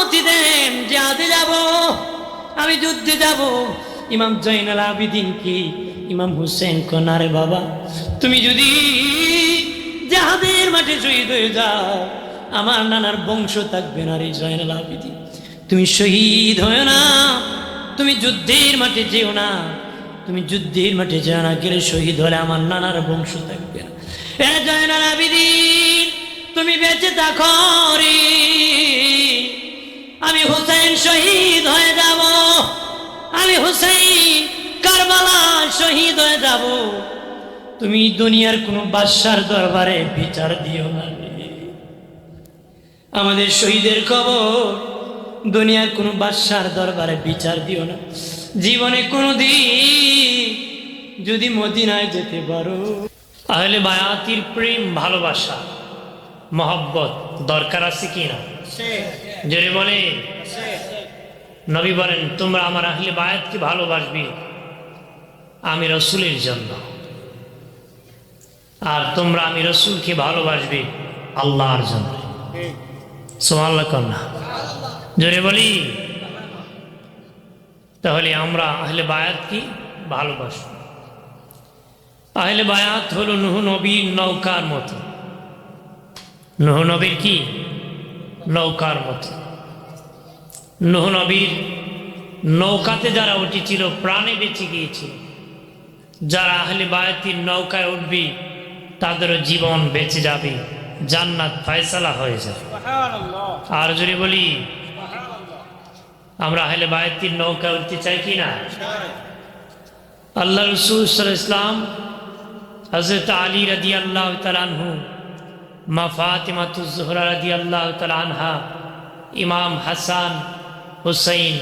অনুমতি দেন, জিহাদে যাব, আমি যুদ্ধে যাব। ইমাম জয়নুল আবেদিন কি ইমাম হুসেন কোনারে বাবা, তুমি যদি জিহাদের মাঠে শহীদ হয়ে যাও, আমার নানার বংশ থাকবে না রে জয়নুল আবেদিন। তুমি শহীদ হয় না, তুমি যুদ্ধের মাঠে যেও না, তুমি যুদ্ধের মাঠে যেও না, গেলে শহীদ হলে আমার নানার বংশ থাকবে না। এ জয়নুল আবেদিন, তুমি বেঁচে থাকো রে, আমি হুসেন শহীদ হয়ে যাব, আমি হুসেন কারবালা শহীদ হয়ে যাব। তুমি দুনিয়ার কোনো বাদশার দরবারে বিচার দিও না রে, আমাদের শহীদের খবর দুনিয়ার কোনো বাদশার দরবারে বিচার দিও না। জীবনে কোনোদিন যদি মদিনায় যেতে পারো, আহলে বায়াতির প্রেম ভালোবাসা মহব্বত দরকার আছে কি না? জোরে বলে। নবী বলেন, তোমরা আমার আহলে বায়াতকে ভালোবাসবে আমি রসুলের জন্য, আর তোমরা আমি রসুলকে ভালোবাসবে আল্লাহর জন্য। সুবহানাল্লাহ কন্যা জোরে বলি। তাহলে আমরা আহলে বায়াত কি ভালোবাসব। আহলে বায়াত হলো নূহ নবীর নৌকার মতো, নূহ নবীর কি নৌকার মতো। নূহ নবীর নৌকাতে যারা উঠেছিল প্রাণে বেঁচে গিয়েছিল, যারা আহলে বায়াতের নৌকায় উঠবে তাদেরও জীবন বেঁচে যাবে, জান্নাত ফয়সালা হয়ে যাবে। আর যদি বলি আমরা আহলে বায়াতের নৌকায় উঠতে চাই কি না? আল্লাহ রাসূল সাল্লাল্লাহু আলাইহি ওয়াসাল্লাম হযরত আলী রাদিয়াল্লাহু তাআলা আনহু, মা ফাতিমাতুজ জোহরা রাদিয়াল্লাহু তাআলা আনহা, ইমাম হাসান হুসাইন,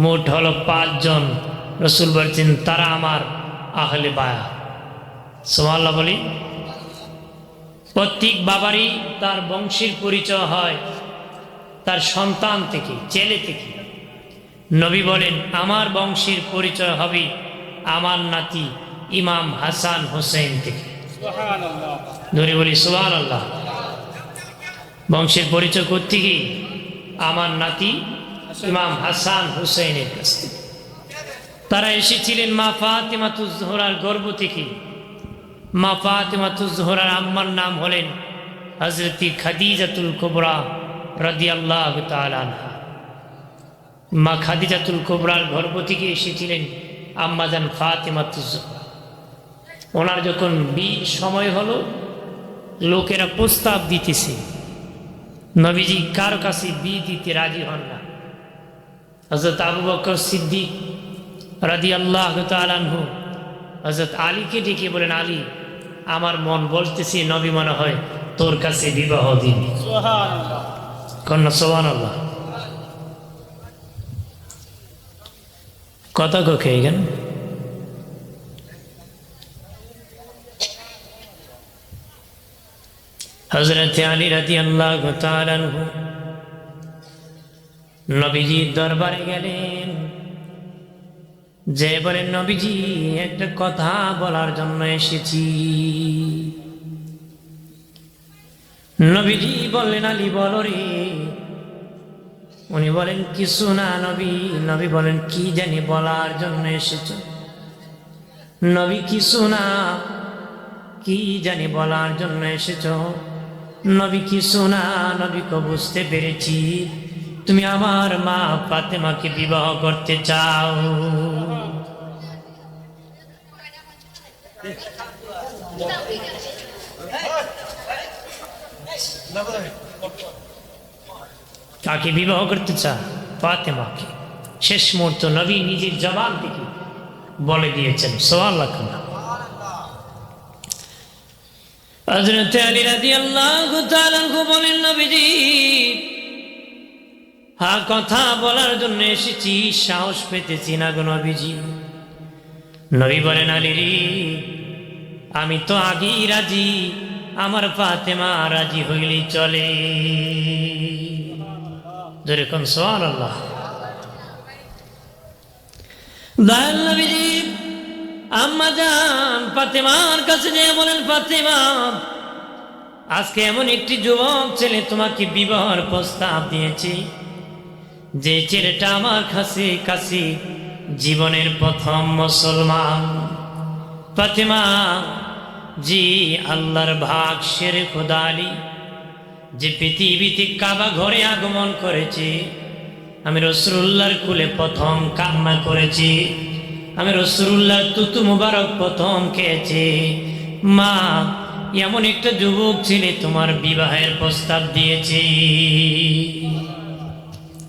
মোট হলো 5 জন। রসুল বলছেন তারা আমার আহলে বায়াত। সুবহানাল্লাহ বলি। প্রত্যেক বাবারই তার বংশের পরিচয় হয় তার সন্তান থেকে, ছেলে থেকে। নবী বলেন আমার বংশের পরিচয় হবে আমার নাতি ইমাম হাসান হুসাইন থেকে। সুবহানাল্লাহ ধরে বলি সুবহানাল্লাহ। বংশের পরিচয় করতে কি? আমার নাতি ইমাম হাসান হুসাইনের কাছ থেকে। তারা এসেছিলেন মা ফাতিমাতুজ জোহরার গর্ভ থেকে। মা ফাতিমাতুজ জোহরার আম্মার নাম হলেন হযরতি খাদিজাতুল কুবরা রাদিয়াল্লাহু তাআলা আনহা। মা খাদিজাতুল কুবরার গর্ভ থেকে এসেছিলেন আম্মাজান ফাতিমাতুজ জোহরা। ওনার যখন বিয়ের সময় হলো, লোকেরা প্রস্তাব দিতেছে, নবীজি কারো কাছে বিয়ে দিতে রাজি হন না। হযরত আবু বকর সিদ্দিক রাদিয়াল্লাহু তাআলা আনহু হযরত আলীকে ডেকে বলেন, আলী আমার মন বলতেছে নবী মনে হয় তোর কাছে বিবাহ দিবি। সুবহানাল্লাহ কন্যা সুবহানাল্লাহ। কথা ককে গেল। হযরত আলী রাদিয়াল্লাহু তাআলা আনহু নবীজির দরবারে গেলেন, যে বলেন নবীজি একটা কথা বলার জন্য এসেছি। নবীজি বললেন আলী বলো রে। উনি বলেন কিছু না নবী। নবী বলেন কি জানি বলার জন্য এসেছ? নবী কিছু না, কি জানি বলার জন্য এসেছ? নবী কিছু না। নবীকে বুঝতে পেরেছি তুমি আমার মা ফাতেমাকে বিবাহ করতে চাও। কাকে বিবাহ করতে চাও? ফাতেমাকে। শেষ মুহূর্ত নবী নিজের জবান থেকে বলে দিয়েছেন। সুবহানাল্লাহ। হযরত আলী রাদিয়াল্লাহু তাআলা আনহু বলেন, নবীজি হ্যাঁ কথা বলার জন্য এসেছি, সাহস পেতেছি না গো নবীজি। নবী বলেন আলী রে, আমি তো আগেই রাজি, আমার ফাতেমা রাজি হইলেই চলে। যেরকম সুবহানাল্লাহ। দয়াল নবীজি আম্মা জান ফাতেমার কাছে যেয়ে বলেন, ফাতেমা আজকে এমন একটি যুবক ছেলে তোমাকে বিবাহের প্রস্তাব দিয়েছে, যে ছেলেটা আমার কাছে জীবনের প্রথম মুসলমান, ফাতেমা জি আল্লাহর ভাগ শেরে খোদা আলী, যে পৃথিবীতে কাবা ঘরে আগমন করেছে, আমি রাসূলুল্লাহর কুলে প্রথম কান্না করেছি, আমি রাসূলুল্লাহর তুতু মুবারক প্রথম খেয়েছি। মা, এমন একটা যুবক ছেলে তোমার বিবাহের প্রস্তাব দিয়েছি।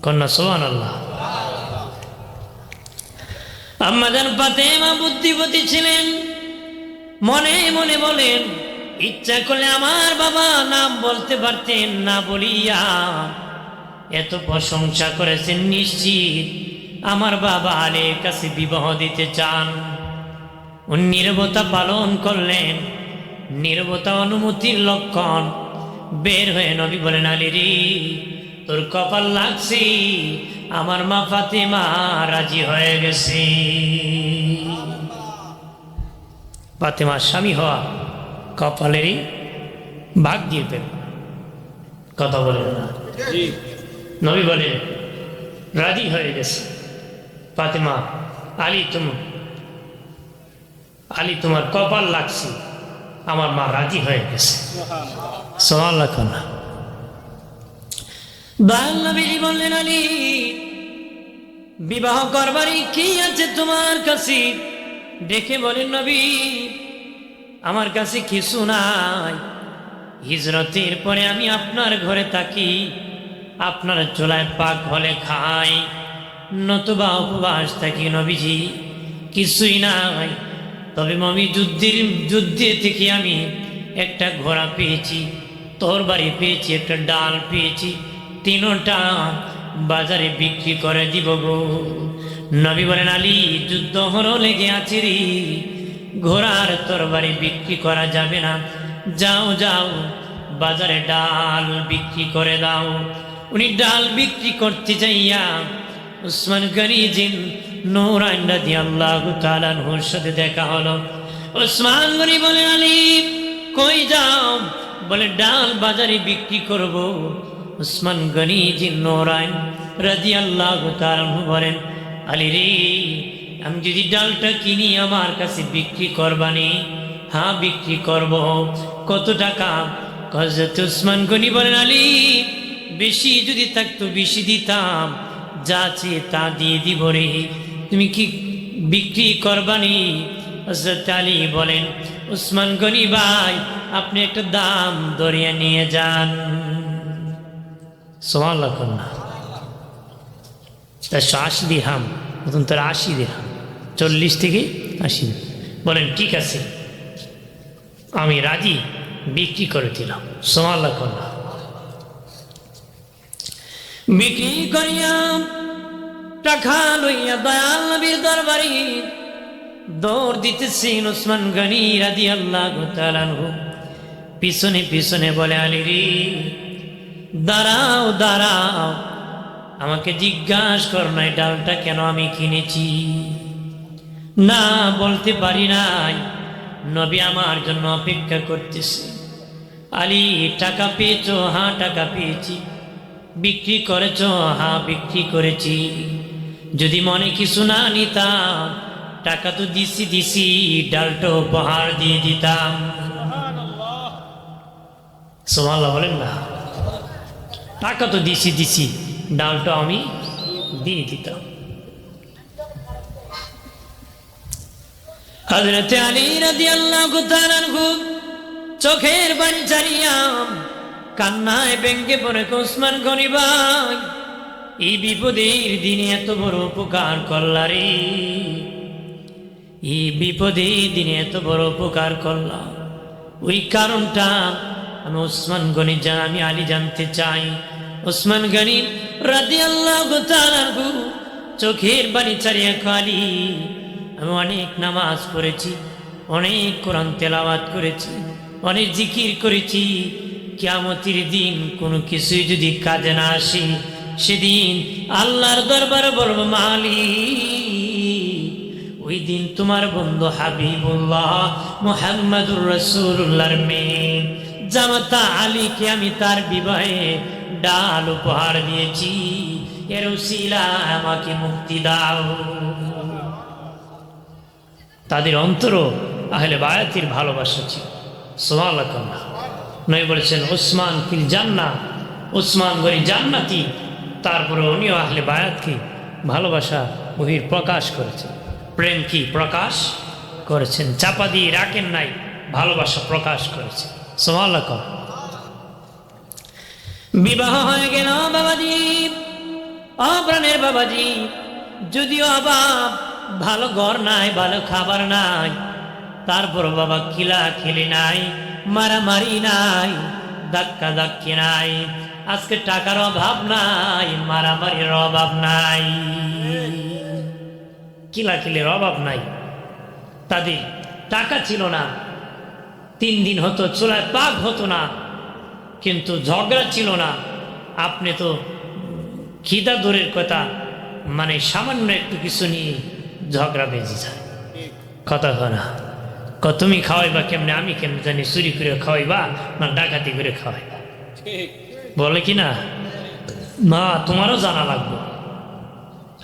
কন্যা সুবহানাল্লাহ। আম্মাজান ফাতেমা বুদ্ধিমতী ছিলেন, মনে মনে বলেন, ইচ্ছা করলে আমার বাবা নাম বলতে পারতেন, না বলিয়া এত প্রশংসা করেছেন, নিশ্চিত আমার বাবা আলীর কাছে বিবাহ দিতে চান। উনি নীরবতা পালন করলেন, নীরবতা অনুমতির লক্ষণ। বের হয়ে নবী বলেন, আলী রে, তোর কপাল লাগছে, আমার মা ফাতেমা রাজি হয়ে গেছে। ফাতেমার স্বামী হওয়া কপালেরই ভাগ দিয়ে পেল। কথা বলে না, নবী বলে রাজি হয়ে গেছে। ফাতেমা, আলী তোমার কপাল লাগছে, আমার মা রাজি হয়ে গেছে। সুবহানাল্লাহ। না নবী বললেন, আলী, বিবাহ করবারই কি আছে তোমার কাছে? ডেকে বলেন, নবী, আমার কাছে কিছু নাই। হিজরতের পরে আমি আপনার ঘরে থাকি, আপনার চুলায় পাক হলে খাই, নতুবা উপবাস থাকি। নবীজি, কিছুই নাই। তবে আমি যুদ্ধে থেকে আমি একটা ঘোড়া পেয়েছি, তরবারি পেয়েছি, একটা ডাল পেয়েছি, তিনটা বাজারে বিক্রি করে দিব গো। নবী বলেন, আলী, যুদ্ধ হরো লেগে আছে রে, ঘোড়ার তরবারি বিক্রি করা যাবে না। যাও যাও, বাজারে ডাল বিক্রি করে দাও। উনি ডাল বিক্রি করতে যাইয়া উসমান গনি জিন নূরাইন রাদিয়াল্লাহু তাআলা আনহুর সাথে দেখা হলো। উসমান গনি বলেন, আলী কই যাও? বলে, ডাল বাজারে বিক্রি করব। উসমান গনি জিন নূরাইন রাদিয়াল্লাহু তাআলা আনহু বলেন, আলী রে, আমি যদি ডালটা কিনি আমার কাছে বিক্রি করবানি? হ্যাঁ, বিক্রি করব। কত টাকা? হযরত উসমান গনি বলেন, আলী, বেশি যদি থাকতো বেশি দিতাম, যা চেয়ে তা দিয়ে দিব রে, তুমি কি বিক্রি করবানি? হযরত আলী বলেন, উসমান গনি ভাই, আপনি একটা দাম ধরিয়ে নিয়ে যান। সুবহানাল্লাহ। না 180 দিরহাম, নতুন তার 80 দিরহাম, 40 থেকে 80। বলেন, ঠিক আছে, আমি রাজি, বিক্রি করে দিলাম। সুবহানাল্লাহ। না বিক্রি করিয়া টাকা লইয়া দয়াল নবীর দরবারে দৌড় দিতেছেন উসমান গনি রাদিয়াল্লাহু তাআলা আনহু। পিছনে পিছনে বলে, আলী রে, দাঁড়াও দাঁড়াও, আমাকে জিজ্ঞাসা কর নাই ডালটা কেন আমি কিনেছি? না, বলতে পারি নাই, নবী আমার জন্য অপেক্ষা করতেছে। আলী, টাকা পেয়েছো? হ্যাঁ, টাকা পেয়েছি। বিক্রি করেছ? হ্যাঁ, বিক্রি করেছি। যদি মনে কিছু না নিতাম, টাকা তো দিছি, ডালটা উপহার দিয়ে দিতাম। সুবহানাল্লাহ বলেন না। টাকা তো দিছি, ডালটা আমি দিয়ে দিতাম। হযরত আলী রাদিয়াল্লাহু তাআলা আনহু চোখের পানি ছাড়িয়া কান্নায় ভেঙ্গে পড়ে, উসমান গনি ভাই, এই বিপদের দিনে এত বড় উপকার করলা রে, এই বিপদের দিনে এত বড় উপকার করলা, ওই কারণটা আমি উসমান গনি আমি আলী জানতে চাই। উসমান গনি রাদিয়াল্লাহু তাআলা আনহু চোখের পানি ছাড়িয়া, আলী, আমি অনেক নামাজ পড়েছি, অনেক কোরআন তেলাওয়াত করেছি, অনেক জিকির করেছি, কিয়ামতের দিন কোনো কিছুই যদি কাজে না আসে, সেদিন আল্লাহর দরবারে বলবো, মালিক, ওই দিন তোমার বন্ধু হাবিবুল্লাহ মুহাম্মাদুর রাসূলুল্লাহর মেয়ে জামাতা আলীকে আমি তার বিবাহে ডাল উপহার দিয়েছি, এর উসিলায় আমাকে মুক্তি দাও। তাদের অন্তরও আহলে বায়াতের ভালোবাসা ছিল। সুবহানাল্লাহ। নবী বলেছেন উসমান ফিল জান্নাহ, উসমান গরি জান্নাতি। তারপরে উনিও আহলে বায়াতকে ভালোবাসা বহির প্রকাশ করেছেন, প্রেম কি প্রকাশ করেছেন, চাপা দিয়ে রাখেন নাই, ভালোবাসা প্রকাশ করেছেন। সুবহানাল্লাহ। বিবাহ হয়ে গেল বাবাজি, অপ্রাণের বাবাজি, যদিও অভাব, ভালো ঘর নাই, ভালো খাবার নাই, তারপর বাবা খিলা খেলি নাই, মারামারি নাই, ধাক্কা ধাক্কি নাই। আজকে টাকার অভাব নাই, মারামারির অভাব নাই, কিলাকিলির অভাব নাই। তাদের টাকা ছিল না, 3 দিন হতো চুলায় পাক হতো না, কিন্তু ঝগড়া ছিল না। আপনি তো খিদা দূরের কথা, মানে সামান্য একটু কিছু নিয়ে ঝগড়া বেজে যায়। কথা হয় না, তুমি খাওয়াইবা কেমনে, আমি কেমনে জানি, চুরি করে খাওয়াইবা না ডাকাতি করে খাওয়াইবা, বলে কি না? মা তোমারও জানা লাগবে।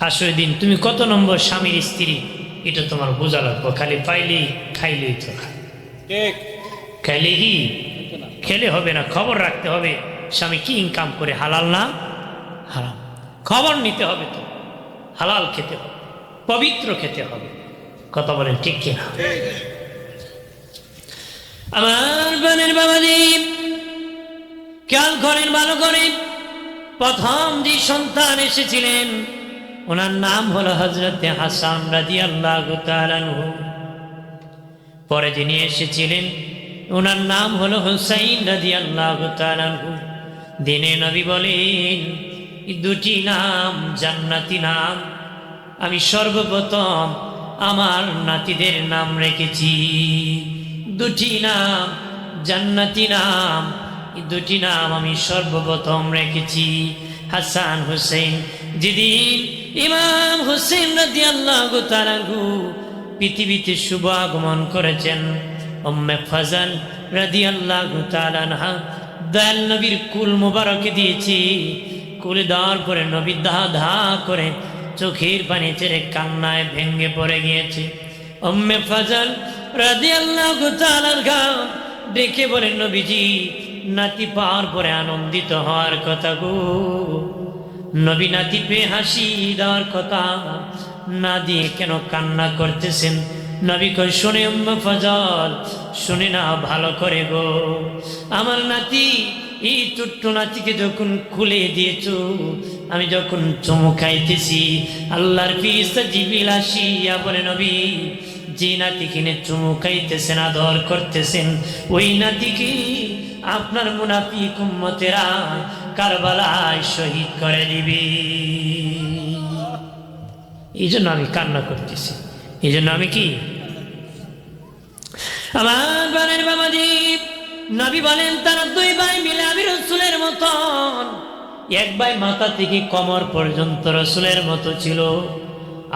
আসলে দিন তুমি কত নম্বর স্বামীর স্ত্রী এটা তোমার বোঝা লাগবে। খালি পাইলেই খাইলেই তো খাইলে কি খেলে হবে না, খবর রাখতে হবে স্বামী কি ইনকাম করে, হালাল না হারাম, খবর নিতে হবে। তো হালাল খেতে হবে, পবিত্র খেতে হবে। কথা বলেন ঠিক কিনা? আমার বোনের বাবাজি খেয়াল করেন ভালো করে, প্রথম যে সন্তান এসেছিলেন ওনার নাম হলো হযরতে হাসান রাদিয়াল্লাহু তাআলা আনহু। পরে যিনি এসেছিলেন ওনার নাম হলো হুসাইন রাদিয়াল্লাহু তাআলা আনহু। দিনে নবী বলেন এই দুটি নাম জান্নাতি নাম, আমি সর্বপ্রথম আমার নাতিদের নাম রেখেছি। দুটি নাম জান্নাতি নাম, এই দুটি নাম আমি সর্বপ্রথম রেখেছি। হাসান হুসেন। যেদিন ইমাম হুসেন রাদিয়াল্লাহু তাআলা আনহু পৃথিবীতে শুভ আগমন করেছেন, উম্মে ফজল রাদিয়াল্লাহু তাআলা আনহা দয়াল নবীর কুল মুবারকে দিয়েছি। কুল দেওয়ার পরে নবী ধা ধা করে চোখের পানি ছেড়ে কান্নায় ভেঙে পড়ে গিয়েছে। উম্মে ফজল রাদিয়াল্লাহু তাআলা আনহা ডেকে বলেন, নবীজি নাতি পাওয়ার পরে আনন্দিত হওয়ার কথা গো, নবী নাতি পেয়ে হাসি দেওয়ার কথা, না দিয়ে কেন কান্না করতেছেন? নবী কই, শুনে উম্মে ফজল, শুনে না ভালো করে গো, আমার নাতি, এই ছোট্ট নাতিকে যখন খুলে দিয়েছ, আমি যখন চুমু খাইতেছি, আল্লাহর ফেরেশতা জিবরিল আসিয়া বলে, নবী যে নাতি কিনে চুমু খাইতেছেন, আদর করতেছেন, ওই নাতিকে আপনার মুনাফিক উম্মতেরা কারবালায় শহীদ করে দিবে। এই জন্য আমি কান্না করতেছি, এই জন্য আমি কি। আমার বানের বাবাজি, নবী বলেন তারা 2 ভাই মিলে আমি রাসূলের মতন, এক ভাই মাথা থেকে কোমর পর্যন্ত রাসূলের মতো ছিল,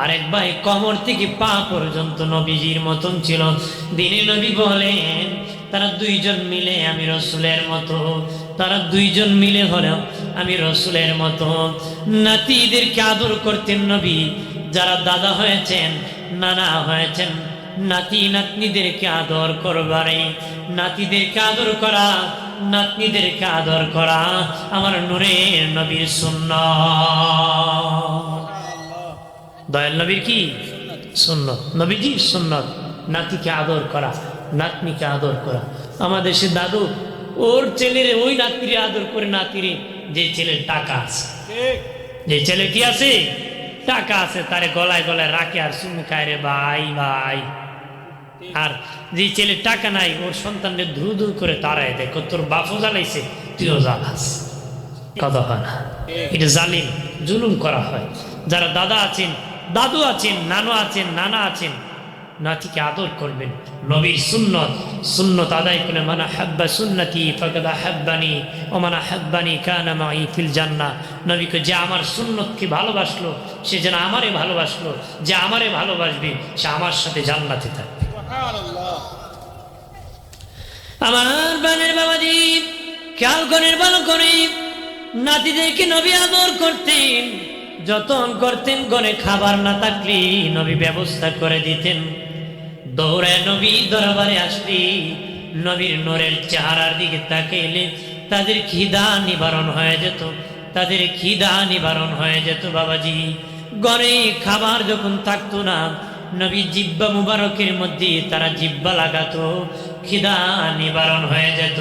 আরেক ভাই কোমর থেকে পা পর্যন্ত নবীজির মতন ছিল। দিনে নবী বলেন তারা 2 জন মিলে আমি রাসূলের মতো, তারা 2 জন মিলে হলো আমি রাসূলের মতো। নাতিদেরকে আদর করতেন নবী, যারা দাদা হয়েছেন, নানা হয়েছেন, নাতি নাতনিদেরকে আদর করবারে, নাতিদেরকে আদর করা, নাতনিদেরকে আদর করা আমার নূরের নবীর সুন্নাত। দয়াল নবীর কি সুন্নাত, নবীজির সুন্নাত, নাতিকে আদর করা, নাতনিকে আদর করা। আমাদের সে দাদু ওর ছেলেরে ওই নাতিরে আদর করে, নাতিরে যে ছেলের টাকা আছে, যে ছেলে কি আছে টাকা আছে, তারে গলায় গলায় রাখে আর চুমু খায় রে ভাই ভাই। আর যে ছেলে টাকা নাই ওর সন্তানদের ধু ধু করে তারাই দেখো, তোর বাপও জ্বালাইছে তুইও জ্বালাস। কথা হয় না? এটা জালিম, জুলুম করা হয়। যারা দাদা আছেন, দাদু আছেন, নানু আছেন, নানা আছেন, নাতিকে আদর করবেন। নবীর সুন্নত, সুন্নত আদায় করে, মানা হাব্বা সুন্নতি ফাকাদ আহাব্বানি ও মানা হাব্বানি কানা মাই ফিল জান্নাহ। নবীকে যে আমার সুন্নতকে ভালোবাসলো সে যেন আমারে ভালোবাসলো, যে আমারে ভালোবাসবে সে আমার সাথে জান্নাতে থাকবে। আমার বানের বাবাজি খেয়াল করেন ভালো করে, নাতিদেরকে নবী আদর করতেন, যতন করতেন। ঘরে খাবার না থাকলে নবী ব্যবস্থা করে দিতেন। দৌড়ায় নবী দরবারে আসলি নবীর নূরের চেহারার দিকে তাকাইলে তাদের খিদা নিবারণ হয়ে যেত, তাদের খিদা নিবারণ হয়ে যেত। বাবাজি, ঘরে খাবার যখন থাকতো না, নবী জিব্বা মুবারকের মধ্যে তারা জিব্বা লাগাতো, খিদা নিবারণ হয়ে যেত।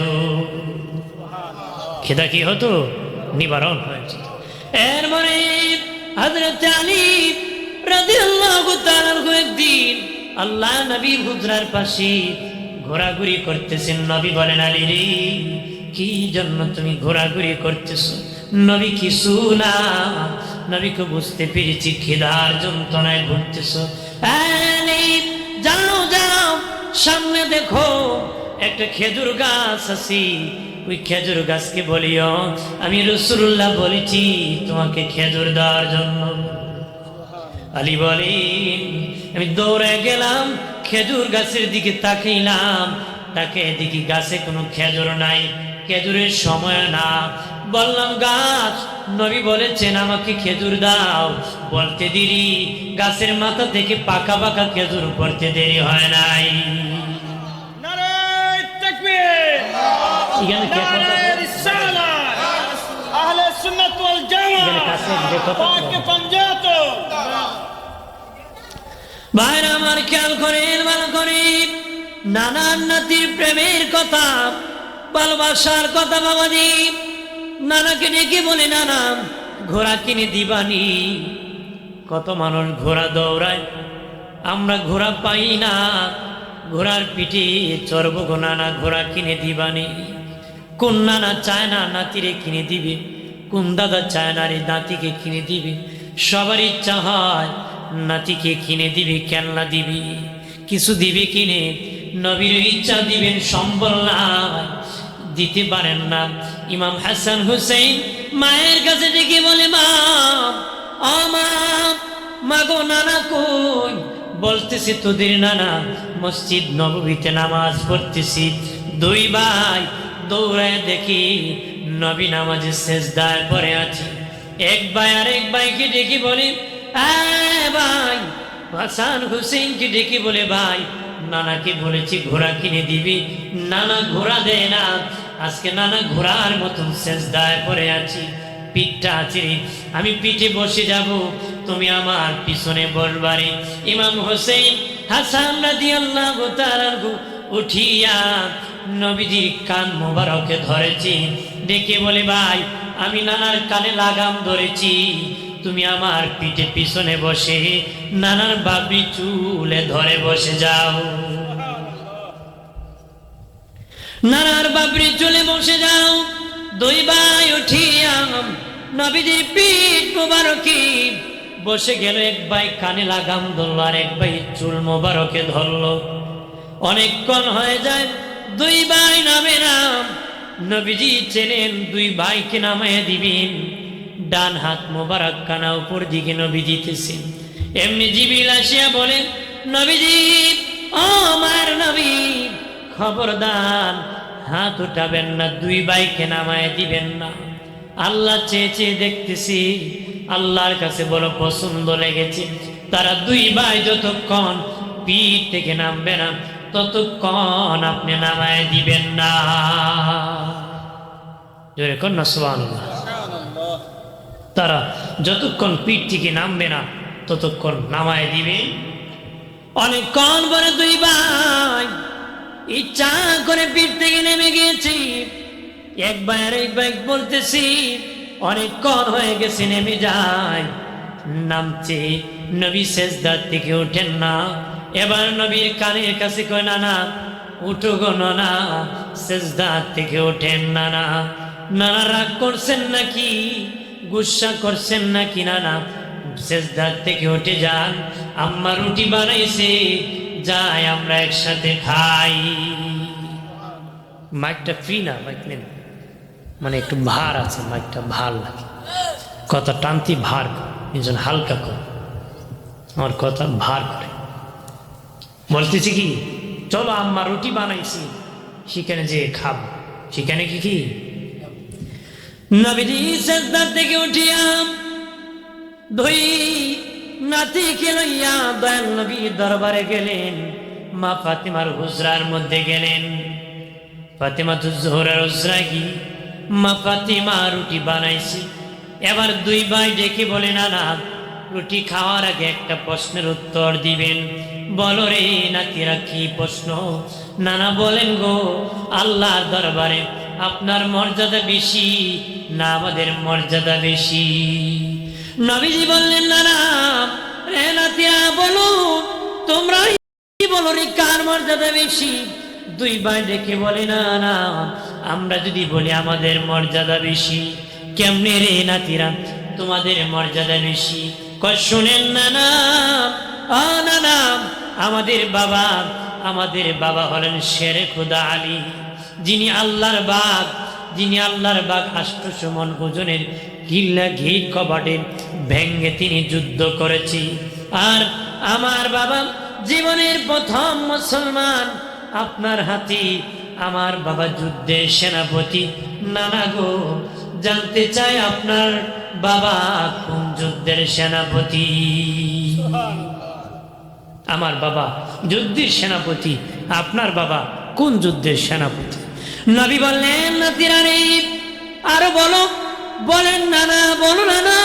খিদা কি হতো? নিবারণ হয়ে যেত। এর মানে হযরত আলী রাদিয়াল্লাহু তাআলা একদিন আল্লাহ নবীর হুজরার পাশে ঘোরাঘুরি করতেছেন। নবী বলেন, আলী রে, কি জন্য তুমি ঘোরাঘুরি করতেছো? নবী কিছু না, নবীকে বুঝতে পেরেছি খিদার যন্ত্রণায় ঘুরতেছো। আলী, যাও যাও, সামনে দেখো একটা খেজুর গাছ আছে, ওই খেজুর গাছকে বলিও আমি রাসূলুল্লাহ বলেছি তোমাকে খেজুর দেওয়ার জন্য। আলী বলেন, আমি দৌড়ে গেলাম, খেজুর গাছের দিকে তাকাইলাম, তাকে দেখি গাছে কোনো খেজুর নাই, খেজুরের সময় না। বললাম, গাছ, নবী বলেছেন আমাকে খেজুর দাও। বলতে দেরি, গাছের মাথা থেকে পাকা পাকা খেজুর পড়তে দেরি হয় নাই। নারে তাকবীর, নারে রিসালাত, আহলে সুন্নাত ওয়াল জামাত, পাকে পাঞ্জাত। ভাইরা আমার, খেয়াল করেন, ভালো করে। নানার নাতির প্রেমের কথা, ভালোবাসার কথা বাবাজি। নানাকে ডেকে বলে, নানা ঘোড়া কিনে দিবানি। কত মানুষ ঘোড়া দৌড়ায়, আমরা ঘোড়া পাই না, ঘোড়ার পিঠে চড়বো গো নানা, ঘোড়া কিনে দিবানি। কোন নানা চায় না নাতিরে কিনে দিবে, কোন দাদা চায় না রে নাতিকে কিনে দিবে। সবার ইচ্ছা হয় নাতিকে কিনে দিবি, খেলনা দিবি, কিছু দিবি কিনে। নবীর ইচ্ছা দিবেন, সম্বল না, দিতে পারেন না। ইমাম হাসান হুসাইন মায়ের কাছে ডেকে বলে, মা, ও মা, মাগো নানা কই? বলতেছি, তোদের নানা মসজিদ নববীতে নামাজ পড়তেছি। দুই ভাই দৌড়ায় দেখি নবী নামাজে সেজদায় পড়ে আছে। এক ভাই আর এক ভাইকে ডেকে বলে, ভাই, হাসান হুসেনকে ডেকে বলে, ভাই, নানাকে বলেছি ঘোড়া কিনে দিবি, নানা ঘোড়া দেয় না। আজকে নানা ঘোড়ার মতন সেজদায় পড়ে আছি, পিঠটা আছে, আমি পিঠে বসে যাব, তুমি আমার পিছনে বলবারে। ইমাম হোসেন হাসান রাদিয়াল্লাহু তাআলা উঠিয়া নবীজির কান মোবারকে ধরেছি, ডেকে বলে, ভাই, আমি নানার কানে লাগাম ধরেছি, তুমি আমার পিঠে পিছনে বসে নানার বাবরি চুলে ধরে বসে যাও। নানার বাবরি চুলে বসে যাও। দুই ভাই উঠিয়া নবীজির পিঠ মোবারকে বসে গেল। এক ভাই কানে লাগাম ধরল, আর এক ভাই চুল মোবারকে ধরলো। অনেকক্ষণ হয়ে যায়, দুই ভাই নামে নাম। নবীজি চেনেন দুই ভাইকে নামাইয়া দিবেন। ডান হাত মোবারক কানা উপর দিকে নবী দিতেছেন। এমনি জিবরিল আসিয়া বলেন, নবীজি, ও আমার নবী, খবরদার হাত উঠাবেন না, দুই ভাইকে নামায় দিবেন না। আল্লাহ চেয়ে চেয়ে দেখতেছি, আল্লাহর কাছে বড় পছন্দ লেগেছে। তারা দুই ভাই যতক্ষণ পিঠ থেকে নামবে না, ততক্ষণ আপনি নামায় দিবেন না। জোরে কর না সুবহানাল্লাহ। তারা যতক্ষণ পিঠ থেকে নামবে না, ততক্ষণ নামায় দিবে। অনেকক্ষণ পরে দুই ভাই ইচ্ছা করে পিঠ থেকে নেমে গিয়েছি। এক ভাই আর এক ভাই বলতেছি, অনেকক্ষণ হয়ে গেছে, নেমে যায়। নামছে, নবী সেজদার থেকে ওঠেন না। এবার নবীর কানের কাছে কয়, নানা উঠো গো নানা, সেজদার থেকে ওঠেন নানা। নানা রাগ করছেন নাকি, গুসা করছেন নাকি? নানা সেজদার থেকে উঠে যান, আম্মা রুটি বানাইছে, যাই আমরা একসাথে খাই। মাইকটা ফ্রি না, মাইক নেন, মানে একটু ভার আছে, মাইকটা ভার লাগে, কথা টানতি ভার একজন হালকা করে, আমার কথা ভার করে। বলতেছি কি, চলো আম্মা রুটি বানাইছি, সেখানে যে খাবো। সেখানে কি কি নবীজি সেজদা থেকে উঠিয়া দুই নাতিকে লইয়া দয়াল নবী দরবারে গেলেন। মা ফাতিমার হুজরার মধ্যে গেলেন। ফাতিমাতুজ জোহরার হুজরা কি মা ফাতিমা রুটি বানাইছি। এবার দুই ভাই ডেকে বলে, নানা রুটি খাওয়ার আগে একটা প্রশ্নের উত্তর দিবেন। বলো রে নাতিরা, কি প্রশ্ন? নানা বলেন, গো আল্লাহর দরবারে আপনার মর্যাদা বেশি না আমাদের মর্যাদা বেশি? নবীজি বললেন, নানা রে নাতিরা বলো, তোমরা বলো রে কার মর্যাদা বেশি? দুই ভাই ডেকে বলে, না না আমরা যদি বলি আমাদের মর্যাদা বেশি। কেমনে রে নাতিরা তোমাদের মর্যাদা বেশি? কয় শুনেন নানা, নানা আমাদের বাবা হলেন শেরে খুদা আলী, যিনি আল্লাহর বাঘ 800 মণ ওজনের কিল্লা ঘি কবাটের ভেঙ্গে তিনি যুদ্ধ করেছি। আর আমার বাবা জীবনের প্রথম মুসলমান, আপনার হাতি আমার বাবা যুদ্ধের সেনাপতি। নানা গো জানতে চাই আপনার বাবা কোন যুদ্ধের সেনাপতি? আমার বাবা যুদ্ধের সেনাপতি, আপনার বাবা কোন যুদ্ধের সেনাপতি? নবী বললেন, নাতিরা রে আরো বলো। বলেন নানা, বলো নানা।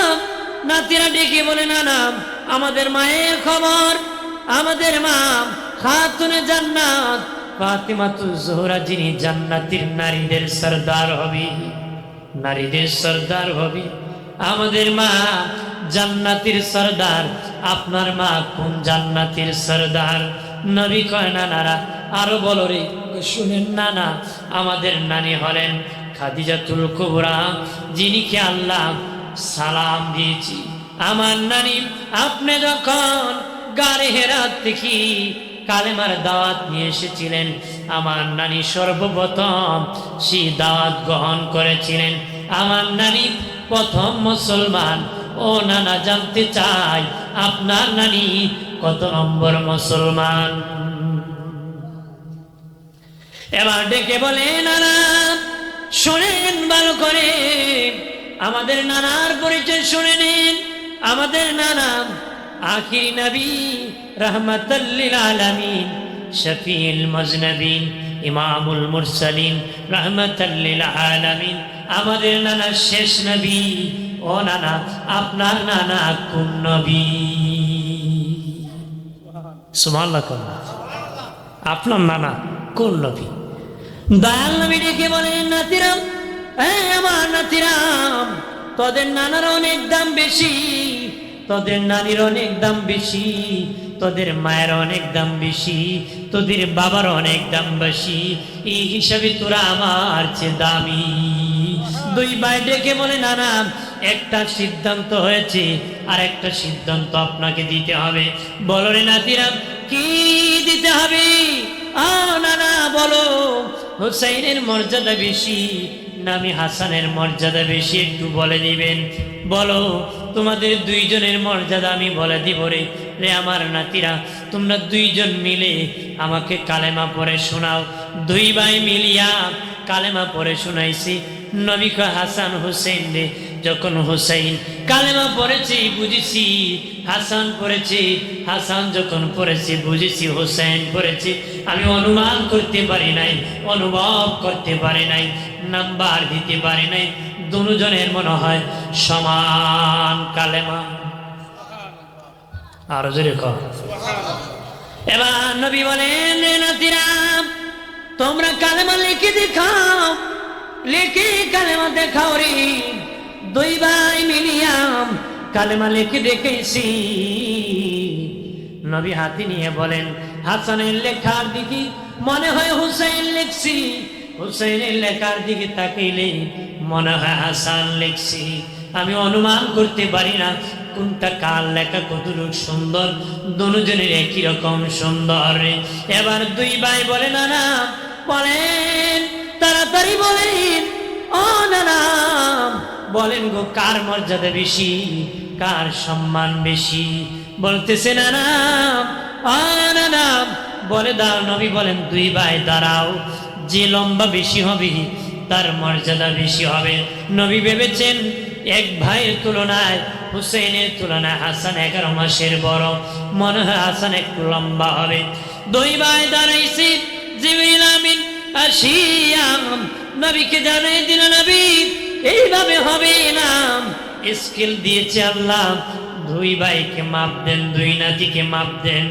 নাতিরা ডেকে বলে, নানা আমাদের মায়ের খবর। আমাদের মা খাতুনে জান্নাত ফাতিমাতুজ জোহরা, যিনি জান্নাতের নারীদের সরদার হবে, নারীদের সরদার হবে। আমাদের মা জান্নাতের সরদার। আপনার মা কোন জান্নাতের সরদার? নবী কয়, নানারা আরো বলো রে। শুনেন নানা, আমাদের নানি হলেন খাদিজাতুল কুবরা, যিনিকে আল্লাহ সালাম দিয়েছি। আমার নানি আপনি যখন গারে হেরাত থেকে কালেমার দাওয়াত নিয়ে এসেছিলেন, আমার নানি সর্বপ্রথম সেই দাওয়াত গ্রহণ করেছিলেন। আমার নানি প্রথম মুসলমান। ও নানা জানতে চাই আপনার নানি কত নম্বর মুসলমান? এবার ডেকে বলে, নানা শোনেন ভালো করে, আমাদের নানার পরিচয় শুনে নিন। আমাদের নানা আখিরি নবী, রাহমাতাল লিল আলামিন, শফিউল মুজনবিন, ইমামুল মুরসালিন, রাহমাতাল লিল আলামিন। আমাদের নানা শেষ নবী। ও নানা আপনার নানা কোন নবী? সুবহানাল্লাহ। আপনার নানা কোন নবী? দয়াল নবী ডেকে বলেন, নাতিরাম আমার নাতিরাম, তোদের নানার অনেক দাম বেশি, তোদের নানির অনেক দাম বেশি, তোদের মায়ের অনেক দাম বেশি, তোদের বাবার অনেক দাম বেশি। এই হিসাবে তোরা আমার চেয়ে দামি। দুই ভাই ডেকে বলে, নানা একটা সিদ্ধান্ত হয়েছে, আর একটা সিদ্ধান্ত আপনাকে দিতে হবে। বলো রে নাতিরাম, কি দিতে হবে? নানা বলো, হুসাইনের মর্যাদা বেশি না আমি হাসানের মর্যাদা বেশি? একটু বলে দিবেন। বলো, তোমাদের দুইজনের মর্যাদা আমি বলে দিব রে। রে আমার নাতিরা, তোমরা দুইজন মিলে আমাকে কালেমা পড়ে শোনাও। দুই ভাই মিলিয়া কালেমা পড়ে শোনাইছি। নবী কয়, হাসান হুসেন রে, যখন হুসাইন কালেমা পড়েছি বুঝেছি হাসান পড়েছি, হাসান যখন পড়েছি বুঝেছি হুসেন পড়েছি। আমি অনুমান করতে পারি নাই, অনুভব করতে পারি নাই, নাম্বার দিতে পারি নাই। দুজনের মনে হয় সমান কালেমা। আরো জোরে কর। এবার নবী বলেন, নাতিরা তোমরা কালেমা লিখে দেখাও, লিখে কালেমা দেখাও রে। দুই ভাই মিলিয়াম কালেমা লিখে দেখেছি। নবী হাতে নিয়ে বলেন, হাসানের লেখার দিকে মনে হয় হুসাইন লিখছি, হুসাইনের লেখার দিকে তাকাইলে মনে হয় হাসান লিখছি। আমি অনুমান করতে পারি না কোনটা কার লেখা কতটুকু সুন্দর। দুজনের একই রকম সুন্দর। এবার দুই ভাই বলে, নানা বলেন, তাড়াতাড়ি বলেন। ও নানা বলেন গো, কার মর্যাদা বেশি, কার সম্মান বেশি? বলতেছে নানা, নানা বলে দাও। নবী বলেন, দুই ভাই দাঁড়াও, যে লম্বা বেশি হবে তার মর্যাদা বেশি হবে। নবী ভেবেছেন এক ভাইয়ের তুলনায় হুসেনের তুলনায় হাসান 11 মাসের বড়, মনে হয় হাসান একটু লম্বা হবে। দুই ভাই দাঁড়াইছে, জিবরিল আমিন আসিয়া নবীকে জানাই দিল, নবী এইভাবে হবে না, স্কেল দিয়েছে আল্লাহ, দুই ভাইকে মাপ দেন, দুই নাতিকে মাপ দেন,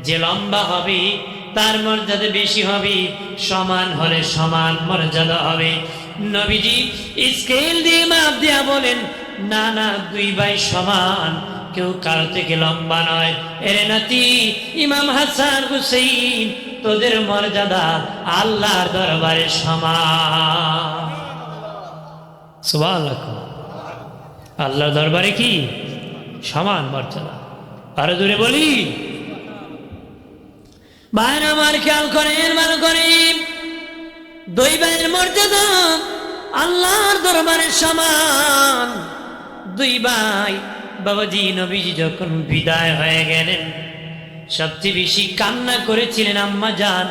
যে লম্বা হবে তার মর্যাদা বেশি হবে, সমান হলে সমান মর্যাদা হবে। নবীজি স্কেল দিয়ে মাপ দেয়া বলেন, না না, দুই ভাই সমান, কেউ কারো থেকে লম্বা নয়। এরে নাতি ইমাম হাসান হুসেইন, তোদের মর্যাদা আল্লাহর দরবারে সমান। সুবহানাল্লাহ, আল্লাহর দরবারে কি সমান মর্যাদা। আরো দূরে বলি, ভাই আমার খেয়াল করেন, ভালো করেন, দুই ভাইয়ের মর্যাদা আল্লাহর দরবারে সমান। দুই ভাই বাবাজি নবীজি যখন বিদায় হয়ে গেলেন, সবচেয়ে বেশি কান্না করেছিলেন আম্মা জান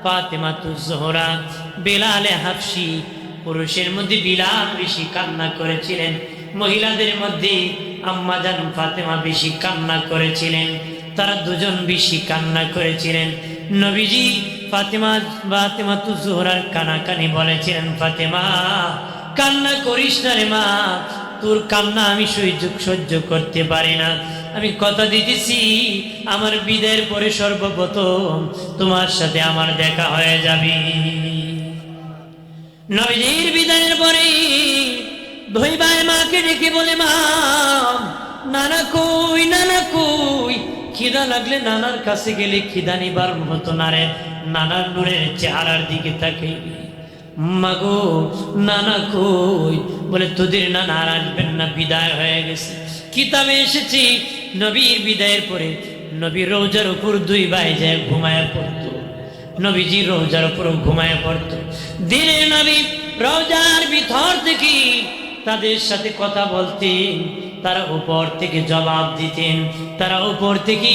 ফাতেমাতুজ জোহরা। বেলালে হাফসি, পুরুষের মধ্যে বিলাল বেশি কান্না করেছিলেন, মহিলাদের মধ্যে আম্মা জান ফাতেমা বেশি কান্না করেছিলেন। তারা দুজন বেশি কান্না করেছিলেন। নবীজি ফাতেমাতুজ জোহরার কানাকানি বলেছিলেন, ফাতেমা কান্না করিস না রে মা, তোর কান্না আমি সহ্য করতে পারি না। আমি কথা দিতেছি, আমার বিদায়ের পরে সর্বপ্রথম তোমার সাথে আমার দেখা হয়ে যাবে। নবীজির বিদায়ের পরে দুই ভাই মাকে ডেকে বলে, মা নানা কই, নানা কই, খিদা লাগলে নানার কাছে গেলে খিদা নিবার হতো না রে। নানার নূরের চেহারার দিকে তাকে, মাগো নানা কই, বলে তোদের নানা আর আসবেন না, বিদায় হয়ে গেছে। কিতাবে এসেছি নবীর বিদায়ের পরে নবী রোজার উপর দুই ভাই যায় ঘুমায় পড়তো। নবীজি রোজার উপর ঘুমায় পড়তো। দিনে নবী রোজার ভিতর থেকে তাদের সাথে কথা বলতেন, তারা উপর থেকে জবাব দিতেন, তারা উপর থেকে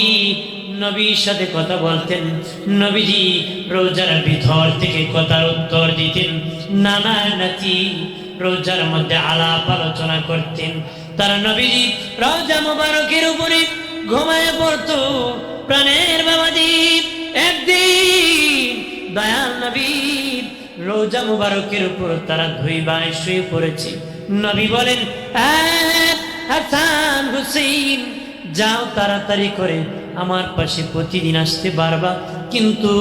নবীর সাথে কথা বলতেন, নবীজি রোজার ভিতর থেকে কথার উত্তর দিতেন। নানা নাতি রোজার মধ্যে আলাপ আলোচনা করতেন। তারা নবীজি রোজা মুবারকের উপরে ঘুমায় পড়তো। প্রাণের বাবাজি একদিন দয়াল নবী রোজা মুবারকের উপর তারা দুই ভাই শুয়ে পড়েছে। নবী বলেন, হাসান হুসেইন যাও তাড়াতাড়ি করে আমার পাশে প্রতিদিন আসতে পারবা, কিন্তু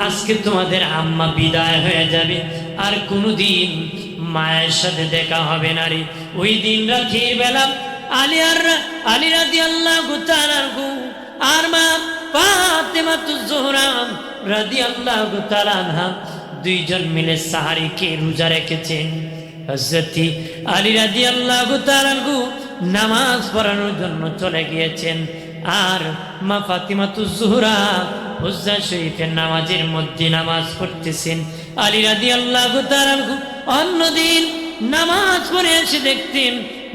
আজকে তোমাদের আম্মা বিদায় হয়ে যাবে, আর কোনোদিন মায়ের সাথে দেখা হবে না রে। ওই দিন রাতের বেলা আলী রাদিয়াল্লাহু তাআলা আনহু আর মা ফাতেমাতুজ জোহরা রাদিয়াল্লাহু তাআলা আনহা দুইজন মিলে সাহারিকে রোজা রেখেছেন। হযরত আলী রাদিয়াল্লাহু তাআলা আনহু নামাজ পড়ানোর জন্য চলে গিয়েছেন, আর মা ফাতেমাতুজ জোহরা হুজরা শরীফের নামাজের মধ্যে নামাজ পড়তেছেন। আলী রাদিয়াল্লাহু তাআলা আনহু অন্যদিন নামাজ পড়ে এসে দেখতেন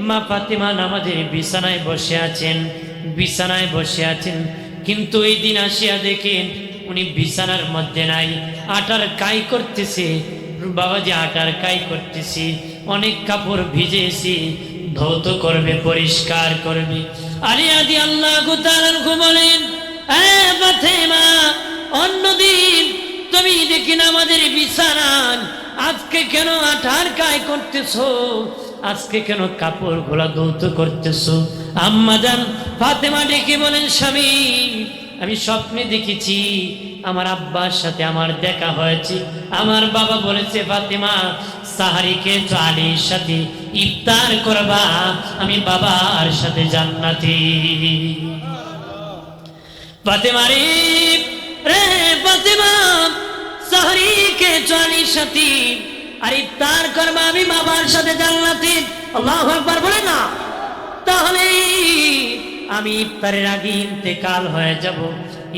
মা ফাতেমা নামাজের বিছানায় বসে আছেন, কিন্তু এই দিন আসিয়া দেখেন উনি বিছানার মধ্যে নাই, আটার কাই করতেছে। বাবাজি আটার কাই করতেছে, অনেক কাপড় ভিজেছে, ধৌত করবে, পরিষ্কার করবে। আলী রাদিয়াল্লাহু তাআলা আনহু বলেন, ফাতেমা অন্যদিন তুমি দেখি আমাদের বিছানায়, আজকে কেন আটার কাই করতেছো, আজকে কেন কাপড় গুলা ধৌত করতেছো? আম্মা জান ফাতেমা ডেকে বলেন, স্বামী আমি স্বপ্নে দেখেছি আমার আব্বার সাথে আমার দেখা হয়েছে। আমার বাবা বলেছে, ফাতেমা সাহারিকে আলীর সাথে ইফতার করবা, আমি বাবার সাথে জান্নাতি। ফাতেমা রে ফাতেমা, সাহারিকে আলীর সাথে আর ইফতার করবা, আমি বাবার সাথে জান্নাতি। আল্লাহু আকবার বলে না, তাহলে আমি ইফতারের আগে ইন্তেকাল হয়ে যাব,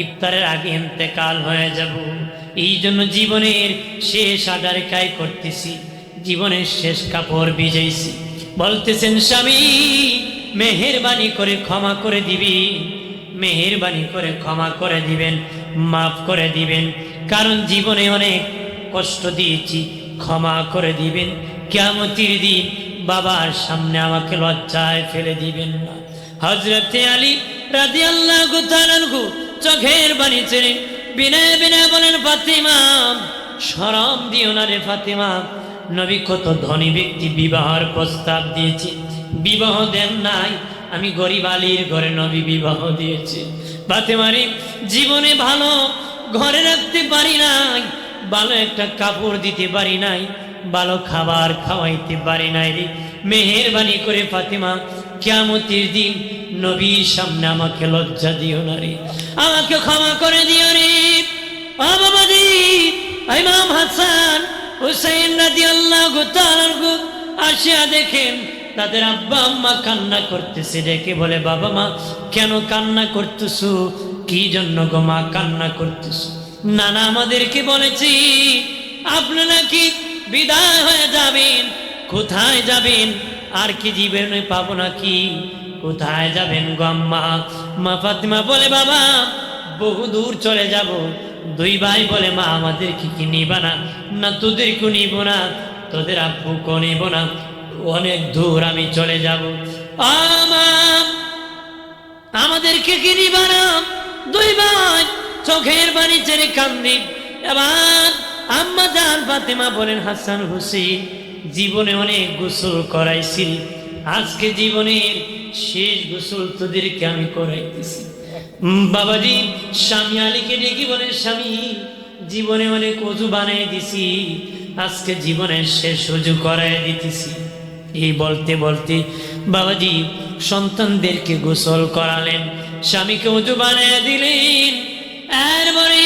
ইফতারের আগে ইন্তেকাল হয়ে যাব। এই জন্য জীবনের শেষ আডার কাই করতেছি, জীবনের শেষ কাপড় ভিজাইছি। বলতেছেন, স্বামী মেহেরবানি করে ক্ষমা করে দিবেন, মেহেরবানি করে ক্ষমা করে দিবেন, মাফ করে দিবেন, কারণ জীবনে অনেক কষ্ট দিয়েছি, ক্ষমা করে দিবেন, কিয়ামতের দিন বাবার সামনে আমাকে লজ্জায় ফেলে দিবেন না। হযরতে আলী রাদিয়াল্লাহু তাআলা আনহু চোখের পানি ছেড়ে বিনয় বিনয় বলেন, ফাতিমা শরম দিও না রে ফাতিমা, নবী কত ধনী ব্যক্তি বিবাহের প্রস্তাব দিয়েছে, বিবাহ দেন নাই, আমি গরিব আলীর ঘরে নবী বিবাহ দিয়েছে। ফাতিমারে জীবনে ভালো ঘরে রাখতে পারি নাই, ভালো একটা কাপড় দিতে পারি নাই, ভালো খাবার খাওয়াইতে পারি নাই রে, মেহেরবানি করে ফাতিমা কিয়ামতের দিন নবীর সামনে আমাকে লজ্জা দিও না রে, আমাকে ক্ষমা করে দিও রে। ও বাবাজি, ইমাম হাসান হুসাইন রাদিয়াল্লাহু তাআলা আনহু আসিয়া দেখেন তাদের আব্বা আম্মা কান্না করতেছে, ডেকে বলে, বাবা মা কেন কান্না করতেছো? কি জন্য গো মা কান্না করতেছো? নানা আমাদেরকে বলেছি আপনারা কি বিদায় হয়ে যাবেন, কোথায় যাবেন? আর কি জীবনে পাবো নাকি? কোথায় যাবেন গো আম্মা? মা ফাতিমা বলে, বাবা বহু দূর চলে যাব। দুই ভাই বলে, মা আমাদেরকে কি নিবা না? না তোদেরকে নিব না, তোদের আব্বুকে নিব না, অনেক দূর আমি চলে যাব। আমাদেরকে কি নিবা না? দুই ভাই চোখের পানি ছেড়ে কান্দি। এবার আম্মা জান ফাতেমা বলেন, হাসান হুসেন জীবনে অনেক গোসল করাইছি, আজকে জীবনের শেষ গোসল তোদেরকে আমি করাইতেছি। বাবাজি স্বামী আলীকে ডেকে বলেন, স্বামী জীবনে অনেক অজু বানাই দিছি, আজকে জীবনের শেষ অজু করাই দিতেছি। এই বলতে বলতে বাবাজি সন্তানদেরকে গোসল করালেন, স্বামীকে অজু বানাই দিলেন। এরপরে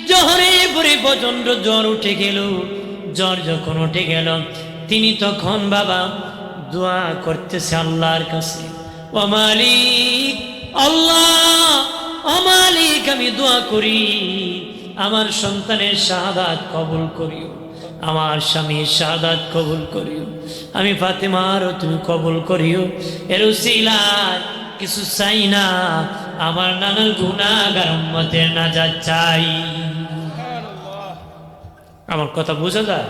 জোহরে পরে প্রচন্ড জ্বর উঠে গেল। জ্বর যখন উঠে গেল তিনি তখন বাবা দোয়া করতেছে আল্লাহর কাছে, ও মালিক আল্লাহ, ও মালিক আমি দোয়া করি আমার সন্তানের শাহাদাত কবুল করিও, আমার স্বামীর শাহাদাত কবুল করিও, আমি ফাতেমারও তুমি কবুল করিও। এর উসিলায় কিছু চাই না, আমার নানার গুনাহগার উম্মতের নাজাত চাই। আমার কথা বোঝা যায়?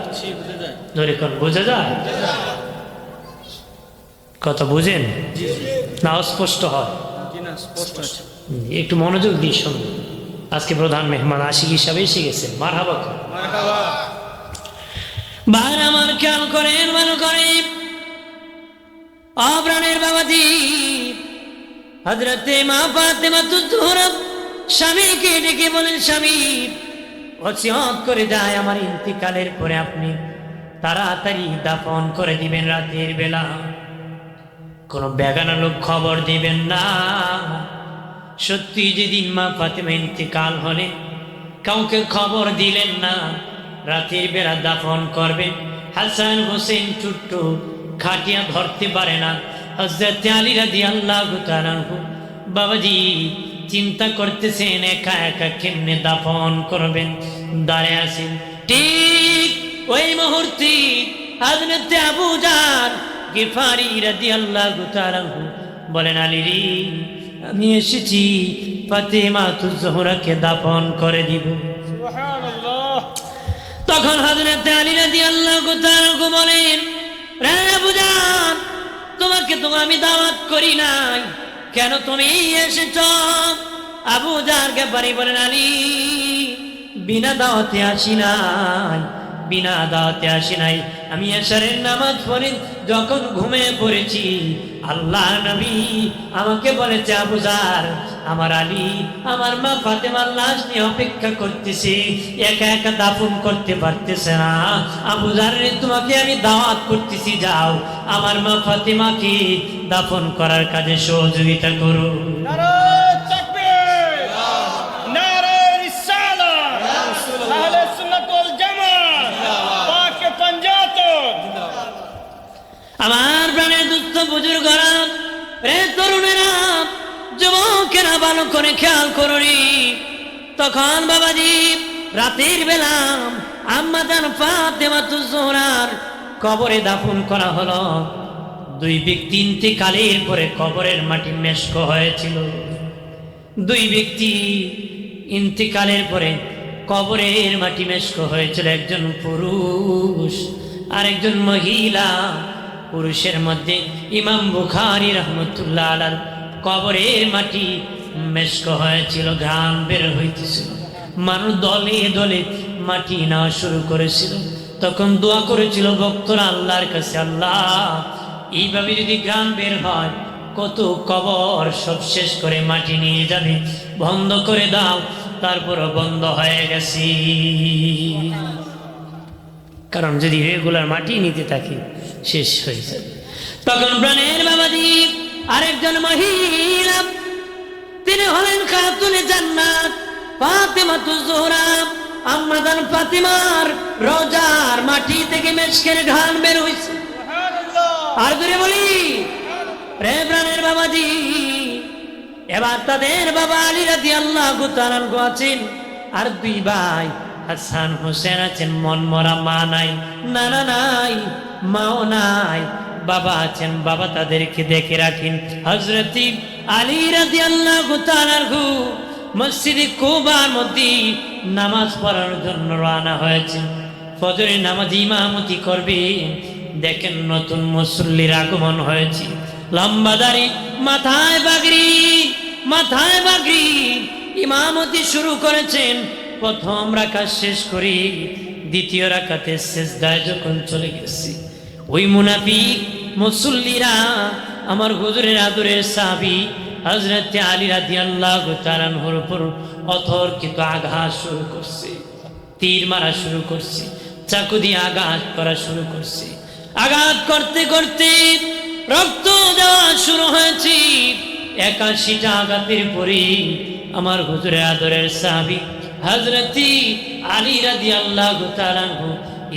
ধরে কোন বোঝা যায়? কথা বুঝেন না অস্পষ্ট হয়? একটু মনোযোগ দিয়ে শুনুন। আজকে প্রধান মেহমান আশিক হিসাবে এসে গেছেন। মারহাবা ভাই আমার খেয়াল করেন, ভালো করে আবরানের বাবাজি হযরতে মা ফাতেমাতুজ জোহরা স্বামীকে ডেকে বলেন, স্বামী ওসিয়ত করে যায় আমার ইন্তিকালের পরে আপনি তাড়াতাড়ি দাফন করে দিবেন রাতের বেলা, কোনো বেগানা লোক খবর দিবেন না। সত্যি যেদিন মা ফাতেমা ইন্তিকাল হলেন কাউকে খবর দিলেন না, রাতের বেলা দাফন করবেন। হাসান হোসেন ছোট্ট খাটিয়া ধরতে পারে না। হযরত আলী রাদিয়াল্লাহু তাআলা বাবাজি চিন্তা করতেছেন একা একা কেমনে দাফন করবেন, দাঁড়িয়ে আছেন। ঠিক ওই মুহূর্তে হযরত আবু জার গিফারি রাদিয়াল্লাহু তাআলা বলেন, আলী রে আমি এসেছি ফাতেমাতুজ জোহরাকে দাফন করে দিব। সুবহানাল্লাহ। তখন হযরত আলী রাদিয়াল্লাহু তাআলা বলেন, রে আবু জার তোমাকে তো আমি দাওয়াত করি নাই, কেন তুমি এসেছ? আবু জার গিফারি বলেন, আলী বিনা দাওয়াতে আসি নাই, বিনা দাওয়াতে আসি নাই। আমি এশারের নামাজ পড়ে যখন ঘুমিয়ে পড়েছি আল্লাহ নবী আমাকে বলেছে, আবু জার আমার আলী আমার মা ফাতেমার লাশ নিয়ে অপেক্ষা করতেছে, একা একা দাফন করতে পারতেছে না। আবু জার তোমাকে আমি দাওয়াত করতেছি, যাও আমার মা ফাতেমাকে দাফন করার কাজে সহযোগিতা করো। আমার প্রাণের দুস্থ বুজুর্গরা, রে তরুণেরা, যুবকেরা ভালো করে খেয়াল করুনি। তখন বাবাজি রাতের বেলা আম্মা জান ফাতেমাতুজ জোহরার কবরে দাফন করা হলো। দুই ব্যক্তি ইন্তেকালের পরে কবরের মাটি মেশক হয়েছিল। দুই ব্যক্তি ইন্তেকালের পরে কবরের মাটি মেশক হয়েছিল একজন পুরুষ আর একজন মহিলা। পুরুষের মধ্যে ইমাম বুখারী রাহমাতুল্লাহ আলাইহি কবরের মাটি মেশক হয়েছিল, ঘাম বের হইতেছিল, মানুষ দলে দলে মাটি নেওয়া শুরু করেছিল। তখন দোয়া করেছিল ভক্তরা আল্লাহর কাছে, আল্লাহ এইভাবে যদি ঘাম বের হয় কত কবর সব শেষ করে মাটি নিয়ে যাবে, বন্ধ করে দাও। তারপরও বন্ধ হয়ে গেছি, কারণ যদি রেগুলার মাটি নিতে থাকি শেষ হয়ে যাবে। তখন প্রাণের বাবাজি আরেকজন মহিলা, তিনি হলেন খাতুনে জান্নাত ফাতেমাতুজ জোহরা। আম্মা জান ফাতিমার রোজার মাটি থেকে মেশকের ঘ্রাণ বের হইছে। আর ধরে বলি রে প্রাণের বাবাজি, এবার তাদের বাবা আলী রাদিয়াল্লাহু তাআলা আনহু আছেন, আর দুই ভাই হাসান হোসেন আছেন। মন মরা মা নাই, নানা নাই, মাও নাই, বাবা আছেন, বাবা তাদেরকে দেখে রাখেন। হযরত আলী রাদিয়াল্লাহু তাআলা আনহু মসজিদে কুবার মধ্যে নামাজ পড়ার জন্য রওনা হয়েছেন। ফজরের নামাজ ইমামতি করবে, দেখেন নতুন মুসল্লির আগমন হয়েছে। লম্বা দাড়ি, মাথায় বাগড়ি, ইমামতি শুরু করেছেন। প্রথম রাকাত শেষ করি, দ্বিতীয় রাকাতে সিজদায় যখন চলে গেছি, ওই মুনাফিক মুসল্লিরা আমার হুজুরের আদরের সাহাবী হযরত আলী রাদিয়াল্লাহু তাআলা আনহুর উপর অতর্কিত আঘাত শুরু করছে, তীর মারা শুরু করছে, চাকু দিয়ে আঘাত করা শুরু করছে। আঘাত করতে করতে রক্ত দেওয়া শুরু হয়েছে। 81টা আঘাতের পরে আমার হুজুরের আদরের সাহাবী হযরত আলী রাদিয়াল্লাহু তাআলা আনহু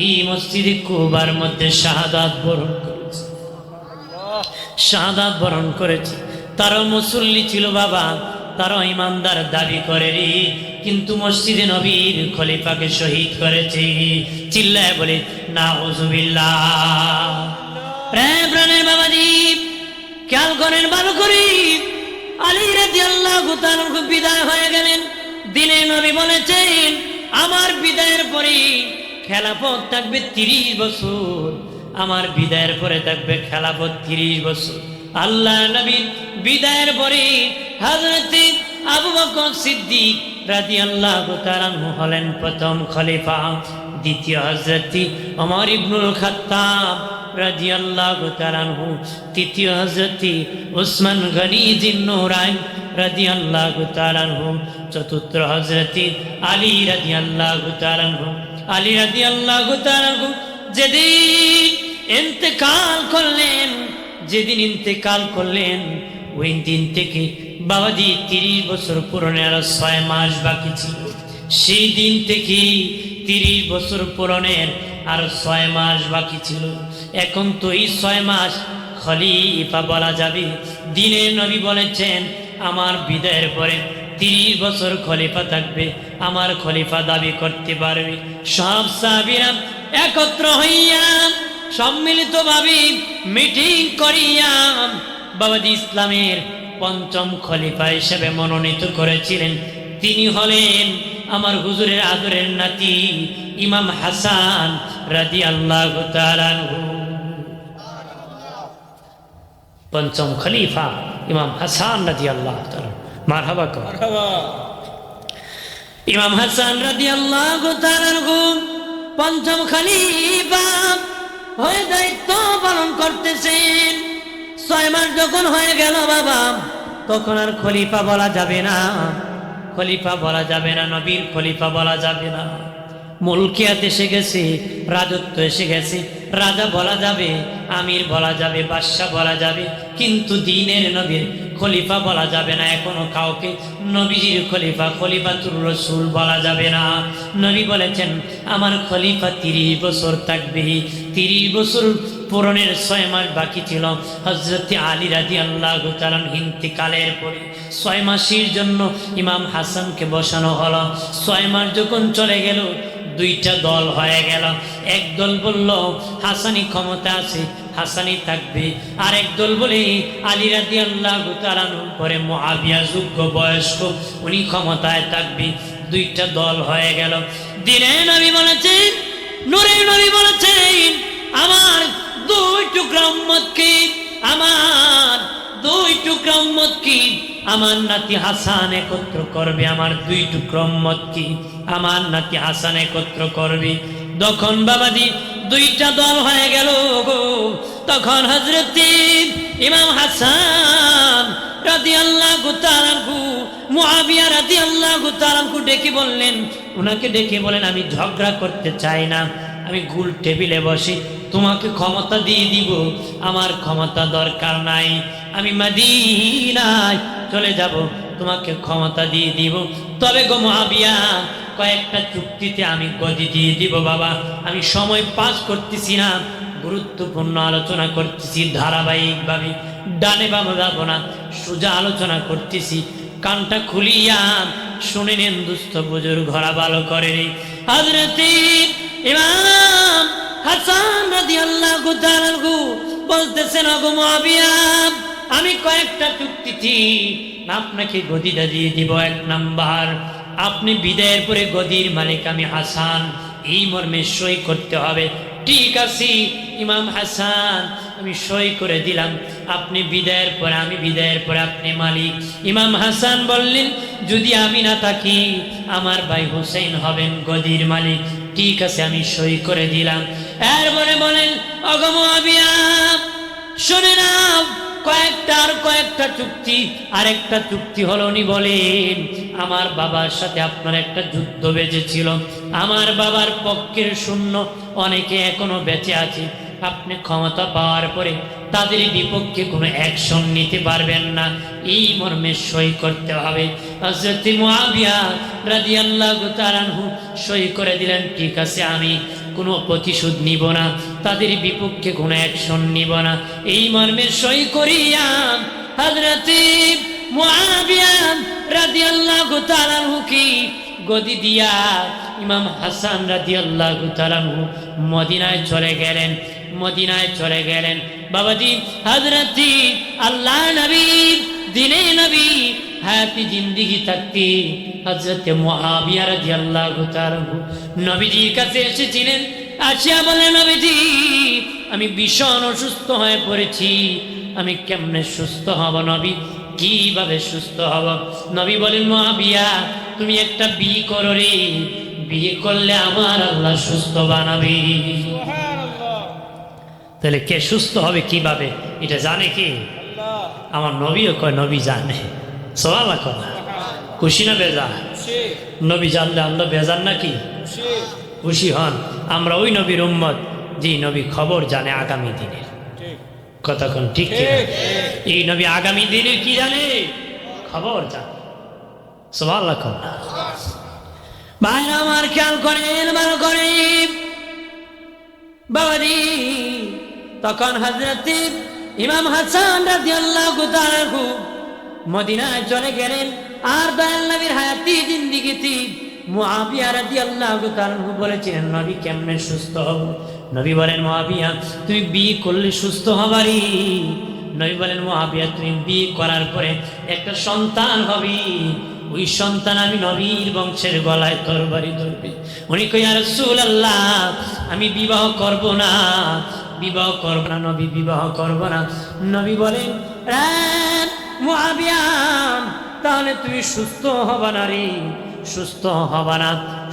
এই মসজিদে কুবার মধ্যে শাহাদাত বরণ করেছে। তারও মুসল্লি ছিল বাবা, তারও ইমানদার দাবি করে, কিন্তু মসজিদে নবীর খলিফাকে শহীদ করেছে। চিল্লায় বলে নাউযুবিল্লাহ। রে প্রাণের বাবাজি খেয়াল করেন ভালো করে, আলী রাদিয়াল্লাহু তাআলা বিদায় হয়ে গেলেন। দিনে নবী বলেছেন আমার বিদায়ের পরে খেলাফত থাকবে 30 বছর, আমার বিদায়ের পরে থাকবে খেলাফত 30 বছর। আল্লাহ নবী বিদায়ের পরে হযরত আবু বকর সিদ্দিক রাদিয়াল্লাহু তাআলা আনহু হলেন প্রথম খলিফা, দ্বিতীয় হযরত ওমর ইবনুল খাত্তাব রাদিয়াল্লাহু তাআলা আনহু, তৃতীয় হযরত উসমান গনি জিন্নুরাইন রাদিয়াল্লাহু তাআলা আনহু, চতুর্থ হযরত আলী রাদিয়াল্লাহু তাআলা আনহু। আলী রাদিয়াল্লাহু তাআলা আনহু যেদিন ইন্তেকাল করলেন ওই দিন থেকে বাবাজি 30 বছর পূরণের আরো 6 মাস বাকি ছিল। সেই দিন থেকে 30 বছর পূরণের আরো 6 মাস বাকি ছিল। এখন তো এই 6 মাস খলিফা বলা যাবে। দিনের নবী বলেছেন আমার বিদায়ের পরে 30 বছর খলিফা থাকবে, আমার খলিফা দাবি করতে পারবে। সব সাহাবীরা একত্র হইয়া সম্মিলিতভাবে মিটিং করিয়া বাবাজি ইসলামের পঞ্চম খলিফা হিসেবে মনোনীত করেছিলেন। তিনি হলেন আমার হুজুরের আদরের নাতি ইমাম হাসান রাদিয়াল্লাহু তাআলা আনহু। পঞ্চম খলিফা ইমাম হাসান রাদিয়াল্লাহু তাআলা। মারহাবা কর। ইমাম হাসান রাদিয়াল্লাহু তাআলা আনহু পঞ্চম খলিফা হয়ে দায়িত্ব পালন করতেছেন। 6 মাস যখন হয়ে গেল বাবা, তখন আর খলিফা বলা যাবে না, নবীর খলিফা বলা যাবে না। মুলকিয়াত এসে গেছে, রাজত্ব এসে গেছে, রাজা বলা যাবে, আমির বলা যাবে, বাদশা বলা যাবে, কিন্তু দ্বীনের নবীর খলিফা বলা যাবে না। এখনো কাউকে নবীজির খলিফা, খলিফাতুর রাসূল বলা যাবে না। নবী বলেছেন আমার খলিফা 30 বছর থাকবে। 30 বছর পূরণের 6 মাস বাকি ছিল। হযরত আলী রাদিয়াল্লাহু তাআলা ইন্তিকালের পরে 6 মাসের জন্য ইমাম হাসানকে বসানো হলো। 6 মাস যখন চলে গেল, 2টা দল হয়ে গেল। এক দল বলল হাসানি ক্ষমতা আছে, হাসানি থাকবে। আর এক দল বলে আলী রাদিয়াল্লাহু তাআলা পরে মুআবিয়া যোগ্য বয়স্ক, উনি ক্ষমতায় থাকবে। দুইটা দল হয়ে গেল। দিনের নবী বলেছেন, নূরের নবী বলেছেন, আমার দুই টুকরা উম্মত কি, আমার দুই টুকরা উম্মত কি, আমার নাতি হাসান একত্র করবে, আমার দুই টুকরা উম্মত কি, আমার নাতি হাসান একত্র করবে। তখন বাবাজি দুইটা দল হয়ে গেল গো। তখন হযরত ইমাম হাসান রাদিয়াল্লাহু তাআলা আনহু মুআবিয়া রাদিয়াল্লাহু তাআলা আনহু ডেকে বললেন, ওনাকে ডেকে বলেন, আমি ঝগড়া করতে চাই না, আমি গোল টেবিলে বসে তোমাকে ক্ষমতা দিয়ে দিব, আমার ক্ষমতা দরকার নাই, আমি মদিনায় চলে যাব, তোমাকে ক্ষমতা দিয়ে দিব। তবে গো মুআবিয়া, কয়েকটা চুক্তিতে আমি গদি দিয়ে দিব বাবা, আমি সময় পাস করতেছি না, গুরুত্বপূর্ণ আলোচনা করতেছি ধারাবাহিকভাবে, ডানে বামে যাব না, সোজা আলোচনা করতেছি, কানটা খুলিয়া শুনে নেন দুস্থ বুজুর্গ, ঘোড়া ভালো করে রে। হযরত ইমাম হাসান রাদিয়াল্লাহু তাআলা আনহু বলতেছেন, ওগো মুআবিয়া, আমি কয়েকটা চুক্তিতে আপনাকে গদিটা দিয়ে দিব। এক নাম্বার, আপনি বিদায়ের পরে গদির মালিক আমি হাসান, এই মর্মে সই করতে হবে। ঠিক আছে ইমাম হাসান, আমি সই করে দিলাম, আপনি বিদায়ের পরে, আমি বিদায়ের পরে আপনি মালিক। ইমাম হাসান বললেন, যদি আমি না থাকি আমার ভাই হুসাইন হবেন গদির মালিক। ঠিক আছে, আমি সই করে দিলাম। এরপরে বলেন, ওগো মুআবিয়া, শুনে নাও, কয়েকটা চুক্তি। আরেকটা চুক্তি হলো, উনি বলেন, আমার বাবার সাথে আপনার একটা যুদ্ধ বেজেছিল, আমার বাবার পক্ষের শূন্য অনেকে এখনো বেঁচে আছে, আপনি ক্ষমতা পাওয়ার পরে তাদের বিপক্ষে কোনো অ্যাকশন নিতে পারবেন না, এই মর্মে সই করতে হবে। হযরত মুআবিয়া রাদিয়াল্লাহু তাআলা আনহু সই করে দিলেন, ঠিক আছে, আমি কোনো প্রতিশোধ নিব না, তাদের বিপক্ষে কোনো অ্যাকশন নিব না, এই মর্মে সই করিয়া হযরত মুআবিয়া রাদিয়াল্লাহু তাআলা আনহু কি গদি দিয়া ইমাম হাসান রাদিয়াল্লাহু তাআলা আনহু মদিনায় চলে গেলেন, মদিনায় চলে গেলেন। বাবাজি হযরত আল্লাহ নবী, দিনে নবী হায়াতি জিন্দেগি থাকতে হযরত মুআবিয়া রাদিয়াল্লাহু তাআলা আনহু নবীজির কাছে এসেছিলেন। আসিয়া বলেন, নবীজি, আমি ভীষণ অসুস্থ হয়ে পড়েছি, আমি কেমনে সুস্থ হব নবী, কিভাবে সুস্থ হব? নবী বলেন, মুআবিয়া, তুমি একটা বিয়ে করো রে, বিয়ে করলে আমার আল্লাহ সুস্থ বানাবে। তাহলে কে সুস্থ হবে কিভাবে এটা জানে কি? আমার নবীও কয়, নবী জানে। সুবহানাল্লাহ, খুশি না বেজার? নবী জানলে আমরা বেজার নাকি? খুশি হন। আমরা ওই নবীর উম্মত, যে নবী খবর জানে আগামী দিনের। কতক্ষণ ঠিক কি? এই নবী আগামী দিনের কি জানে? খবর জানে। সুবহানাল্লাহ। ভাইরা আমার খেয়াল করেন, ভালো করে বাবাজি। তখন হযরত ইমাম হাসান রাদিয়াল্লাহু তাআলা আনহু মদিনায় চলে গেলেন। আর দয়াল নবীর হায়াতি জিন্দেগিতে মুআবিয়া রাদিয়াল্লাহু তাআলা আনহু বলেছিলেন, নবী কেমনে সুস্থ হব? নবী বলেন, মুআবিয়া, তুমি বিয়ে করলে সুস্থ হবারই। নবী বলেন, মুআবিয়া, তুমি বিয়ে করার পরে একটা সন্তান হবে, ওই সন্তান আমি নবীর বংশের গলায় তরবারি ধরবে। উনি কই, ইয়া রাসূলুল্লাহ, আমি বিবাহ করব না, বিবাহ করব না নবী, বিবাহ করব না। নবী বলেন, মুআবিয়া, তাহলে তুমি সুস্থ হবা না রে, সুস্থ হবা না,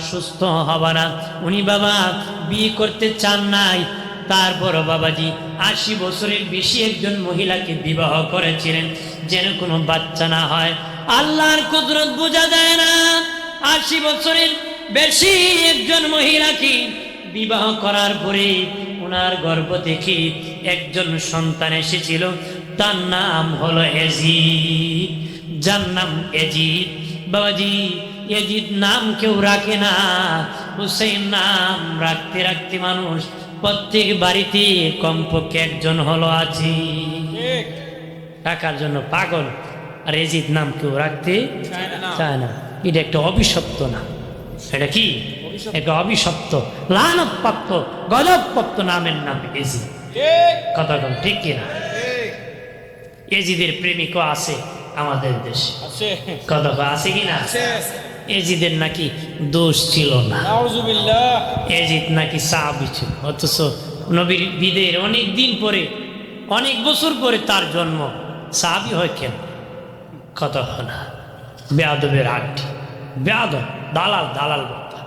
সুস্থ হবা না। উনি বাবা বিয়ে করতে চান নাই, তারপর বাবাজি ৮০ বছরের বেশি একজন মহিলাকে বিবাহ করেছিলেন, যেন কোনো বাচ্চা না হয়। আল্লাহর কুদরত বোঝা যায় না। ৮০ বছরের বেশি একজন মহিলাকে বিবাহ করার পরে ওনার গর্ভ থেকে একজন সন্তান এসেছিল, তার নাম হলো এজিদ, যার নাম এজিদ। বাবাজি, এজিদ নাম কেউ রাখে না, হুসেইন নাম রাখতে রাখতে মানুষ প্রত্যেক বাড়িতে কমপক্ষে একজন হলো আছে। টাকার জন্য পাগল, আর এজিদ নাম কেউ রাখতে চায় না। এটা একটা অভিশপ্ত নাম। এটা কি? একটা অভিশপ্ত, লানতপ্রাপ্ত, গজবপ্রাপ্ত নামের নাম এজিদ। কথা কম ঠিক কিনা? এজিদের প্রেমিকও আছে আমাদের দেশে। কথা আছে কিনা? এজিদের নাকি দোষ ছিল না, নাউজুবিল্লাহ। এজিদ নাকি সাহাবী ছিল। অথচ নবীর বিদের অনেক দিন পরে, অনেক বছর পরে তার জন্ম, সাহাবী হয় কেন? কথা হয় না। বেয়াদবের আড্ডি, বেয়াদব, দালাল, দালাল বক্তা,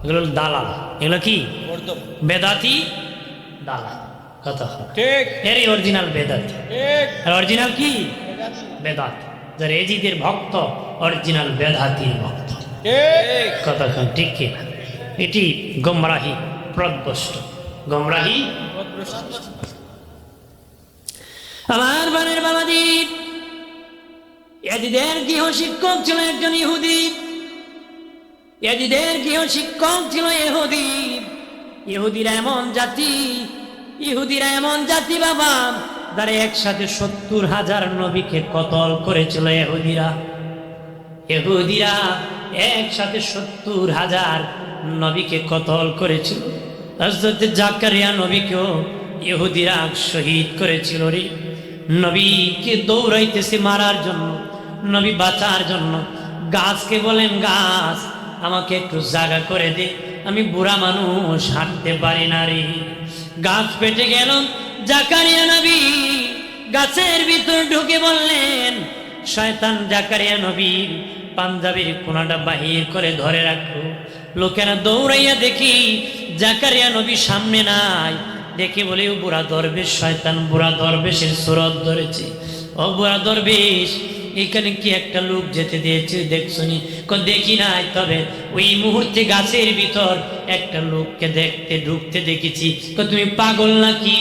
এগুলো হলো দালাল। এগুলো কি? বর্দম। বেদাতি দালাল। কথা হয় না। ঠিক এরই অরিজিনাল বেদাতি। ঠিক। আর অরিজিনাল কি? বেদাত। যারা এজিদের ভক্ত, অরিজিনাল বেদাতির ভক্ত। ঠিক কতক্ষণ ঠিক কি না? এটি গোমরাহি প্রদবষ্ট, গোমরাহি। আমার বানের বাবাদীপ, এজিদের গৃহ শিক্ষক ছিল একজন ইহুদি। এজিদের গৃহ শিক্ষক ছিল ইহুদি। ইহুদিরা এমন জাতি, ইহুদিরা এমন জাতি বাবা, যারা একসাথে 70,000 নবীকে কতল করেছিল। ইহুদিরা, ইহুদিরা একসাথে 70,000 নবীকে কতল করেছিল। হযরত জাকারিয়া নবীকেও ইহুদিরা শহীদ করেছিল রে। নবীকে দৌড়াইতেছে মারার জন্য, নবী বাঁচার জন্য। গাছকে বলেন, গাছ আমাকে একটু জায়গা করে দে, আমি বুড়া মানুষ, হাঁটতে পারি না রে। গাছ পেটে গেল। জাকারিয়া নবী গাছের ভিতর ঢুকে বললেন, শয়তান জাকারিয়া নবীর পাঞ্জাবির কোনাটা বাহির করে ধরে রাখো। লোকেরা দৌড়াইয়া দেখি জাকারিয়া নবী সামনে নাই, দেখে বলে ও বুড়া দরবেশ, শয়তান বুড়া দরবেশের সুরত ধরেছে। ও বুড়া দরবেশ, এখানে কি একটা লোক যেতে দিয়েছে দেখছনি? দেখি নাই, তবে ওই মুহূর্তে গাছের ভিতর একটা লোককে দেখতে ঢুকতে দেখেছি। তুমি পাগল নাকি?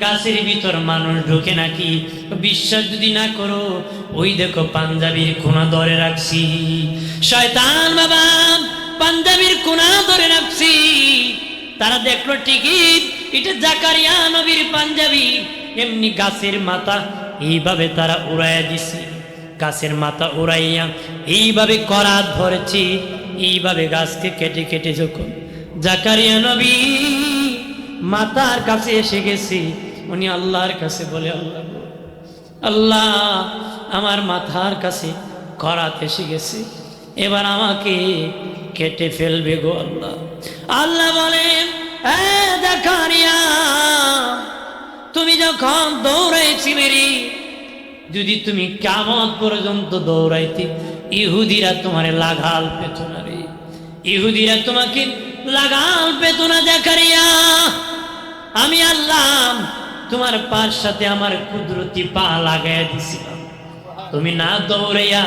গাছের ভিতর মানুষ ঢুকে নাকি? বিশ্বাস যদি না করো, ওই দেখো পাঞ্জাবির কোনা ধরে রাখছি। শয়তান বাবা, পাঞ্জাবির কোনা ধরে রাখছি। তারা দেখলো ঠিকই এটা জাকারিয়া নবীর পাঞ্জাবি। এমনি গাছের মাথা এইভাবে তারা উড়াইয়া দিছে। গাছের মাথা উড়াইয়া এইভাবে করাত ধরেছি, এইভাবে গাছকে কেটে কেটে যখন জাকারিয়া নবী মাথার কাছে এসে গেছি, উনি আল্লাহর কাছে বলে, আল্লাহ আল্লাহ, আমার মাথার কাছে করাত এসে গেছে, এবার আমাকে কেটে ফেলবে গো আল্লাহ। আল্লাহ বলেন, জাকারিয়া, তুমি যখন দৌড়াইছিলে রে, যদি তুমি কিয়ামত পর্যন্ত দৌড়াইতে, ইহুদিরা তোমারে লাগাল পেত না রে। ইহুদিরা তোমাকে লাগাল পেত না জাকারিয়া। আমি আল্লাহ তোমার পার সাথে আমার কুদরতি পা লাগাইয়া দিছিলাম। তুমি না দৌড়াইয়া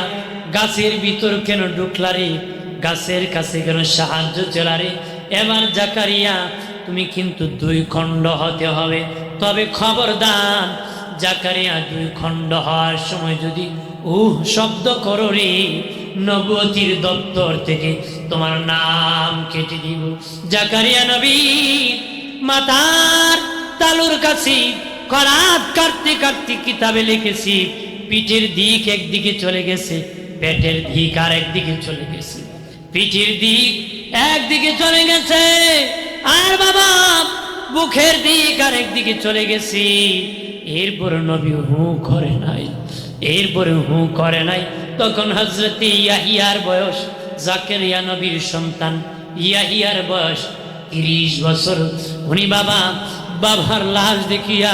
গাছের ভিতর কেন ঢুকলা রে? গাছের কাছে কেন সাহায্য চলা রে? এবার জাকারিয়া তুমি কিন্তু 2 খণ্ড হতে হবে। তবে খবরদার, জাকারিয়া 2 খণ্ড হওয়ার সময় যদি শব্দ করো রে, নবুয়তির দপ্তর থেকে তোমার নাম কেটে দিব। জাকারিয়া নবী মাতার তালুর কাছে করাত কাটতে কাটতে কিতাবে লিখেছি, পিঠের দিক একদিকে চলে গেছে, পেটের দিক আর একদিকে চলে গেছে। পিঠের দিক একদিকে চলে গেছে, আর বাবা বুকের দিক আর একদিকে চলে গেছে। এরপরে নবী হু করে নাই, এরপরে হু করে নাই। তখন হযরত ইয়াহিয়ার বয়স, জাকারিয়া নবীর সন্তান ইয়াহিয়ার বয়স 30 বছর। উনি বাবার লাশ দেখিয়া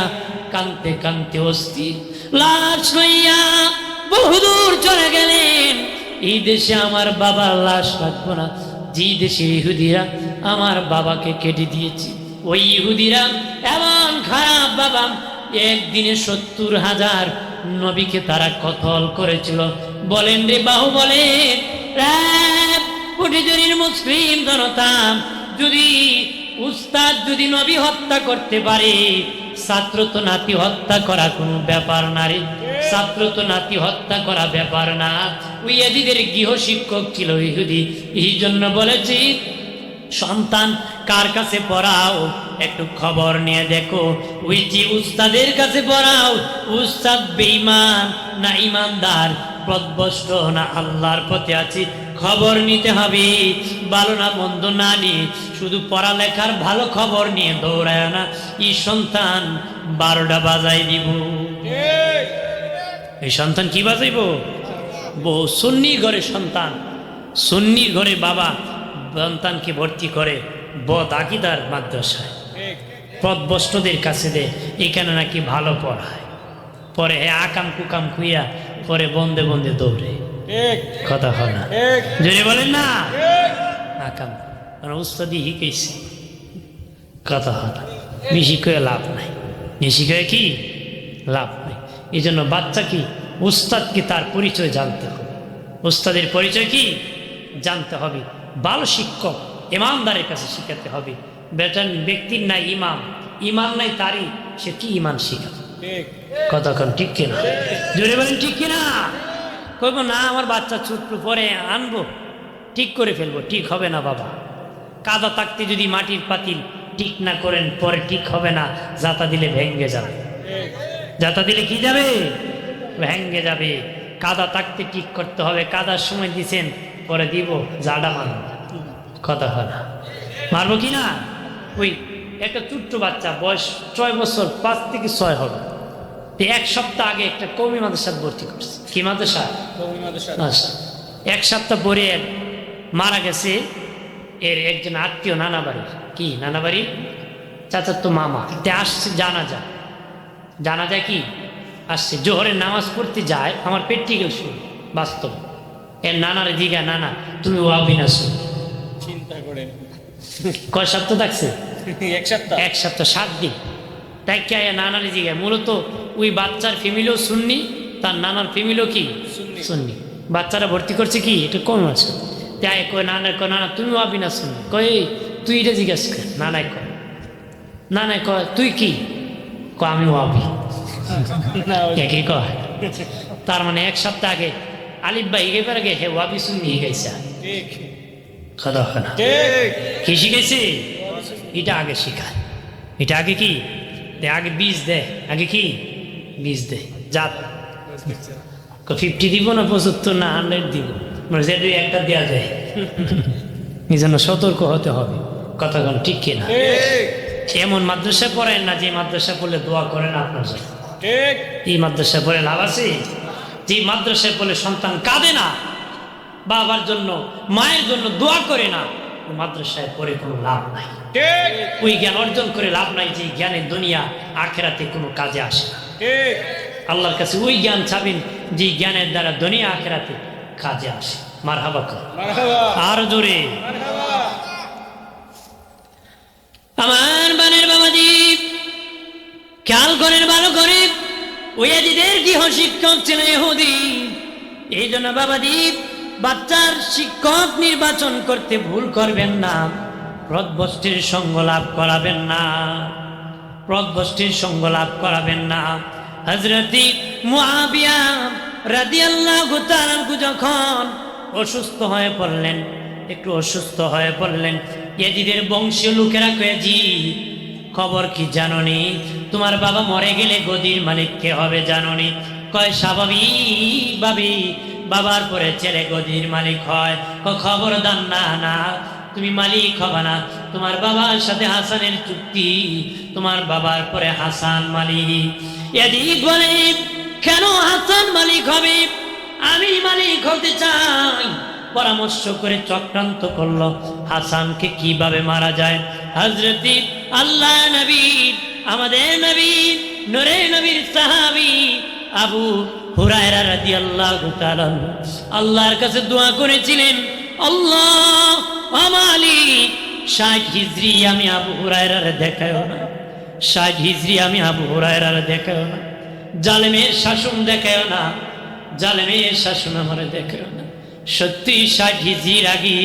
কাঁদতে কাঁদতে অস্থির, লাশ লইয়া বহুদূর চলে গেলেন। এই দেশে আমার বাবার লাশ রাখবো না, যে দেশে ইহুদিরা আমার বাবাকে কেটে দিয়েছে, ওই ইহুদিরা এমন খারাপ বাবা, একদিনে 70,000 নবীকে তারা কতল করেছিল। বলেন রে বাহু, বলেন কোটিজনের মুসলিম জনতা, যদি উস্তাদ যদি নবী হত্যা করতে পারে, ছাত্র তো নাতি হত্যা করা কোনো ব্যাপার না রে। ছাত্র তো নাতি হত্যা করা ব্যাপার না। ওই ইয়াজিদের গৃহ শিক্ষক ছিল ইহুদি। এই জন্য বলেছি, সন্তান কার কাছে পড়াও একটু খবর নিয়ে দেখো। ওই যে উস্তাদের কাছে পড়াও, উস্তাদ বেঈমান না ইমানদার, পথভ্রষ্ট না আল্লাহর পথে আছে, খবর নিতে হবে। ভালো না মন্দ না নিয়ে শুধু পড়ালেখার ভালো খবর নিয়ে দৌড়ায় না, এই সন্তান 12টা বাজাই দিব। এই সন্তান কি বাজাইব? বহু সুন্নি ঘরে সন্তান, সুন্নির ঘরে বাবা সন্তানকে ভর্তি করে বদ আকিদার মাদ্রাসায়, ঠিক পথভ্রষ্টদের কাছে দেয়, এখানে নাকি ভালো পড়ায়। পরে হে আকাম কুকাম খুইয়া পরে বন্দে বন্দে দৌড়ে। ঠিক কথা হয় না, ঠিক জোরে বলেন না। ঠিক আকাম কারণ উস্তাদি শিখেছি, কথা হয় না। বেশি করে লাভ নাই, বেশি করে কি লাভ নাই। এই জন্য বাচ্চা কি উস্তাদকে তার পরিচয় জানতে হবে, উস্তাদের পরিচয় কি জানতে হবে। ভালো শিক্ষক ইমানদারের কাছে শিখাতে হবে। বেটার ব্যক্তির নাই ইমাম, ইমান নাই তারই, সে কি ইমান শিখাবে? ঠিক কতক্ষণ ঠিক কিনা, জোরে বলেন ঠিক কিনা। কইব না আমার বাচ্চা ছোট্ট পরে আনবো, ঠিক করে ফেলবো, ঠিক হবে না বাবা। কাদা থাকতে যদি মাটির পাতিল ঠিক না করেন পরে ঠিক হবে না, জাতা দিলে ভেঙ্গে যাবে। ঠিক জাতা দিলে কি যাবে? ভেঙ্গে যাবে। কাদা থাকতে ঠিক করতে হবে। কাদার সময় দিছেন, পরে দিব জাডা মারব, কথা হয় না, মারবো কি না? ওই একটা ছোট্ট বাচ্চা বয়স 6 বছর, 5 থেকে 6 হবে, তো 1 সপ্তাহ আগে একটা কওমি মাদ্রাসায় ভর্তি করছে। কি মাদ্রাসা? কওমি মাদ্রাসা। আচ্ছা, 1 সপ্তাহ পরে মারা গেছে এর একজন আত্মীয়, নানা বাড়ির, কি নানা বাড়ির চাচার তো মামা, তে আসছে জানাজা। জানাজা কি আসছে, জোহরের নামাজ পড়তে যায়, আমার প্র্যাকটিক্যাল শুনি বাস্তব। এর নানার দিঘা, নানা তুমি ওয়াবি না শুন। চিন্তা করেন, কয় সপ্তাহ থাকছে? 1 সপ্তাহ। 1 সপ্তাহ 7 দিন। তাই কে নানার দিঘা, মূলত ওই বাচ্চার ফ্যামিলিও শুননি, তার নানার ফ্যামিলিও কি সুন্নি। শুননি। বাচ্চারা ভর্তি করছে কি এটা কম আছে। তাই কয় নানা, কয় নানা তুমি ওয়াবি না শুনি। কয় এই, তুই এটা জিজ্ঞাসা কর। নানায় কয়, নানায় কয় তুই কি? কয় আমি ওয়াবি। না, ওই- একই কয়। তার মানে 1 সপ্তাহ আগে আলিফ ভাই এবার আগে হে ওয়াবি শুনি গাইছা, ঠিক কথা হয় না। ঠিক কি শিখেছে? এটা আগে শেখায়। এটা আগে কি দে, আগে বীজ দে, আগে কি বীজ দে। জাত 50 দিব না 75 না 100 দিব, মানে যে 2-1টা দেওয়া যায়। এই জন্য সতর্ক হতে হবে, কথাগণ ঠিক কিনা। ঠিক এমন মাদ্রাসায় পড়েন না যে মাদ্রাসা পড়লে দোয়া করে না আপনার জন্য। ঠিক এই মাদ্রাসায় পড়ে লাভ আছে? যে মাদ্রাসায় পড়লে সন্তান কাঁদে না, বাবার জন্য মায়ের জন্য দোয়া করে না, ওই মাদ্রাসায় পড়ে কোনো লাভ নাই। ঠিক ওই জ্ঞান অর্জন করে লাভ নাই, যে জ্ঞানের দুনিয়া আখেরাতে কোনো কাজে আসে না। ঠিক আল্লাহর কাছে ওই জ্ঞান চাবেন যে জ্ঞানের দ্বারা দুনিয়া আখেরাতে কাজে আসে। মারহাবা কর, মারহাবা আর জোরে। মারহাবা। আমার বানের বাবাজি খেয়াল করেন ভালো করে, ওয়াজিদের গৃহ শিক্ষক ছিলেন ইহুদি। এই জন্য বাবাজি বাচ্চার শিক্ষক নির্বাচন করতে ভুল করবেন না, পথভ্রষ্টের সঙ্গ লাভ করাবেন না, পথভ্রষ্টের সঙ্গ লাভ করাবেন না। হযরতি মুআবিয়া রাদিয়াল্লাহু তাআলা যখন অসুস্থ হয়ে পড়লেন, একটু অসুস্থ হয়ে পড়লেন, ইয়াজিদের বংশীয় লোকেরা কয়ে, জি খবর কি জাননি? তোমার বাবা মরে গেলে গদির মালিক কে হবে জাননি? কয় স্বাভাবিক ভাবে বাবার পরে ছেলে গদির মালিক হয়। খবরদার, না না তুমি মালিক হবে না, তোমার বাবার সাথে হাসানের চুক্তি, তোমার বাবার পরে হাসান মালিক। ইয়াজিদ বলে, কেন হাসান মালিক হবে? আমি মালিক হতে চাই। পরামর্শ করে চক্রান্ত করলো হাসানকে কিভাবে মারা যায়। হযরতি আল্লাহ নবী, আমাদের নবী, নূরে নবীর সাহাবী আবু হুরায়রা রাদিয়াল্লাহু তাআলা আল্লাহর কাছে দোয়া করেছিলেন, আল্লাহ ও মালিক 60 হিজরি আমি আবু হুরায়রার দেখায়ও না, 60 হিজরি আমি আবু হুরায়রার দেখায়ও না, জালেমের শাসন দেখায়ও না, জালেমের শাসন আমার দেখায়ও না। সত্যি 60 হিজরির আগে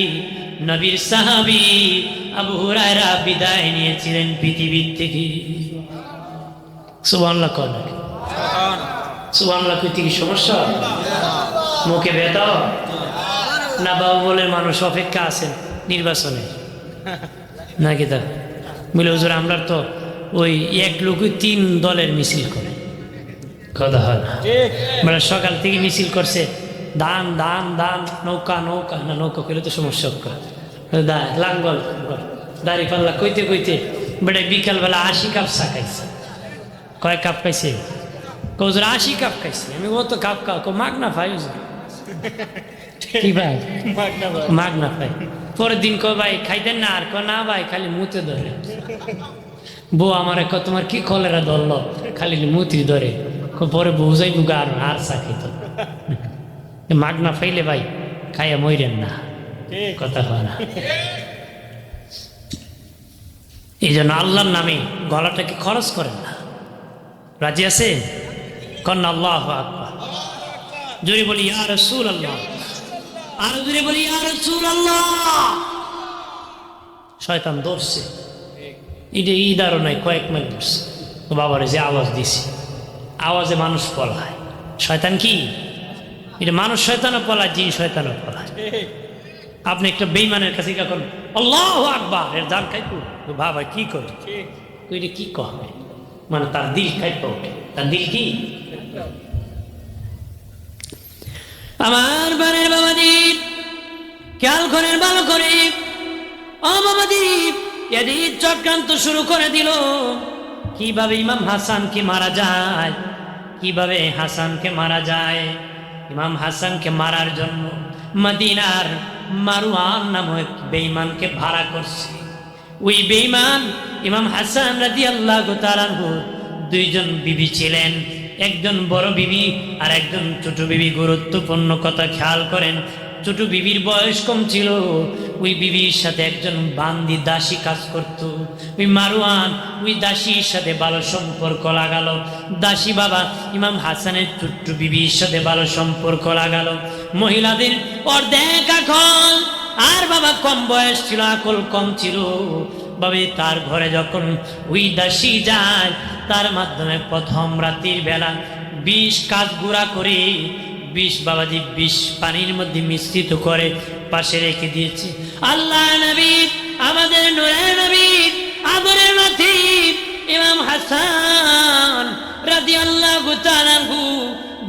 নবীর সাহাবী আবু হুরায়রা বিদায় নিয়েছিলেন পৃথিবীর থেকে। সুবহানাল্লাহ কর নাকি? সুবহানাল্লাহ কইতে কি সমস্যা? মুখে ব্যথা না? বাবা বলে মানুষ অপেক্ষা আছেন নির্বাচনে নাকি? তা বলে হুজুর আমরা তো ওই এক লোকই 3 দলের মিছিল করে, কথা হয় না। ঠিক মানে সকাল থেকে মিছিল করছে, দান দান দান, নৌকা নৌকা, না নৌকা কইলে তো সমস্যা লাঙ্গল দাড়ি পাল্লা কইতে কইতে বেড়ে বিকালবেলা 80 কাপ চা খাইছে। কয় কাপ খাইছে? হুজুর 80 কাপ খাইছে। আমি ও তো কাপ খাও, মাগ না ভাই হুজুর, কি ভাই মাগনা ভাই মাগ না ভাই। পরের দিন কয় ভাই খাইতেন না, আর কয় না ভাই খালি মুতে ধরে। বউ আমার কয় তোমার কি কলেরা ধরলো, খালি মুতি ধরে। পরে বউ যাই বুগা আর চা খাইত। মাগ না ফাইলে ভাই খাইয়া মইরেন না, ঠিক কথা হয় না। এই জন্য আল্লাহর নামে গলাটাকে খরচ করেন না। রাজি আছে কন্যা আল্লাহ আকবার। জোরে বলি ইয়া রাসূলুল্লাহ, আর জোরে বলি ইয়া রাসূলুল্লাহ। শয়তান ধরছে, এটা ইদারও নাই, কয়েক মাইল ধরছে। তো বাবারে যে আওয়াজ দিছে, আওয়াজে মানুষ পলায়। শয়তান কি এটা মানুষ শয়তানও পলায়, জিন শয়তানও পলায়। ঠিক আপনি একটা বেঈমানের কাছে কখন আল্লাহু আকবার এর জান খাইতো, তো বাবা কি করে ঠিক এটা কি কবে, মানে তার দিল খাইতো ওঠে। তার দিল কি আমার বানের বাবাদীপ খেয়াল করেন ভালো করে। ও বাবাদীপ এদিক চক্রান্ত শুরু করে দিল। কিভাবে ইমাম হাসানকে মারা যায়, কিভাবে হাসানকে মারা যায়। ইমাম হাসানকে মারার জন্য মদিনার মারওয়ান নামক বেঈমানকে ভাড়া করছে। ওই বেঈমান ইমাম হাসান রাদিয়াল্লাহু তাআলা আনহু দুইজন বিবি ছিলেন, একজন বড় বিবি আর একজন ছোট বিবি। গুরুত্বপূর্ণ কথা খেয়াল করেন, ছোট বিবির বয়স কম ছিল। ওই বিবির সাথে একজন বান্দি দাসী কাজ করত। ওই মারওয়ান ওই দাসীর সাথে ভালো সম্পর্ক লাগালো। দাসী বাবা ইমাম হাসানের ছোট্ট বিবির সাথে ভালো সম্পর্ক লাগালো। মহিলাদের অর্ধেক আকল, আর বাবা কম বয়স ছিল, আকল কম ছিল। বাবে তার ঘরে যখন ওই দাসী যায়, তার মাধ্যমে প্রথম রাতের বেলা ২০ কাজ গুঁড়া করে, ২০ বাবাজি ২০ পানির মধ্যে মিশ্রিত করে পাশে রেখে দিয়েছে। আল্লাহ নবী, আমাদের নূরের নবী, আদরের নাতি ইমাম হাসান রাদিয়াল্লাহু তাআলা আনহু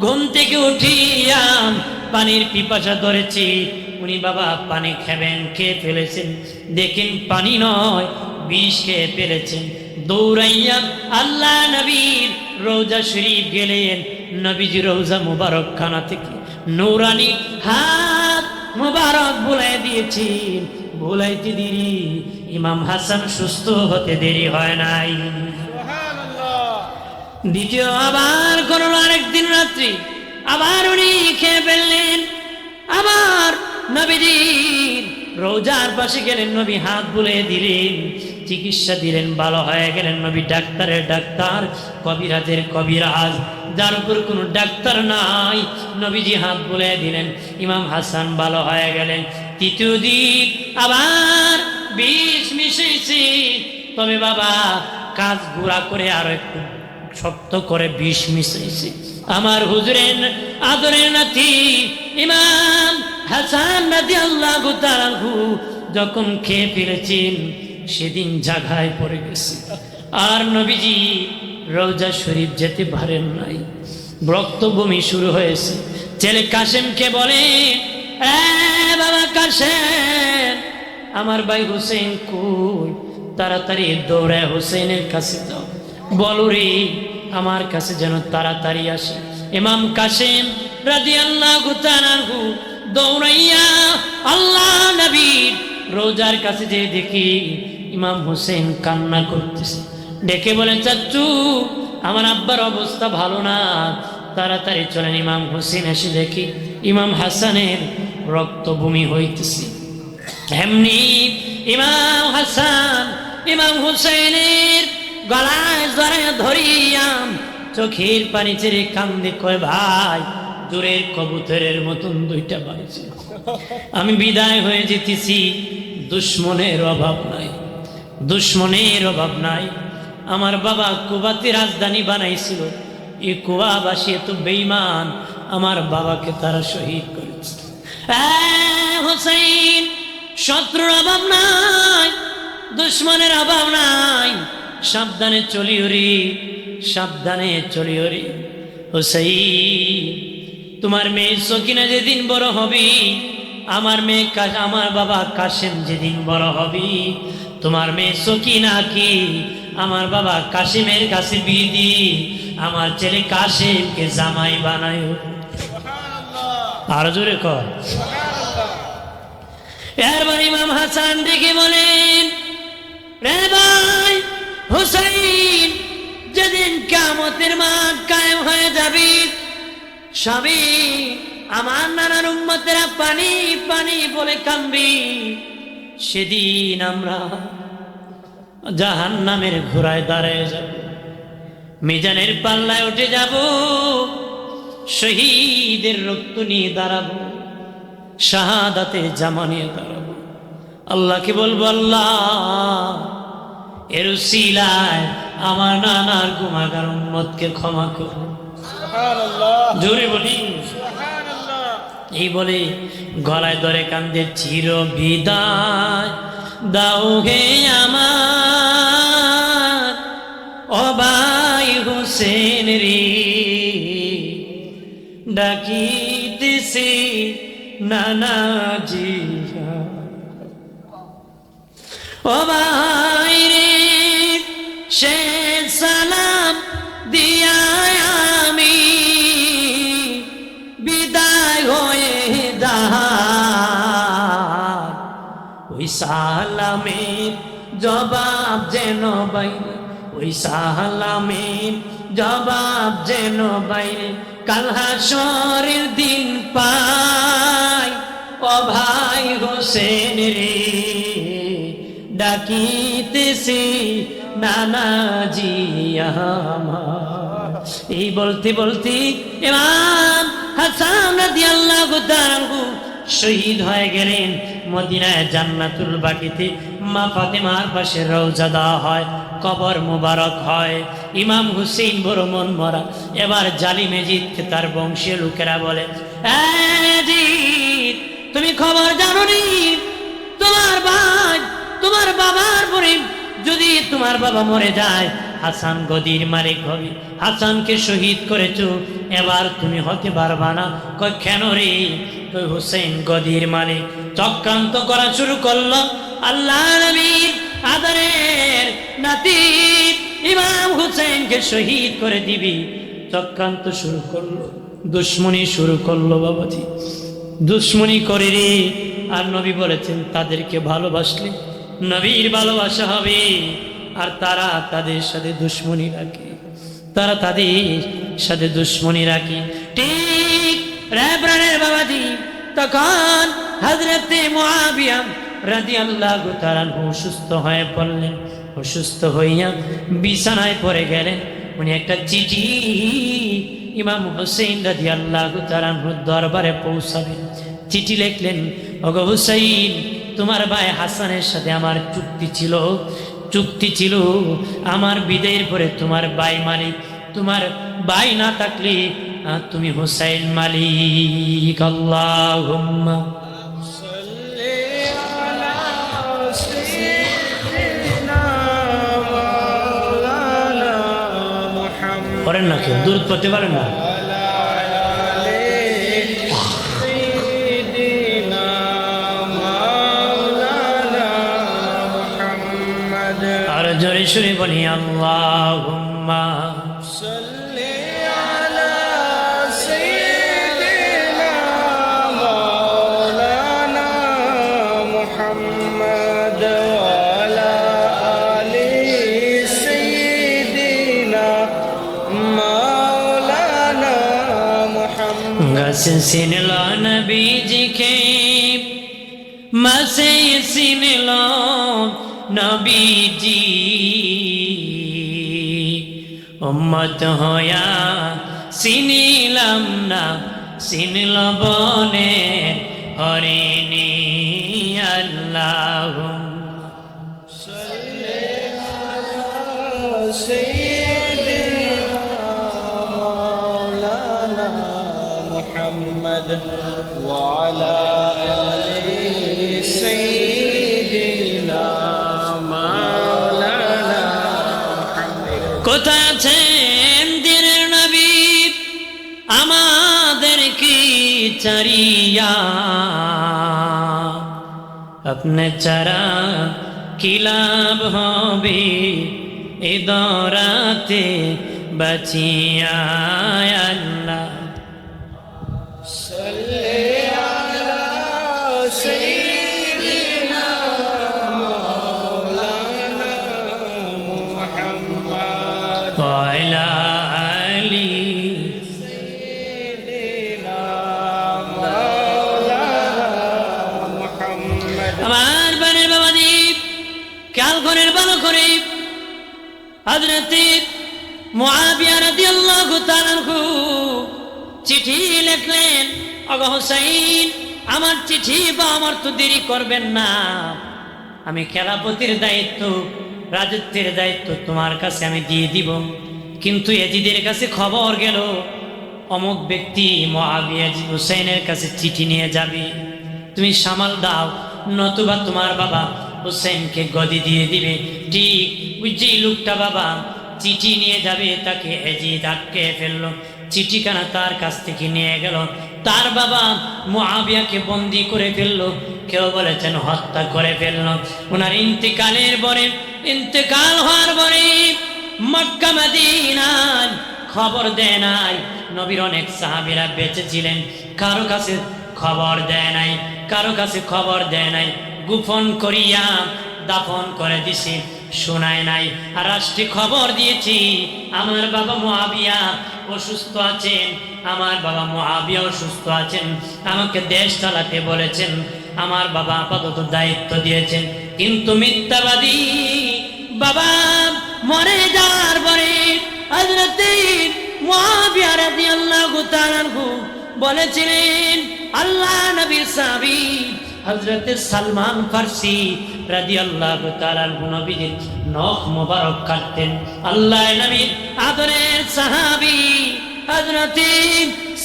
ঘুম থেকে উঠিয়া পানির পিপাসা ধরেছে। উনি বাবা পানি খাবেন, খেয়ে ফেলেছেন। দেখেন পানি নয়, বিষ খেয়ে ফেলেছেন। দৌড়াইয়া আল্লাহ নবীর রওজা শরীফ গেলেন। নবীজি রওজা মুবারক খানা থেকে নূরানি হাত মুবারক বুলাই দিয়েছেন। বুলাইতে দেরি, ইমাম হাসান সুস্থ হতে দেরি হয় নাই। দ্বিতীয় আবার করল আরেকদিন রাত্রি, আবার উনি খেয়ে ফেললেন। আবার নবীজির রোজার পাশে গেলেন, নবী হাত বুলিয়ে দিলেন, চিকিৎসা দিলেন, ভালো হয়ে গেলেন। নবী ডাক্তারের ডাক্তার, কবিরাজের কবিরাজ, যার উপর কোনো ডাক্তার নাই। নবীজি হাত বুলিয়ে দিলেন, ইমাম হাসান ভালো হয়ে গেলেন। তৃতীয় দিন আবার বিষ মিশিয়েছি, তবে বাবা কাজ গুঁড়া করে আরো একটু শক্ত করে বিষ মিশিয়েছি। আমার হুজুরের আদরের নাতি ইমাম হাসান রাদিয়াল্লাহু তাআলা আনহু যখন খেয়ে ফেলেছেন, সেদিন জাগায় পড়ে গেছে। আর নবীজি রওজা শরীফ যেতে পারেন নাই, রক্ত বমি শুরু হয়েছে। ছেলে কাসেমকে বলে, বাবা কাসেম, আমার ভাই হুসেন কই? তাড়াতাড়ি দৌড়ায় হুসেনের কাছে যাও, বলো রে আমার কাছে যেন তাড়াতাড়ি আসে। ইমাম কাসেম রাদিয়াল্লাহু তাআলা আনহু দৌড়াইয়া আল্লাহ নবীর রোজার কাছে যে দেখি ইমাম হুসেন কান্না করতেছে। ডেকে বলে, চাচ্চু আমার আব্বার অবস্থা ভালো না, তাড়াতাড়ি চলেন। ইমাম হুসেন এসে দেখি ইমাম হাসানের রক্ত বমি হইতেছে। এমনি ইমাম হাসান ইমাম হুসেনের গলায় জড়ায় ধরিয়াম চোখের পানি ছেড়ে কান্দে, কয় ভাই দূরের কবুতরের মতন দুইটা বাড়িছে, আমি বিদায় হয়ে যেতেছি। দুশ্মনের অভাব নাই, দুশ্মনের অভাব নাই। আমার বাবা কুবাতে রাজধানী বানাইছিল, এই কুবাবাসী এত বেঈমান, আমার বাবাকে তারা শহীদ করেছে। হুসাইন, শত্রুর অভাব নাই, দুশ্মনের অভাব নাই, সাবধানে চলিও রে, সাবধানে চলিও রে। হুসাইন, তোমার মেয়ে সকিনা যেদিন বড় হবে, আমার মেয়ে আমার বাবা কাসেম যেদিন বড় হবে, তোমার মেয়ে সকিনা কি আমার বাবা কাসেমের কাছে বিয়ে দি আমার ছেলে কাসেমকে জামাই বানায়। আর জোরে কর। এরপর ইমাম হাসান ডেকে বলেন, রে ভাই হুসাইন, যেদিন কিয়ামতের মাঠ কায়েম হয়ে যাবে, সবই আমার নানার উম্মতেরা পানি পানি বলে কাঁদবে, সেদিন আমরা জাহান্নামের ঘোড়ায় দাঁড়িয়ে যাব, মিজানের পাল্লায় উঠে যাব, শহীদের রক্ত নিয়ে দাঁড়াবো, শাহাদাতের জামা নিয়ে দাঁড়াবো। আল্লাহকে বলবো, আল্লাহ এর উসিলায় আমার নানার গুনাহগার উম্মতকে ক্ষমা করো। জোরে বলি এই বলে গলায় ধরে কান্দে, চির বিদায় দাও হে আমার ও ভাই হোসেন রে, ডাকিতেছে নানাজি ও ভাই রে, সে সালাম দিয়া আমি বিদায় হয়ে দাঁড়, ওই সালামের জবাব যেন বাইরে, ওই সালামের জবাব যেন বাইরে কাল হাশরের দিন পাই, ও ভাই হোসেন রে, ডাকিতেছি নানাজি আমার। এই বলতে বলতে ইমাম হাসান রাদিয়াল্লাহু তাআলা আনহু শহীদ হয়ে গেলেন। মদিনায় জান্নাতুল বাকিতে মা ফাতেমার পাশে রওজা দেওয়া হয়, কবর মুবারক হয়। ইমাম হুসেইন বড় মন মরা। এবার জালিম এজিদকে তার বংশীয় লোকেরা বলে, এজিদ তুমি খবর জানো নি, তোমার ভাই তোমার বাবার পরে যদি তোমার বাবা মরে যায়, হাসান গদির মালিক হবে, হাসানকে শহীদ করেছো, এবার তুমি হতে পারবা না। কই কেন রে? কই হুসেন গদির মালিক। চক্রান্ত করা শুরু করলো। আল্লাহ নবীর আদরের নাতি ইমাম হুসেনকে শহীদ করে দিবি, চক্রান্ত শুরু করলো, দুশ্মনী শুরু করলো। বাবাজি দুশ্মনী করে রে। আর নবী বলেছেন তাদেরকে ভালোবাসলে নবীর ভালোবাসা হবে, আর তারা তাদের সাথে দুশ্মনী রাখে, তারা তাদের সাথে দুশ্মনী রাখে। ঠিক রায়প্রাণের বাবাজি তখন হযরতে মুআবিয়া রাদিয়াল্লাহু তাআলা অসুস্থ হয়ে পড়লেন। অসুস্থ হইয়া বিছানায় পড়ে গেলেন। উনি একটা চিঠি ইমাম হুসেইন রাদিয়াল্লাহু তাআলার দরবারে পৌঁছাবেন। চিঠি লিখলেন, ওগো হুসাইন, তোমার ভাই হাসানের সাথে আমার চুক্তি ছিল, আমার বিদায়ের পরে তোমার ভাই মালিক, তোমার ভাই না থাকলে তুমি হুসাইন মালিক। আল্লাহুম্মা সাল্লি আলা সাইয়্যিদিনা মাওলানা মুহাম্মদ। পড়েন না, কেউ দূর করতে পারেন না। জোরে সুরে বলি আল্লাহুম্মা সাল্লি আলা সাইয়্যিদিনা মাওলানা মুহাম্মদ ওয়া আলা আলি সাইয়্যিদিনা মাওলানা মুহাম্মদ। গাছে সিনল নবীজিকে, মাসে সিনল নবীজি, উম্মত হয়া চিনিলাম না, চিনল বনে হরিণী। আল্লাহুম্মা সাল্লি আলা সাইয়্যিদিনা মাওলানা মুহাম্মদ ওয়া আলা আলি সাইয়্যিদিনা। কোথায় আছেন দিনের নবী আমাদের কি চারিয়া, আপনি চারা কি লাভ হবে এ দরাতে বাঁচিয়া। আল্লাহ وعلى آله আমার বানের বাবা দ্বীপ খেয়াল করেন ভালো করে হযরতে মুআবিয়া রাদিয়াল্লাহু তাআলা আনহু চিঠি লিখলেন, ওগো হুসাইন আমার চিঠি বা আমার তো দেরি করবেন না, আমি খেলাপতির দায়িত্ব রাজত্বের দায়িত্ব তোমার কাছে আমি দিয়ে দিব, কিন্তু এজিদের কাছে খবর গেল অমুক ব্যক্তি মুআবিয়া হুসাইনের কাছে চিঠি নিয়ে যাবে, তুমি সামাল দাও, নতুবা তোমার বাবা হুসাইনকে গদি দিয়ে দিবে। ঠিক ওই যে লোকটা বাবা চিঠি নিয়ে যাবে তাকে এজিদ আটকে ফেললো, চিঠিখানা তার কাছ থেকে নিয়ে গেল, তার বাবা মুআবিয়াকে বন্দি করে ফেললো, কেউ বলেছেন হত্যা করে ফেললো। ওনার ইন্তেকাল হওয়ার পরে মক্কা মদিনায় খবর দেয় নাই, নবীর অনেক সাহাবীরা বেঁচে ছিলেন, কারো কাছে খবর দেয় নাই, কারো কাছে খবর দেয় নাই, গোপন করিয়া দাফন করে দিছে, শোনায় নাই। আর রাষ্ট্রে খবর দিয়েছি আমার বাবা মুআবিয়া অসুস্থ আছেন, আমার বাবা মুআবিয়া অসুস্থ আছেন, আমাকে দেশ চালাতে বলেছেন, আমার বাবা আপাতত দায়িত্ব দিয়েছেন, কিন্তু মিথ্যাবাদী বাবা মরে যাওয়ার পরে হযরতে মুআবিয়া রাদিয়াল্লাহু তাআলা আনহু বলেছিলেন, আল্লাহ নবীর সাহাবী হযরতে সালমান ফারসি রাদিয়াল্লাহু তাআলা আনহু নবীর নখ মোবারক কাটতেন, আল্লাহ নবীর আদরের সাহাবী হযরতে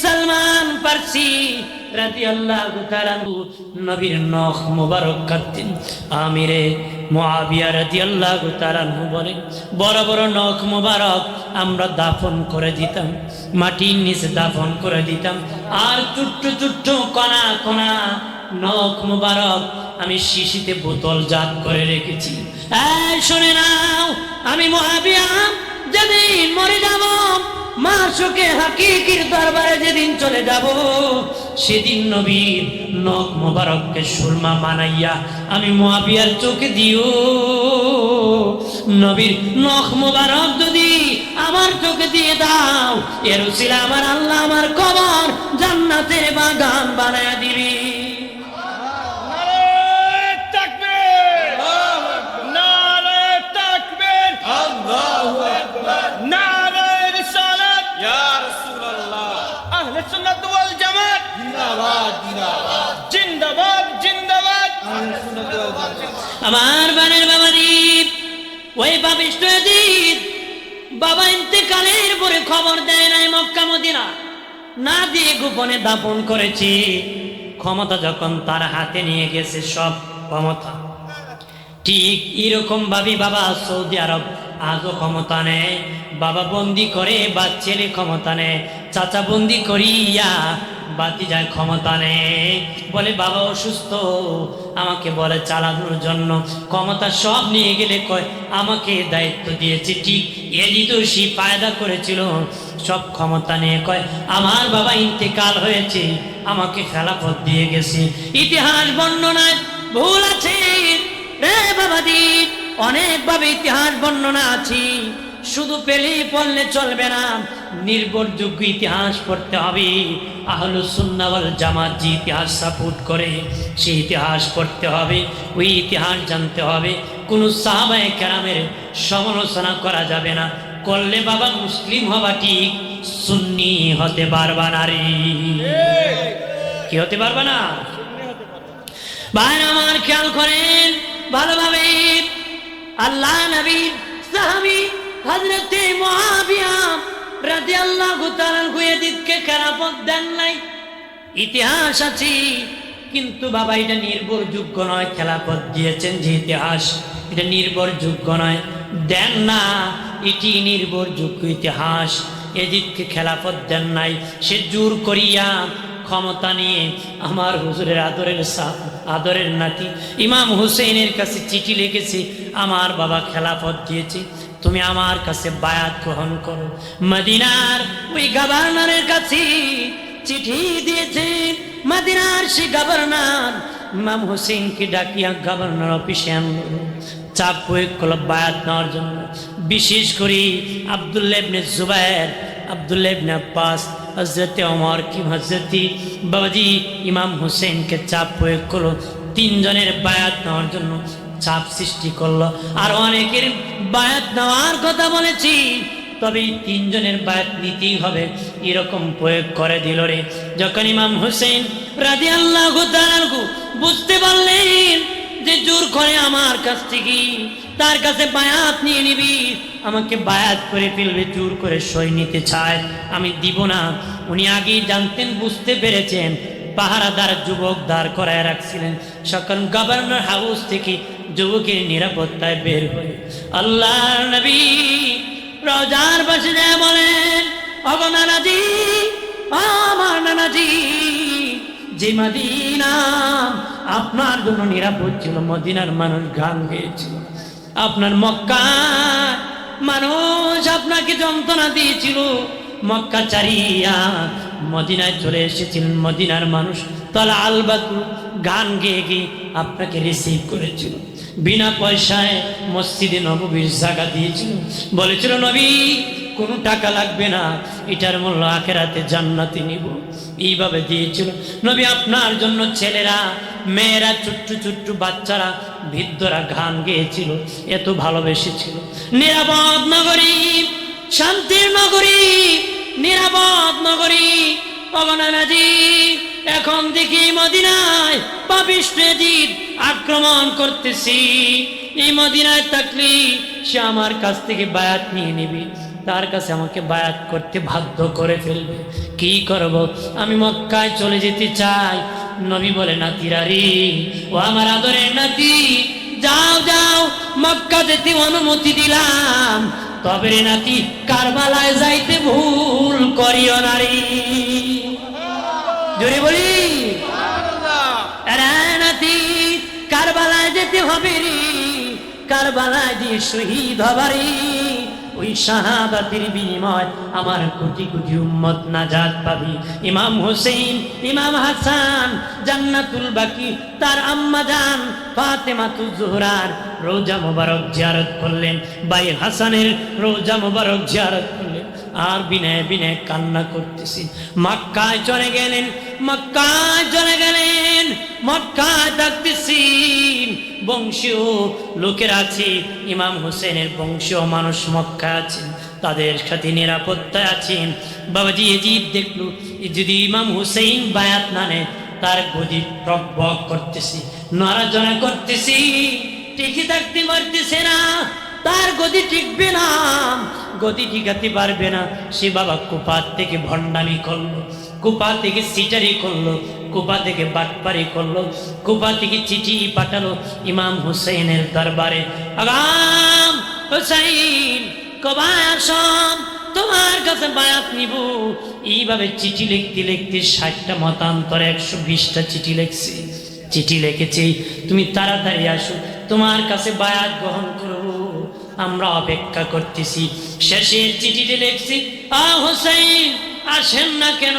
সালমান ফারসি রাদিয়াল্লাহু তাআলা আনহু নবীর নখ মোবারক কাটতেন। আমিরে মুআবিয়া রাদিয়াল্লাহু তাআলা আনহু বলেন, বড় বড় নখ মোবারক আমরা দাফন করে দিতাম, মাটির নিচে দাফন করে দিতাম, আর ছোট্ট ছোট্ট কণা কণা নখ মোবারক আমি শিশিতে বোতল জাত করে রেখেছি। এই শুনে নাও, আমি মুআবিয়া যেদিন মরে যাব, মাশুকে হাকিকির দরবারে যেদিন চলে যাব, সেদিন নবীর নখ মোবারককে সুরমা বানাইয়া আমি মুআবিয়ার চোখে দিও, নবীর নখ মোবারক যদি আমার চোখে দিয়ে দাও, এর উসিলা আমার আল্লাহ আমার কবর জান্নাতের বাগান বানায়া দিবি। আমার বানের বাবা দ্বীপ ওই পাপিষ্ঠ এজিদ বাবা ইন্তেকালের পরে খবর দেয় নাই, মক্কা মদিনা না দিয়ে গোপনে দাফন করেছি। ক্ষমতা যখন তার হাতে নিয়ে গেছে, সব ক্ষমতা, ঠিক এরকম ভাবে বাবা সৌদি আরব আজও ক্ষমতা নেয়, বাবা বন্দি করে বা ছেলে ক্ষমতা নেয়, চাচা বন্দি করিয়া বাতি যায় ক্ষমতা নেই, বলে বাবা অসুস্থ, আমাকে বলে চালানোর জন্য, ক্ষমতা সব নিয়ে গেলে কয় আমাকে দায়িত্ব দিয়েছে। ঠিক এজিদও সে ফায়দা করেছিল, সব ক্ষমতা নিয়ে কয় আমার বাবা ইন্তেকাল হয়েছে, আমাকে খেলাফত দিয়ে গেছে। ইতিহাস বর্ণনায় ভুল আছে রে বাবা দ্বীপ, অনেকভাবে ইতিহাস বর্ণনা আছে, শুধু পেলেই পড়লে চলবে না, নির্ভরযোগ্য ইতিহাস পড়তে হবে। আহলুস সুন্নাহ ওয়াল জামাত যে ইতিহাস সাপোর্ট করে সেই ইতিহাস পড়তে হবে, ওই ইতিহাস জানতে হবে। কোনো সাহাবায়ে কেরামের সমালোচনা করা যাবে না, করলে বাবা মুসলিম হবা ঠিক, সুন্নি হতে পারবা না রে। কি হতে পারবা না? ভাই আমার খেয়াল করেন ভালোভাবে, আল্লাহ নবী সাহাবী হযরতে মুআবিয়া রাদিয়াল্লাহু তাআলা ইয়াজিদকে খেলাফত দেন নাই, ইতিহাস আছে, কিন্তু বাবা এটা নির্ভরযোগ্য নয়। খেলাফত দিয়েছেন যে ইতিহাস, এটা নির্ভরযোগ্য নয়, দেন না, এটি নির্ভরযোগ্য ইতিহাস। ইয়াজিদকে খেলাফত দেন নাই, সে জোর করিয়া ক্ষমতা নিয়ে আমার হুজুরের আদরের নাতি ইমাম হুসেইনের কাছে চিঠি লিখেছে, আমার বাবা খেলাফত দিয়েছে, তুমি আমার কাছে বায়াত গ্রহণ করো। মদিনার ওই গভর্নরের কাছে চিঠি দিয়েছেন মদিনার সে গভর্নর ইমাম হোসেনকে ডাকিয়া গভর্নর অফিসে আনলো, চাপ প্রয়োগ করলো বায়াত নেওয়ার জন্য। বিশেষ করে আব্দুল্লাহ ইবনে জুবায়ের, আব্দুল্লাহ ইবনে আব্বাস, হযরতে ওমর কি হযরতে বাবাজি ইমাম হোসেনকে চাপ প্রয়োগ করলো, তিনজনের বায়াত নেওয়ার জন্য চাপ সৃষ্টি করলো। আর অনেকের বায়াত নেওয়ার কথা বলেছি, তবে তিনজনের বায়াত নিতেই হবে এরকম প্রয়োগ করে দিল রে। যখন ইমাম হোসেন রাদিয়াল্লাহু তাআলা আনহু বুঝতে পারলেন যে জোর করে আমার কাছ থেকে তার কাছে বায়াত নিয়ে নিবি, আমাকে বায়াত করে ফেলবে, জোর করে সই নিতে চায়, আমি দিব না। উনি আগেই জানতেন, বুঝতে পেরেছেন, পাহারাদার যুবক দাঁড় করায় রাখছিলেন। সকল গভর্নর হাউস থেকে যুবকের নিরাপত্তায় বের হয়ে আল্লাহর নবী রওজার পাশে যায় বলেন, ওগো নানাজি, আমার নানাজি, যে মদিনা আপনার জন্য নিরাপদ ছিল, মদিনার মানুষ গান গেয়েছিল, আপনার মক্কা মানুষ আপনাকে যন্ত্রণা দিয়েছিল, মক্কা ছাড়িয়া মদিনায় চলে এসেছিলেন, মদিনার মানুষ তালা আলবাতু গান গেয়ে গিয়ে আপনাকে রিসিভ করেছিল, বিনা পয়সায় মসজিদে নববীর জায়গা দিয়েছিল, বলেছিল নবী কোনো টাকা লাগবে না, এটার মূল্য আখিরাতে জান্নাতে নিব, এইভাবে দিয়েছিল নবী। আপনার জন্য ছেলেরা, মেয়েরা, ছোট্ট ছোট্ট বাচ্চারা, বৃদ্ধরা গান গেয়েছিল, এত ভালোবেসেছিল। নিরাপদ নগরী, শান্তির নগরী, নিরাপদ নগরী। অবনানাজি এখন দেখি মদিনায় পাপিষ্ঠ জিদ আক্রমণ করতেছি, এই মদিনায় থাকলে সে আমার কাছ থেকে বায়াত নিয়ে নিবি, তার কাছে আমাকে বায়াত করতে বাধ্য করে ফেলবে, কি করব? আমি মক্কায় চলে যেতে চাই। নবী বলে, নাতিরা রে, ও আমার আদরের নাতি, যাও যাও, মক্কা যেতে অনুমতি দিলাম, তবে রে নাতি কারবালায় যাইতে ভুল করিও না রে। জোরে বলি, নাতি কারবালায় যেতে হবে রে, কারবালায় দিয়ে শহীদ হবারে, ওই শাহাদাতের বিনিময় আমার কোটি কোটি উম্মত নাজাত পাবে। ইমাম হোসেন, ইমাম হাসান জান্নাতুল বাকি তার আম্মা জান ফাতেমাতুজ জোহরার রোজা মোবারক জিয়ারত করলেন, ভাই হাসানের রোজা মোবারক জিয়ারত করলেন, আর বিনয় বিনয় কান্না করতেছি। মক্কায় চলে গেলেন, মক্কায় চলে গেলেন, মক্কায় থাকতেছি। বংশীয় লোকের আছে, ইমাম হোসেনের বংশীয় মানুষ মক্কা আছেন, তাদের সাথে নিরাপত্তায় আছেন। বাবাজি এজিদ দেখলো যদি ইমাম হুসেইন বায়াত না নেয়, তার গদি টক বক করতেছি, নড়াচড়া করতেছি, টিকে থাকতে পারতেছে না, তার গদি টিকবে না, গদি টিকাতে পারবে না। সে বাবা কুপার থেকে ভণ্ডামি করলো, কুপা থেকে সিটারি করলো, কুপা থেকে বাটপারি করলো, কুপা থেকে চিঠি পাঠালো ইমাম হুসেনের দরবারে, আগাম হুসাইন কবায় আসম, তোমার কাছে বায়াত নিব। এইভাবে চিঠি লিখতে লিখতে 60টা মতান্তরে 120টা চিঠি লিখছি, চিঠি লিখেছি, তুমি তাড়াতাড়ি আসো, তোমার কাছে বায়াত গ্রহণ করব, আমরা অপেক্ষা করতেছি। শেষের চিঠিতে লিখছি, হুসাইন আসেন না কেন?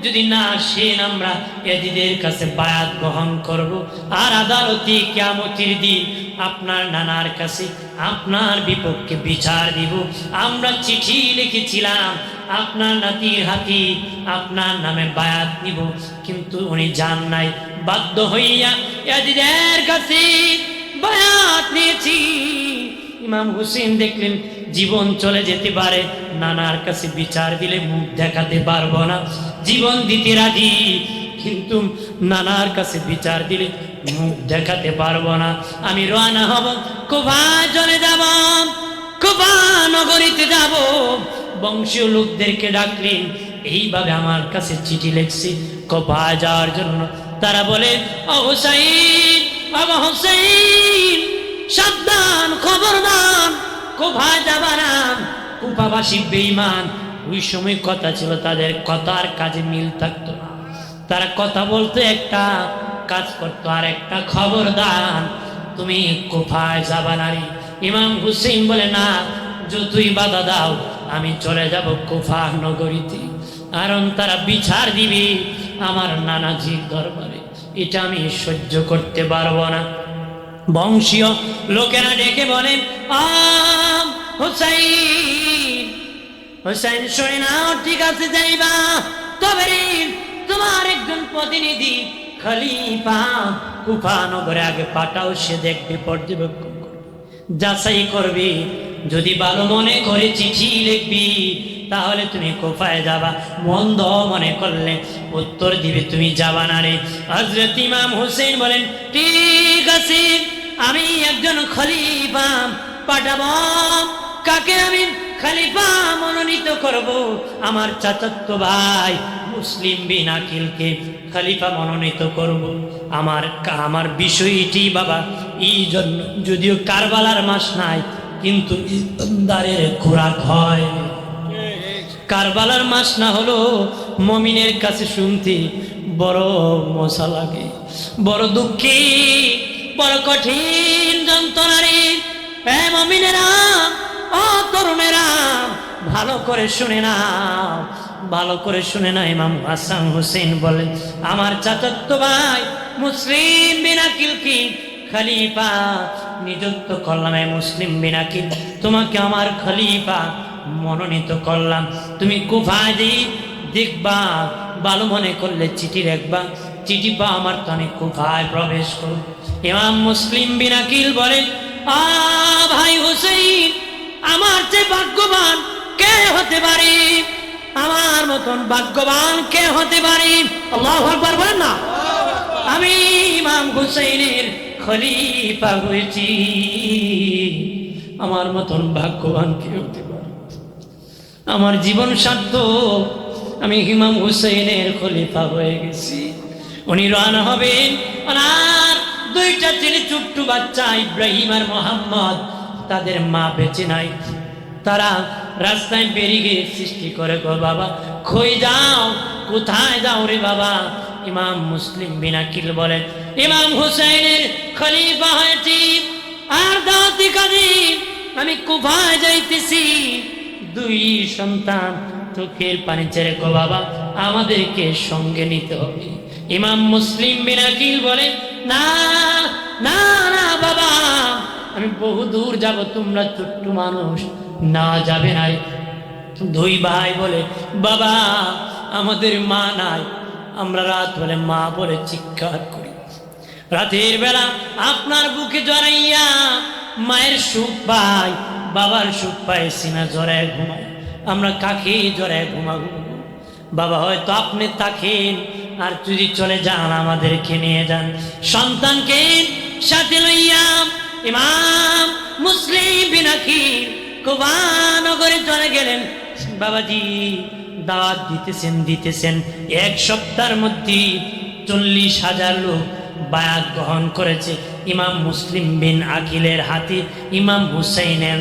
যদি না আসেন আমরা এজিদের কাছে বায়াত গ্রহণ করব, আর আদালতে কিয়ামতের দিন আপনার নানার কাছে আপনার বিপক্ষে বিচার দিব। আমরা চিঠি লিখেছিলাম আপনার নাতির হাতে আপনার নামে বায়াত নিব, কিন্তু উনি যান নাই, বাধ্য হইয়া এজিদের কাছে বায়াত নিয়েছি। ইমাম হুসেন দেখলেন জীবন চলে যেতে পারে, নানার কাছে বিচার দিলে মুখ দেখাতে পারবো না, জীবন দিতে রাজি, কিন্তু নানার কাছে বিচার দিলে মুখ দেখাতে পারবো না। আমি রওনা হব, কুফা চলে যাব, কুফা নগরীতে যাব। বংশীয় লোকদেরকে ডাকলেন, এইভাবে আমার কাছে চিঠি লিখছি কুফা যাওয়ার জন্য। তারা বলে, ও হুসাইন, বাবা হুসাইন, সাবধান, খবরদার, কুফা যাবা না, কুফাবাসী বেঈমান। ওই সময় কথা ছিল, তাদের কথার কাজে মিল থাকতো না, তারা কথা বলতো একটা, কাজ করতো আর একটা। খবরদার, তুমি কুফায় যাবা না রে। ইমাম হুসেইন বলে, না, যতই বাধা দাও আমি চলে যাব কুফা নগরীতে, কারণ তারা বিচার দিবে আমার নানাজির দরবারে, এটা আমি সহ্য করতে পারবো না। বংশীয় লোকেরা ডেকে বলেন, হুসাইন, হুসাইন শুনে নাও, ঠিক আছে যাইবা, তবে রে তোমার একজন প্রতিনিধি খলিফা কুফা নগরে আগে পাঠাও, সে দেখবে, পর্যবেক্ষণ করবে, যাচাই করবে, যদি ভালো মনে করে চিঠি লিখবি তাহলে তুমি কুফায় যাবা, মন্দ মনে করলে উত্তর দিবে তুমি যাবা না রে। হযরত ইমাম হুসেইন বলেন, ঠিক আছে, আমি একজন খলিফা পাঠাবো। কাকে আমি খলিফা মনোনীত করব? আমার চাচাতো ভাই মুসলিম বিন আকিলকে খলিফা মনোনীত করব। আমার বিষয়টি বাবা এই জন্য, যদিও কারবালার মাস নাই, কিন্তু ইমানদারের খোরাক হয়। কারবালার মাস না হলো মমিনের কাছে শুনতে বড় মজা লাগে, বড় দুঃখী, বড় কঠিন যন্ত্রণারে। মমিনেরা, ও তরুণেরা, ভালো করে শুনে না, ভালো করে শুনে না। ইমাম হাসান হুসেইন বলেন, আমার চাচাতো ভাই মুসলিম বিন আকিলকে খলিফা নিযুক্ত করলাম। মুসলিম বিন আকিল, তোমাকে আমার খলিফা মনোনীত করলাম। তুমি কুফায় দেখবা, ভালো মনে করলে চিঠি রাখবা, চিঠি পা আমার তো আমি কুফায় প্রবেশ করব। ইমাম মুসলিম বিন আকিল বলেন, ভাই হুসেইন, আমার চেয়ে ভাগ্যবান কে হতে পারে? আমার মতন ভাগ্যবান কে হতে পারে? আল্লাহু আকবার বলেন না। আমি ইমাম হুসেইনের খলিফা হয়েছি, আমার মতন ভাগ্যবান কে হতে পারে? আমার জীবন সার্থক, আমি ইমাম হুসেইনের খলিফা হয়ে গেছি। উনি রানা হবেন, ওনার দুইটা ছেলে, ছোট্ট বাচ্চা ইব্রাহিম আর মোহাম্মদ, তাদের মা বেঁচে নাই। তারা রাস্তায় ব্যারিকেড সৃষ্টি করে, গো বাবা কই যাও, কোথায় যাও রে বাবা? ইমাম মুসলিম বিন আকিল বলেন, ইমাম হুসাইনের খলিফা হয়েছি আর দাওয়াতি কাজে আমি কুফায় যাইতেছি। দুই সন্তান চোখের পানি ছেড়ে, গো বাবা আমাদেরকে সঙ্গে নিতে হবে। ইমাম মুসলিম বিন আকিল বলে, না না না বাবা, আমি বহু দূর যাব, তোমরা ছোট্ট মানুষ, না যাবে নাই। দুই ভাই বলে, বাবা আমাদের মা নাই, আমরা রাত হলে মা বলে চিৎকার করি। রাতের বেলা আপনার বুকে জড়াইয়া মায়ের সুখ পাই, বাবার সুখ পাই, সিনা জড়ায় ঘুমাই। আমরা কাকে জড়ায় ঘুমাবো? বাবা হয়তো আপনি থাকেন, আর যদি চলে যান আমাদেরকে নিয়ে যান। সন্তানকে সাথে লইয়া ইমাম মুসলিম বিন আকিল কুফা নগরে চলে গেলেন। বাবাজি দাওয়াত দিতেছেন। এক সপ্তাহের মধ্যে 40,000 লোক বায়াত গ্রহণ করেছে ইমাম মুসলিম বিন আকিলের হাতে। ইমাম হুসেইনের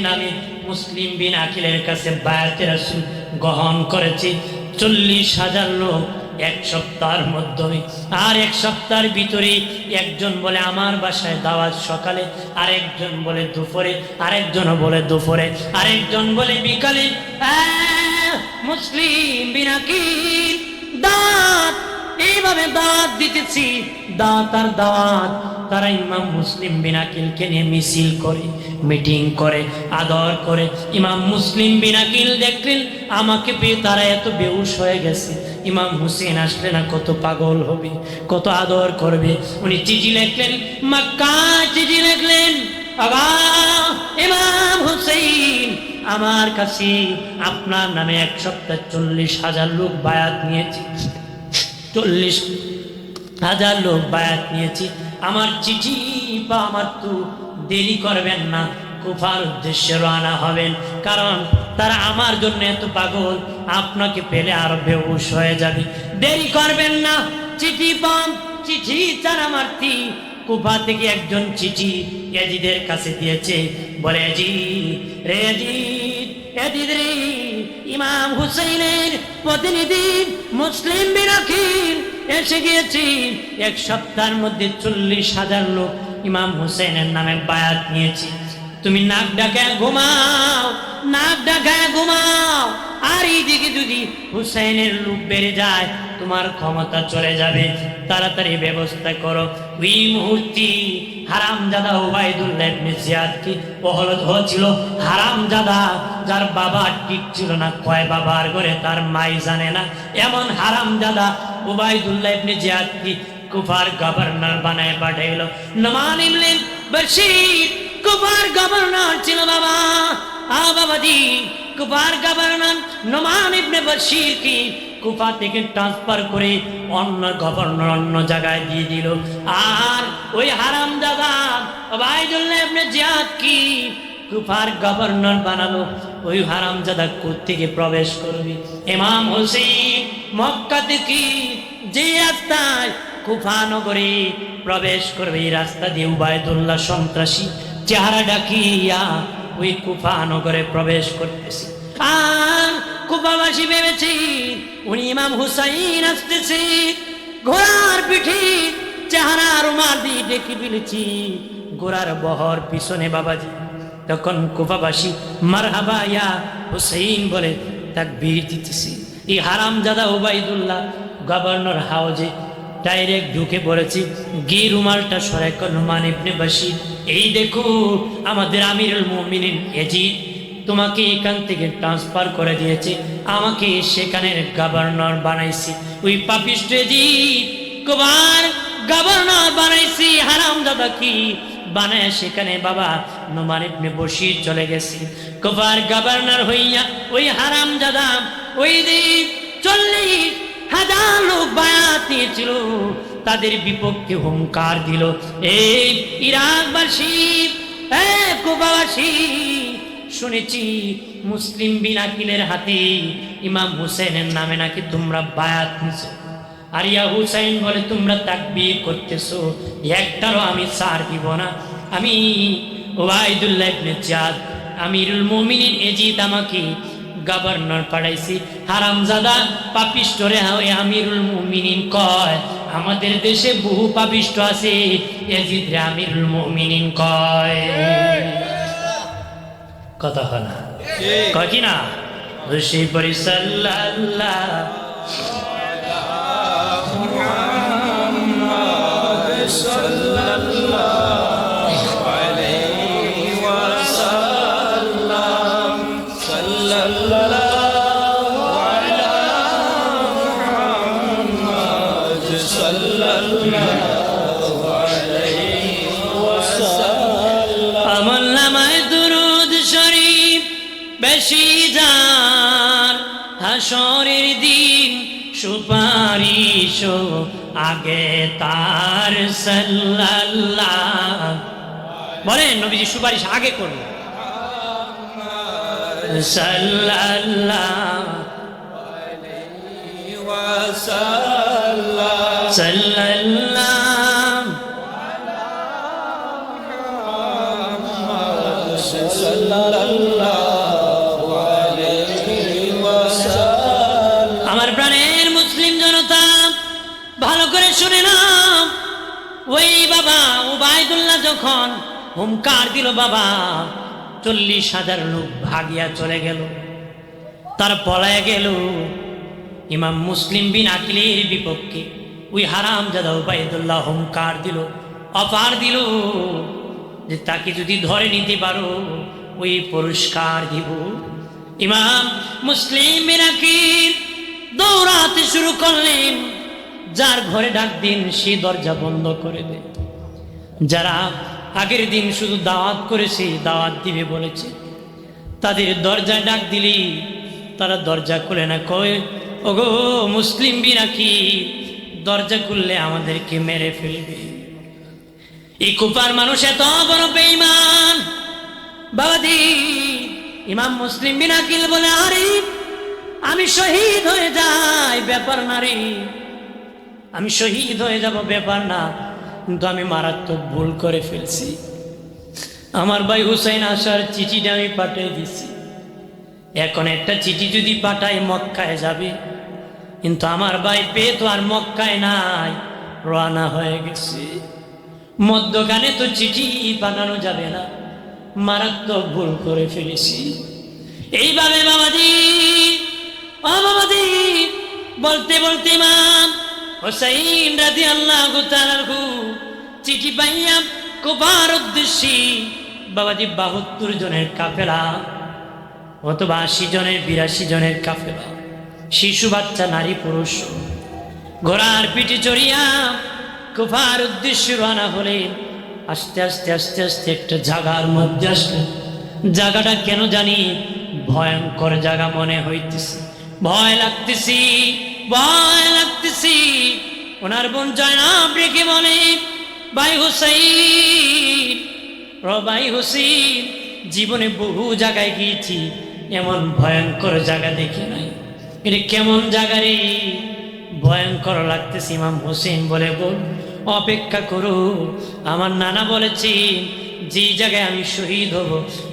নামে মুসলিম বিন আকিলের কাছে বায়াতে রাসূল গ্রহণ করেছে 40,000 লোক এক সপ্তাহের মধ্যে। আর এক সপ্তাহের ভিতরে একজন বলে আমার বাসায় দাওয়াত সকালে, আরেকজন বলে দুপুরে, আরেকজন বলে দুপুরে, আরেকজন বলে বিকালে। মুসলিম বিন আকিল দাওয়াত, এইভাবে দাওয়াত দিতেছি, দাওয়াত আর দাওয়াত। তারা ইমাম মুসলিম বিন আকিলকে নিয়ে মিছিল করে, মিটিং করে, আদর করে। ইমাম মুসলিম বিন আকিল দেখলেন আমাকে পেয়ে তারা এত বেহুশ হয়ে গেছে, ইমাম হুসেন আসলে না কত পাগল হবে, কত আদর করবে। উনি চিঠি লিখলেন, মক্কা চিঠি লিখলেন, ইমাম হুসেন আমার কাছে আপনার নামে এক সপ্তাহ 40,000 লোক বায়াত নিয়েছি, 40,000 লোক বায়াত নিয়েছি। আমার চিঠি বা আমার তো দেরি করবেন না, কুফার উদ্দেশ্যে রওনা হবেন, কারণ তারা আমার জন্য এত পাগল, আপনাকে পেলে আরো বেহুশ হয়ে যাবে। দেরি করবেন না, চিঠি পান, চিঠি তারা মারতি। কুফা থেকে একজন চিঠি ইয়াজিদের কাছে দিয়েছে, বলে ইয়াজিদ রে, ইমাম হুসেইনের প্রতিনিধি মুসলিম বিন আকিল এসে গিয়েছি। এক সপ্তাহের মধ্যে 40,000 লোক ইমাম হুসেইনের নামে বায়াত নিয়েছি। তুমি নাক ডাকায় ঘুমাও, আর এই থেকে যদি হুসাইনের লোক বেড়ে যায় তোমার ক্ষমতা চলে যাবে, তাড়াতাড়ি ব্যবস্থা করো। ওই মুহূর্তে হারামজাদা উবাইদুল্লাহ ইবনে জিয়াদ কি বহলত হচ্ছিল। হারামজাদা যার বাবা ঠিক ছিল না, কয় বাবার ঘরে তার মাই জানে না, এমন হারামজাদা উবাইদুল্লাহ ইবনে জিয়াদ কি কুফার গভর্নর বানায় পাঠাইলো। নোমান ইবনে বশীর কুফার গভর্নর ছিল বাবা। বাবাজি, কুফার গভর্নর নোমান ইবনে বশীর কি কুফা থেকে ট্রান্সফার করে অন্য গভর্নর অন্য জায়গায় দিয়ে দিল। আর ওই হারামজাদা উবাইদুল্লাহ ইবনে জিয়াদ কি কুফার গভর্নর বানালো। ওই হারামজাদা কোত্থেকে প্রবেশ করবে? ইমাম হোসেন মক্কা থেকে যে রাস্তায় কুফা নগরে প্রবেশ করবে, এই রাস্তা দিয়ে উবাইদুল্লাহ সন্ত্রাসী চেহারা ডাকিয়া ওই কুফা নগরে প্রবেশ করতেছে। আর কুফাবাসী ভেবেছে উনি ইমাম হুসাইন আসতেছে, ঘোড়ার পিঠে চেহারা রুমাল দিয়ে ডেকে ফেলেছি, ঘোড়ার বহর পিছনে বাবাজি। তখন কুফাবাসী মারহাবা ইয়া হুসাইন বলে তাকবীর দিতেছে। এই হারামজাদা উবাইদুল্লাহ গভর্নর হাউজে ডাইরেক্ট ঢুকে পড়েছি। গিয়ে রুমালটা সরাই কর নোমান ইবনে বশীর, এই দেখো আমাদের আমিরুল মুমিনিন ইয়াজিদ তোমাকে এখান থেকে ট্রান্সফার করে দিয়েছে, আমাকে সেখানের গভর্নর বানাইছি। ওই পাপিষ্ঠ ইয়াজিদ কুফার গভর্নর বানাইছি, হারামজাদা কি বানায় সেখানে বাবা নোমান ইবনে বশীর চলে গেছে কুফার গভর্নর হইয়া। ওই হারামজাদা ওই দিন 40,000 লোক বায়াত নিয়েছিল, তাদের বিপক্ষে হুঙ্কার দিল। এই ইরাকবাসী, কুফাবাসী, শুনেছি মুসলিম বিন আকিলের হাতে ইমাম হুসেনের নামে নাকি তোমরা বায়াত নিছো। আর ইয়া হুসাইন বলে তোমরা তাকবীর করতেছো, একটারও আমি ছাড় দিব না। আমি উবাইদুল্লাহ ইবনে জিয়াদ আমিরুল মুমিনিন ইয়াজিদ আমাকে গভর্নর পাঠাইছি। হারামজাদা পাপিষ্ঠরে আমিরুল মুমিনিন কয়, আমাদের দেশে বহু পাপিষ্ঠ আছে, ইয়াজিদ রে আমিরুল মুমিনিন কয়। কথা হয় না? কয় কি না? খুশি পরি সাল্লাল্লাহু আমল নামায় দুরূদ শরীফ বেশি যার, হাসরের দিন সুপারিশ আগে তার সাল্লাল্লাহ। বলেন নবীজি সুপারিশ আগে করবে সাল্লাল্লাহ সাল্লাল্লাহ। আমার প্রাণের মুসলিম জনতা ভালো করে শুনে না, ওই বাবা উবাইদুল্লাহ যখন হুঙ্কার দিল বাবা 40,000 লোক ভাগিয়া চলে গেল, তার পলায় গেল ইমাম মুসলিম বিন আকিলের বিপক্ষে। ওই হারামজাদা উবাইদুল্লাহ হুঙ্কার দিল, অফার দিল যে তাকে যদি ধরে নিতে পারো ওই পুরস্কার দিব। ইমাম মুসলিম বিন আকিল দৌড়াতে শুরু করলেন, যার ঘরে ডাক দিন সে দরজা বন্ধ করে দেয়। যারা আগের দিন শুধু দাওয়াত করেছে, দাওয়াত দিবে বলেছে, তাদের দরজায় ডাক দিলি তারা দরজা খুলে না, কয় ওগো মুসলিম বিন আকিল দরজা খুললে আমাদেরকে মেরে ফেলবে। এই কুফার মানুষ এত বড় বেঈমান বাবাজি। ইমাম মুসলিম বিন আকিল বলে, আরে আমি শহীদ হয়ে যাই ব্যাপার না রে, আমি শহীদ হয়ে যাব ব্যাপার না, কিন্তু আমি মারাত্মক ভুল করে ফেলছি। আমার ভাই হুসাইন আসার চিঠিটা আমি পাঠিয়ে দিছি, এখন একটা চিঠি যদি পাঠাই মক্কায় যাবে, কিন্তু আমার ভাই পেয়ে তো আর মক্কায় নাই, রওনা হয়ে গেছে। মধ্যখানে তো চিঠি পাঠানো যাবে না, মারাত্মক ভুল করে ফেলেছি। এইভাবে বাবাজি ও বলতে বলতে ইমাম হুসাইন রাদিয়াল্লাহু তাআলা চিঠি পাইয়া কুফার উদ্দেশ্যে বাবাজি 72 জনের কাফেলা অথবা 80 জনের 82 জনের কাফেলা, শিশু বাচ্চা নারী পুরুষ ঘোড়ার পিঠে চড়িয়া কুফার উদ্দেশ্যে রওনা হলেন। আস্তে আস্তে আস্তে আস্তে একটা জায়গার মধ্যে আসলেন। জায়গাটা কেন জানি ভয়ঙ্কর জায়গা মনে হইতেছে, ভয় লাগতেছি, ভয় লাগতেছি। ওনার বোন জয়নাব রেখে বলে, ভাই হুসাইন, ভাই হুসাইন, জীবনে বহু জায়গায় গিয়েছি, এমন ভয়ঙ্কর জায়গা দেখি নাই। এটা কেমন জায়গা রে, ভয়ঙ্কর লাগতেছে। ইমাম হোসেন বলে, বোন অপেক্ষা করো, আমার নানা বলেছি যে জায়গায় আমি শহীদ হব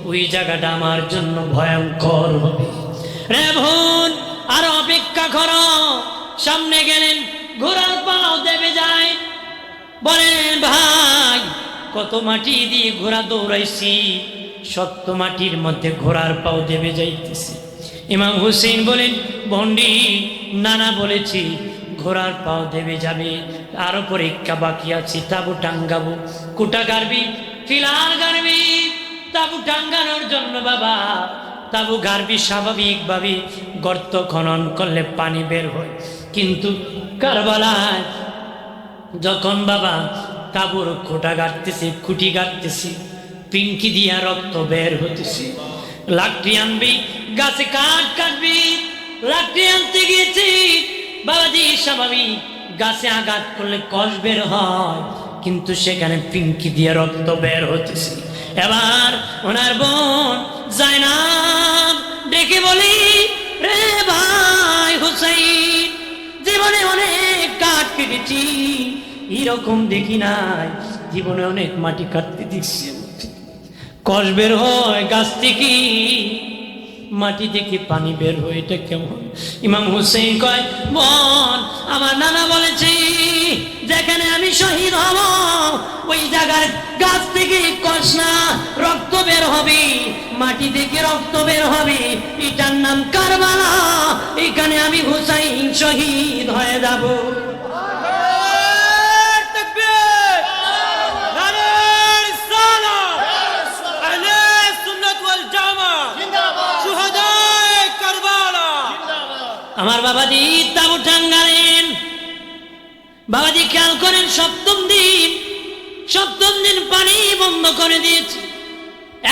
ওই জায়গাটা আমার জন্য ভয়ঙ্কর হবে। রে বোন আর অপেক্ষা করো। সামনে গেলেন, ঘোড়ার পাও দেবে যায়। বলেন ভাই, কত মাটি দিয়ে ঘোড়া দৌড়াইছি, শক্ত মাটির মধ্যে ঘোড়ার পাও দেবে যাইতেছি। ইমাম হুসেন বলেন, বন্ডি নানা বলেছি ঘোড়ার পাও দেবে যাবে, আরো পরীক্ষা বাকি আছে। তাবু টাঙ্গাবো, কুটা গাড়বি, ফিলার গাড়বি। তাবু টাঙ্গানোর জন্য বাবা তাবু গাড়বি, স্বাভাবিকভাবে গর্ত খনন করলে পানি বের হয়। কিন্তু কারবালায় যখন বাবা তাবুর খুঁটা গাড়তেছি, খুঁটি গাড়তেছি, পিঙ্কি দিয়া রক্ত বের হতেছি। লাকড়ি আনবি, গাছে কাঠ কাটবি, লাকড়ি আনতে গিয়েছি বাবাজি, স্বাভাবিক গাছে আঘাত করলে কষ বের হয়, কিন্তু সেখানে পিঙ্কি দিয়ে রক্ত বের হতেছে। এবার ওনার বোন জয়নাব ডেকে বলি, রে ভাই হুসাইন, জীবনে অনেক কাঠ কেটেছি, এরকম দেখি নাই, জীবনে অনেক মাটি কাটতে দেখছি, কষ বের হয় গাছ থেকে, মাটি থেকে পানি বের হয়, এটা কেমন? ইমাম হুসেন কয়, বোন আমার নানা বলেছে যেখানে আমি শহীদ হব ওই জায়গার গাছ থেকে কষ না রক্ত বের হবে, মাটি থেকে রক্ত বের হবে, এটার নাম কারবালা, এখানে আমি হুসাইন শহীদ হয়ে যাব। আমার বাবাজি তাবু টাঙ্গালেন। বাবাজি খেয়াল করেন, সপ্তম দিন পানি বন্ধ করে দিয়েছি,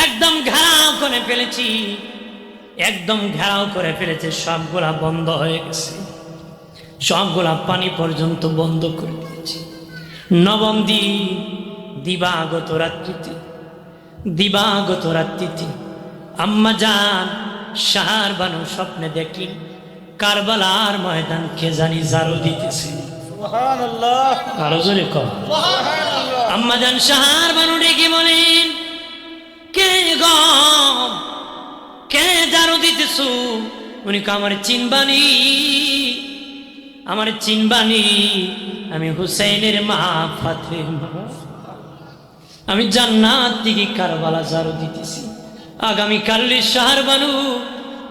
একদম ঘেরাও করে ফেলেছি, একদম ঘেরাও করে ফেলেছে, সবগুলা বন্ধ হয়ে গেছে, সবগুলা পানি পর্যন্ত বন্ধ করে দিয়েছি। নবম দিন দিবাগত রাত্রিতে আম্মা জান শাহার বানু স্বপ্নে দেখলেন কারবালার ময়দান কে জানি ঝাড়ু দিতেছে। সুবহানাল্লাহ, আরো জোরে কর। আম্মা জান শাহার বানু ডেকে বলেন, কে গো, কে ঝাড়ু দিতেছ? উনি কে আমার চিনবানি, আমার চিনবানি, আমি হুসাইনের মা ফাতেমা, আমি জান্নাত থেকে কারবালা ঝাড়ু দিতেছি। আগামী কালে শাহার বানু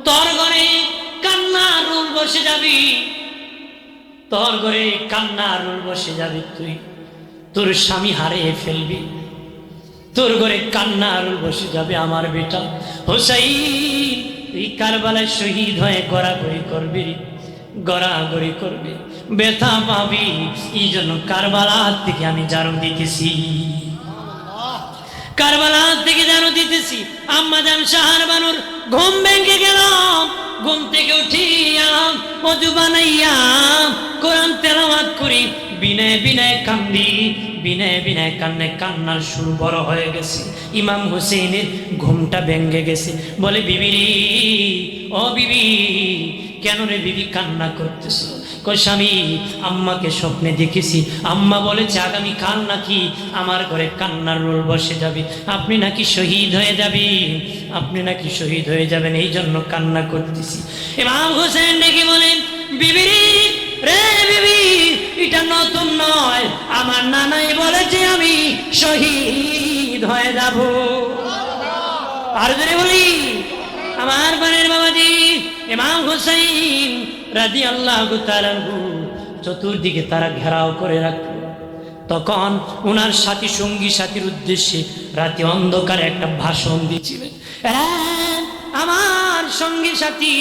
তোর ঘরে কান্নার রোল বসে যাবি, তোর ঘরে কান্নার রোল বসে যাবি, তুই তোর স্বামী হারিয়ে ফেলবি, তোর ঘরে কান্নার রোল বসে যাবে। আমার বেটা হুসাইন তুই কারবালায় শহীদ হয়ে গড়াগড়ি করবি, গড়াগড়ি করবি, ব্যথা পাবি, এই জন্য কারবালা থেকে আমি ঝাড়ু দিতেছি, কারবালা থেকে ঝাড়ু দিতেছি। আম্মা জান শাহার বানুর ঘুম ভেঙে গেল, ঘুম থেকে উঠিয়া ওযু বানাইয়া কোরআন তেলাওয়াত করি, বিনয় বিনয় কান্দি, বিনয় বিনয় কান্নে, কান্নার সুর বড় হয়ে গেছে। ইমাম হুসেনের ঘুমটা ভেঙে গেছে। বলে, বিবি রে, ও বিবি, কেন রে বিবি কান্না করতেছ? কই স্বামী, আম্মাকে স্বপ্নে দেখেছি, আম্মা বলেছে আগামী কাল নাকি আমার ঘরে কান্নার রোল বসে যাবে, আপনি নাকি শহীদ হয়ে যাবেন, আপনি নাকি শহীদ হয়ে যাবেন, এই জন্য কান্না করতেছি। ইমাম হোসেন ডেকে বলেন, বিবি রে বিবি, এটা নতুন নয়, আমার নানাই বলেছে আমি শহীদ হয়ে যাব। আর যদি বলি, আমার বাড়ির বাবাজি ইমাম হুসাইন রাদিয়াল্লাহু তাআলা আনহু চতুর্দিকে তারা ঘেরাও করে রাখলো। তখন ওনার সাথী সঙ্গী সাথীর উদ্দেশ্যে রাতে অন্ধকারে একটা ভাষণ দিয়েছিলেন। আমার সঙ্গী সাথী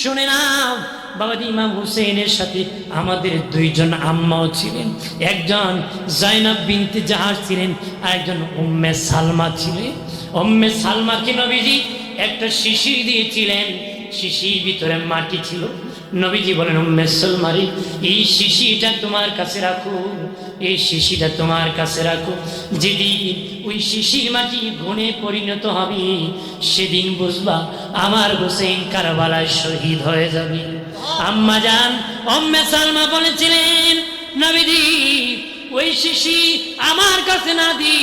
শুনে নাও, বাবাজি ইমাম হুসেনের সাথে আমাদের দুইজন আম্মাও ছিলেন। একজন জাইনাব বিনতে জাহাজ ছিলেন, আর একজন উম্মে সালমা ছিলেন। উম্মে সালমাকে নবীজি একটা শিশির দিয়েছিলেন, শিশির ভিতরে মাটি ছিল। নবীজি বলেন, উম্মে সালমারি, এই শিশিটা তোমার কাছে রাখো, এই শিশিটা তোমার কাছে রাখো। যেদিন ওই শিশির মাটি গুণে পরিণত হবে, সেদিন বুঝবা আমার হুসেন কারবালায় শহীদ হয়ে যাবে। আম্মা জান উম্মে সালমা বলেছিলেন, নবীজি ওই শিশি আমার কাছে না দি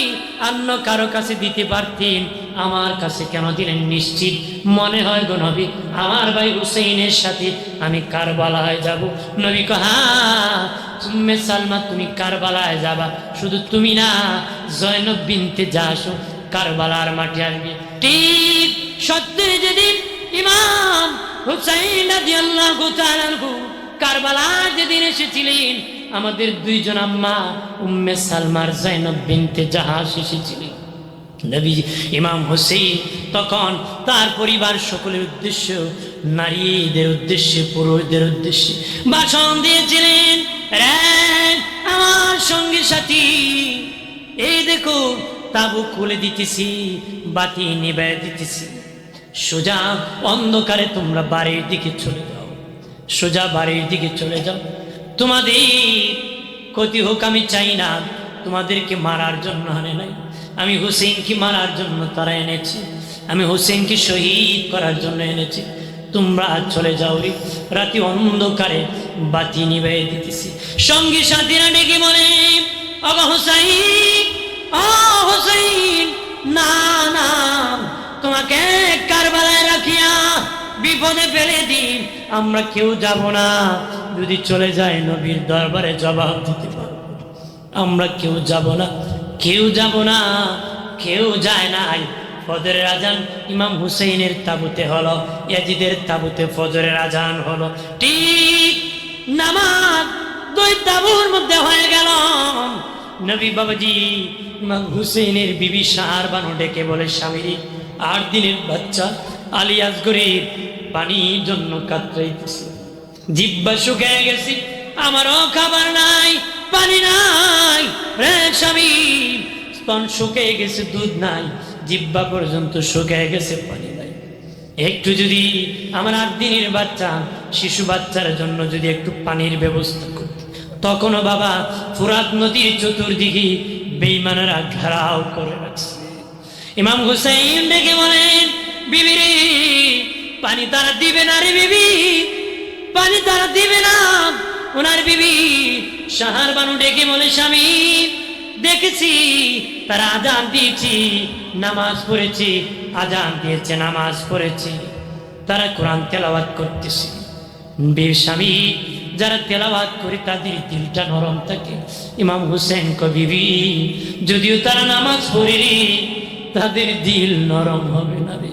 অন্য কারো কাছে দিতে পারতেন, আমার কাছে কেন দিলেন? নিশ্চিত মনে হয় গো নবী, আমার ভাই হুসেইনের সাথে আমি কারবালায় যাব। নবী কহা, উম্মে সালমা তুমি কারবালায় যাবা, শুধু তুমি না, জয়নব বিনতে জাহাশও কারবালার মাঠে আসবে। ঠিক সত্যি যেদিন ইমাম হুসাইন রাদিয়াল্লাহু তাআলা আনহু কারবালায় যেদিন এসেছিলেন, আমাদের দুইজন আম্মা উম্মে সালমার জয়নব বিনতে জাহাশ এসেছিলেন। নবীজি ইমাম হুসেইন তখন তার পরিবার সকলের উদ্দেশ্য, নারীদের উদ্দেশ্যে, পুরুষদের উদ্দেশ্যে ভাষণ দিয়েছিলেন। আমার সঙ্গী সাথী, এই দেখো তাবু খুলে দিতেছি, বাতি নিবে দিতেছি, সোজা অন্ধকারে তোমরা বাড়ির দিকে চলে যাও, সোজা বাড়ির দিকে চলে যাও। তোমাদের ক্ষতি হোক আমি চাই না, তোমাদেরকে মারার জন্য আনে নাই, আমি হুসেনকে মারার জন্য তারা এনেছি, আমি হুসেনকে শহীদ করার জন্য এনেছি। তোমরা চলে যাও রে। রাতে অন্ধকারে বাতি নিবে দিতেছি। সঙ্গী সাথীরা ডেকে বলে, আবা হুসাইন, ও হুসাইন, না না, তোমাকে কারবালায় রাখিয়া বিপদে ফেলে দিই, আমরা কেউ যাব না। যদি চলে যায় নবীর দরবারে জবাব দিতে পারবো। আমরা কেউ যাব না, কেউ যাব না, কেউ যায় নাই। ফজরের আজান ইমাম হুসেইনের তাবুতে হলো, ইয়াজিদের তাবুতে ফজরের আজান হলো। ঠিক নামাজ দুই তাবুর মধ্যে হয়ে গেল। নবী বাবাজি ইমাম হুসেইনের বিবি শাহরবানু ডেকে বলে, স্বামীরি 8 দিনের বাচ্চা আলী আসগরের পানির জন্য কাতরাইতেছে, জিব্বা শুকিয়ে গেছে, আমারও খাবার নাই, পানি নাই রে স্বামী, স্তন শুকিয়ে গেছে, দুধ নাই, জিব্বা পর্যন্ত শুকিয়ে গেছে, পানি নাই। একটু যদি আমার 8 দিনের বাচ্চা, শিশু বাচ্চার জন্য যদি একটু পানির ব্যবস্থা করত। তখনও বাবা ফুরাত নদীর চতুর্দিকে বেঈমানেরা ঘেরাও করে রাখছে। ইমাম হুসাইন ডেকে বলেন, বিবি রে, পানি তারা দিবে না রে বিবি, পানি তারা দিবে না। ওনার বিবি শাহরবানু ডেকে বলে, স্বামী দেখেছি তারা আজান দিয়েছি, নামাজ পড়েছি, আজান দিয়েছে, নামাজ পড়েছি, তারা কোরআন তেলাওয়াত করতেছে। স্বামী যারা তেলাওয়াত করে তাদের দিলটা নরম থাকে। ইমাম হুসেন বিবি যদিও তারা নামাজ পড়ে, তাদের দিল নরম হবে না রে,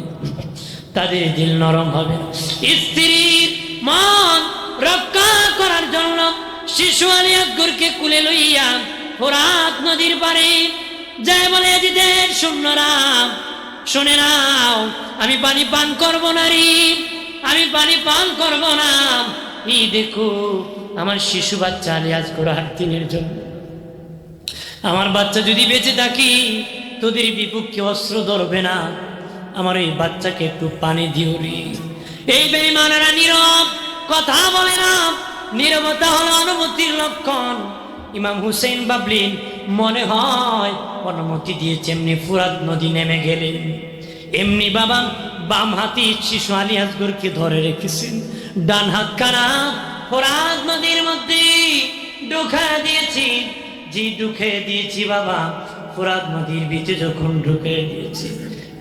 তাদের দিল নরম হবে না। স্ত্রীর মন রক্ষা করার জন্য শিশু আলী আসগরকে কুলে লইয়া ফোরাত নদীর পারে যায় বলে, দিদের শূন্যরা শুনে নাও, আমি পানি পান করবো না রে, আমি পানি পান করবো না। এই দেখো আমার শিশু বাচ্চা আলী আসগর 8 দিনের জন্য, আমার বাচ্চা যদি বেঁচে থাকি তোদের বিপক্ষে অস্ত্র ধরবে না, আমার এই বাচ্চাকে একটু পানি দিও রে। এই বেঈমানেরা নীরব, কথা বলে না। নীরবতা হলো অনুমতির লক্ষণ। ইমাম হুসেন ভাবলেন, মনে হয় অনুমতি দিয়েছে, এমনি ফুরাত নদী নেমে গেলেন। এমনি বাবা বাম হাতি শিশু আলী আসগরকে ধরে রেখেছেন, ডান হাত কানা ফুরাত নদীর মধ্যে ঢুকা দিয়েছি। যে ঢুকে দিয়েছি বাবা, ফুরাত নদীর ভিতরে যখন ঢুকে দিয়েছি,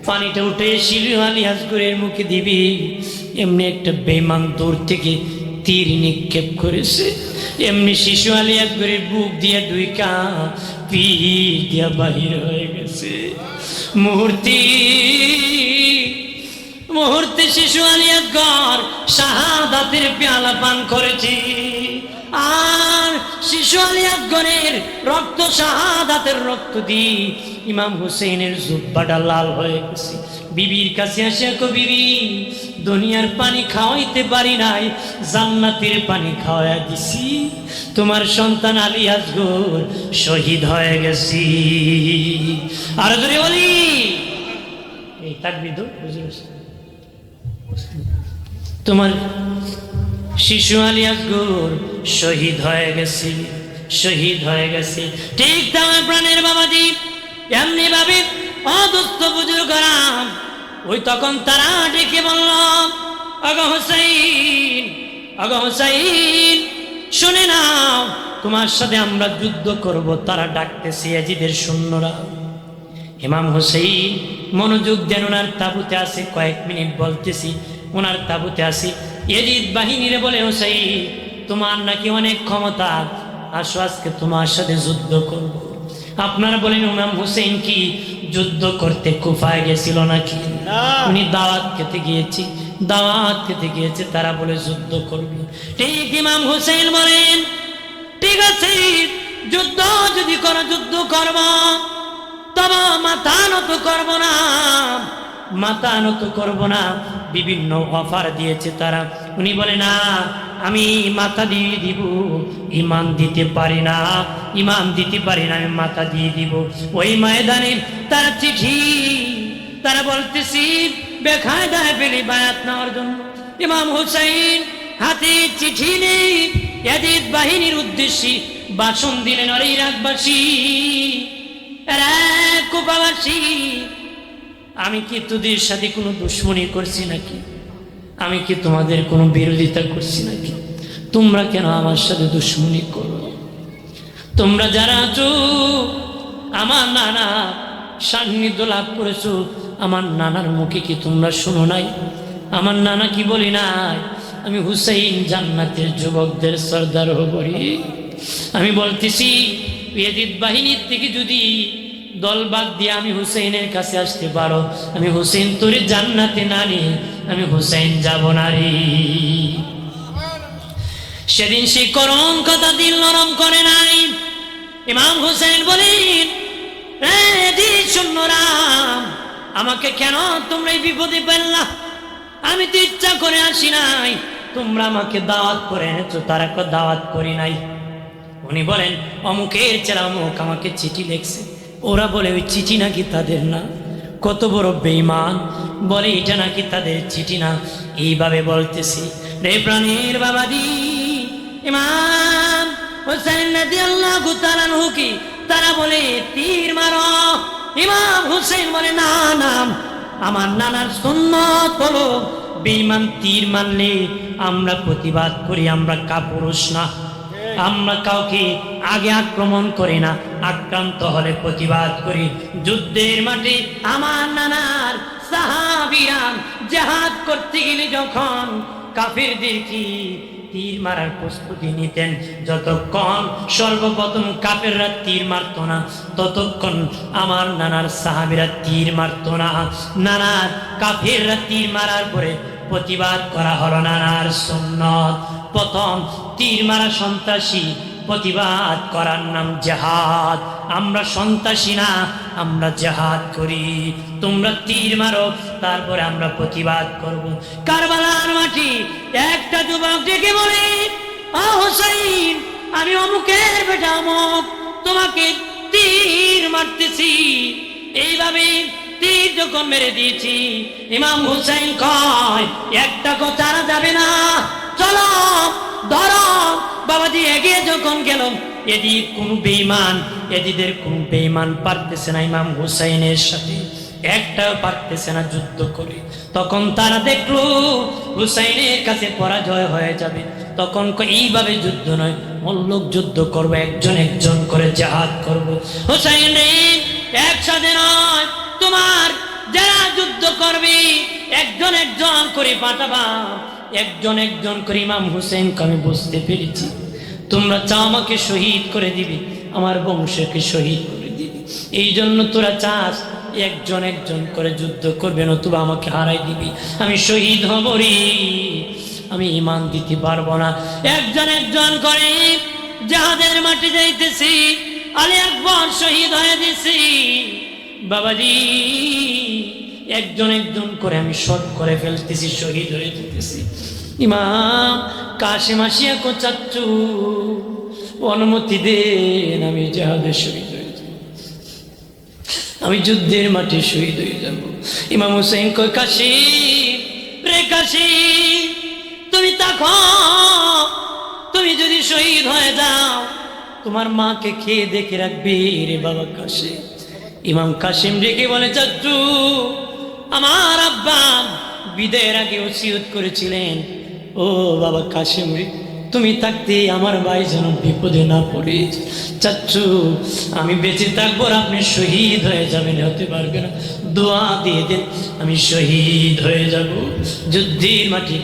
পানিটা উঠে শিশু আলী আসগরের মুখে দিবি, এমনি একটা বেঈমান দূর থেকে তীর নিক্ষেপ করেছে। এমনি শিশু আলী আসগরের বুক দিয়ে ঢুইকা পিঠ দিয়া বাহির হয়ে গেছে। মুহূর্তে মুহূর্তে শিশু আলী আসগর শাহাদাতের পেয়ালা পান করেছি। আর শিশু আলী আসগরের রক্ত, শাহাদাতের রক্ত দিয়ে ইমাম হুসেনের জুব্বাটা লাল হয়ে গেছে। বিবির কাছে আসে, কো বিবি, দুনিয়ার পানি খাওয়াইতে পারি নাই, জান্নাতের পানি খাওয়াইয়া দিছি, তোমার সন্তান আলী আসগর শহীদ হয়ে গেছি। আর জোরে বলি এই তাকবীর দাও, তোমার শিশু আলী আসগর শহীদ হয়ে গেছে, শহীদ হয়ে গেছে। ঠিক তোমার প্রাণের বাবাজি এমনি ভাবে অদুস্থ বুজুর্গরা ওই তখন তারা ডেকে বলল, আগো হুসাইন, আগো হুসাইন, শুনে নাও, তোমার সাথে আমরা যুদ্ধ করব। তারা ডাকতেছে ইয়াজিদের সৈন্যরা। ইমাম হুসাইন মনোযোগ দেন, ওনার তাবুতে আছে, কয়েক মিনিট বলতেছি, ওনার তাবুতে আছে। ইয়াজিদ বাহিনীরে বলে, হুসাইন তোমার নাকি অনেক ক্ষমতা, আসো আজকে তোমার সাথে যুদ্ধ করব। আপনারা বলেন ইমাম হুসাইন কি যুদ্ধ করতে কুফায় গেছিল নাকি? উনি দাওয়াত খেতে গিয়েছি, দাওয়াত খেতে গিয়েছে। তারা বলে যুদ্ধ করবে। ঠিক ইমাম হুসাইন বলেন, ঠিক আছে, যুদ্ধ যদি করো যুদ্ধ করব, তবে মাথা নত করব না, মাথা নত করব না। বিভিন্ন অফার দিয়েছে তারা। উনি বলে, না, আমি মাথা দিয়ে দিব, ইমান দিতে পারি না, ইমান দিতে পারি না, আমি মাথা দিয়ে দিব। ওই ময়দানে তারা চিঠি, তারা বলতেছি বেকায়দায় পেলে বায়াত নেওয়ার জন্য। ইমাম হুসাইন হাতে চিঠি নেই, ইয়াজিদ বাহিনীর উদ্দেশ্যে ভাষণ দিলেন, আর ইরাকবাসী, কুফাবাসী, আমি কি তোদের সাথে কোনো দুশ্মনী করছি নাকি? আমি কি তোমাদের কোনো বিরোধিতা করছি নাকি? তোমরা কেন আমার সাথে দুশ্মনী করো? তোমরা যারা আছো আমার নানা সান্নিধ্য লাভ করেছো, আমার নানার মুখে কি তোমরা শোনো নাই? আমার নানা কি বলি নাই, আমি হুসাইন জান্নাতের যুবকদের সর্দার হবরি। আমি বলতেছি ইয়াজিদ বাহিনীর থেকে যদি দল বাদ দিয়ে আমি হুসাইনের কাছে আসতে পারো, আমি হুসাইন তোরে জান্নাতে না নিয়ে আমি হুসাইন যাব না রে। সেদিন সে করম কথা দিল নরম করে নাই। ইমাম হুসাইন বলেন, সৈন্যরা, আমাকে কেন তোমরা এই বিপদে ফেললা? আমি তো ইচ্ছা করে আসি নাই, তোমরা আমাকে দাওয়াত করে এনেছো, তারা দাওয়াত করি নাই। উনি বলেন, অমুকের ছেলে অমুক আমাকে চিঠি লিখছে। ওরা বলে ওই চিঠি নাকি তাদের না। কত বড় বেঈমান, বলে এটা নাকি তাদের চিঠি না। এইভাবে বলতেছি রে প্রাণের বাবাজি, ইমাম হুসাইন রাদিয়াল্লাহু তাআলা আনহু কি তারা বলে তীর মারো। ইমাম হুসাইন বলে, না না, আমার নানার সুন্নাত হলো বেঈমান তীর মারলে আমরা প্রতিবাদ করি, আমরা কাপুরুষ না, আমরা কাউকে আগে আক্রমণ করি না, আক্রান্ত হলে প্রতিবাদ করি। যুদ্ধের মাঠে আমার নানার সাহাবীরা জিহাদ করতে গেলে যখন কাফিরদের কি তীর মারার প্রস্তুতি নিতেন, যতক্ষণ সর্বপ্রথম কাফেররা তীর মারত না, ততক্ষণ আমার নানার সাহাবীরা তীর মারত না। নানার কাফেররা তীর মারার পরে প্রতিবাদ করা হলো নানার সুন্নত। প্রথম তীর মারা সন্ত্রাসী, প্রতিবাদ করার নাম জিহাদ। আমরা সন্ত্রাসী না, আমরা জিহাদ করি। তোমরা তীর মারো, তারপরে আমরা প্রতিবাদ করব। কারবালার মাটি একটা যুবক ডেকে বলে, ও হুসাইন, আমি অমুকের বেটা অমুক, তোমাকে তীর মারতেছি। এইভাবে তীর যখন মেরে দিয়েছি, ইমাম হুসাইন কয়, একটা কথা যাবে না, চলো ধরো। বাবাজি এগিয়ে যখন গেল, এদিক কোন বেঈমান, এদিদের কোন বেঈমান পারতেছে না ইমাম হুসাইনের সাথে, একটাও পারতেছে না যুদ্ধ করে। তখন তারা দেখলো হুসাইনের কাছে পরাজয় হয়ে যাবে, তখন এইভাবে যুদ্ধ নয়, মল্লক যুদ্ধ করবো, একজন একজন করে জিহাদ করব। হুসাইন রে, একসাথে নয়, তোমার যারা যুদ্ধ করবে একজন একজন করে পাঠাবা, একজন একজন করে। ইমাম হুসাইনকে আমি বুঝতে পেরেছি, তোমরা চাও আমাকে শহীদ করে দিবি, আমার বংশকে শহীদ করে দিবি, এই জন্য তোরা চাস একজন একজন করে যুদ্ধ করবে, নতুবা আমাকে হারাই দিবি, আমি শহীদ হব রে, আমি ঈমান দিতে পারবো না। একজন একজন করে জাহাজের মাটি যাইতেছি, আলী আকবর শহীদ হয়ে দিছি বাবাজি, একজন একজন করে আমি শট করে ফেলতেছি, শহীদ হয়ে যেতেছি। ইমাম কাশেম আসিয়া কো চাচ্চু অনুমতি দেন, আমি জাহাজে শহীদ হয়ে যাব, আমি যুদ্ধের মাঠে শহীদ হয়ে যাব। ইমাম হুসেন কই কাশিম রে কাশিম, তুমি তাকো, তুমি যদি শহীদ হয়ে যাও তোমার মাকে খেয়ে দেখে রাখবি রে বাবা কাশিম। ইমাম কাশিম ডেকে বলে চাচ্চু, আমার আব্বা বিদায়ের আগে ওসিয়ত করেছিলেন, ও বাবা কাশিম রে, তুমি থাকতে আমার ভাই যেন বিপদে না পড়ে। চাচ্চু আমি বেঁচে থাকবো, আপনি শহীদ হয়ে যাবেন, হতে পারবে না, দোয়া দিয়ে দেন আমি শহীদ হয়ে যাব, যুদ্ধের মাঠে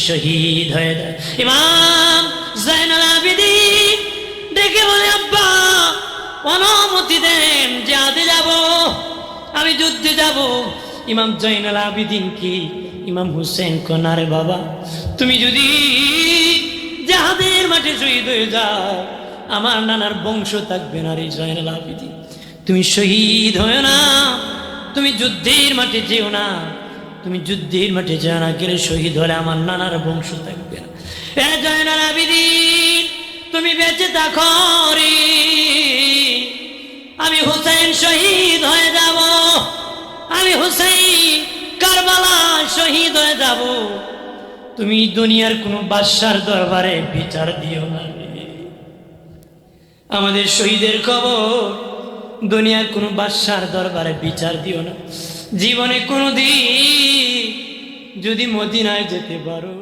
শহীদ হয়ে যায়। ইমাম জাইনুল আবেদিন ডেকে বলে আব্বা অনুমতি দেন, জিহাদে যাব, আমি যুদ্ধে যাব। ইমাম জাইনুল আবেদিন কি ইমাম হুসেন কোনারে বাবা, তুমি যদি জাহাদের মাঠে শহীদ হয়ে যাও আমার নানার বংশ থাকবে না রে জাইনুল আবেদিন, তুমি শহীদ হয় না, তুমি যুদ্ধের মাঠে যেও না, তুমি যুদ্ধের মাঠে যেও না, গেলে শহীদ হলে আমার নানার বংশ থাকবে না। এ জাইনুল আবেদিন তুমি বেঁচে থাকো রে, আমি হুসেন শহীদ হয়ে যাব, আমি হুসেন কারবালা শহীদ হয়ে যাব, তুমি দুনিয়ার কোনো বাদশার দরবারে বিচার দিও না রে। আমাদের শহীদের খবর দুনিয়ার কোনো বাদশার দরবারে বিচার দিও না, জীবনে কোনোদিন যদি মদিনায় যেতে পারো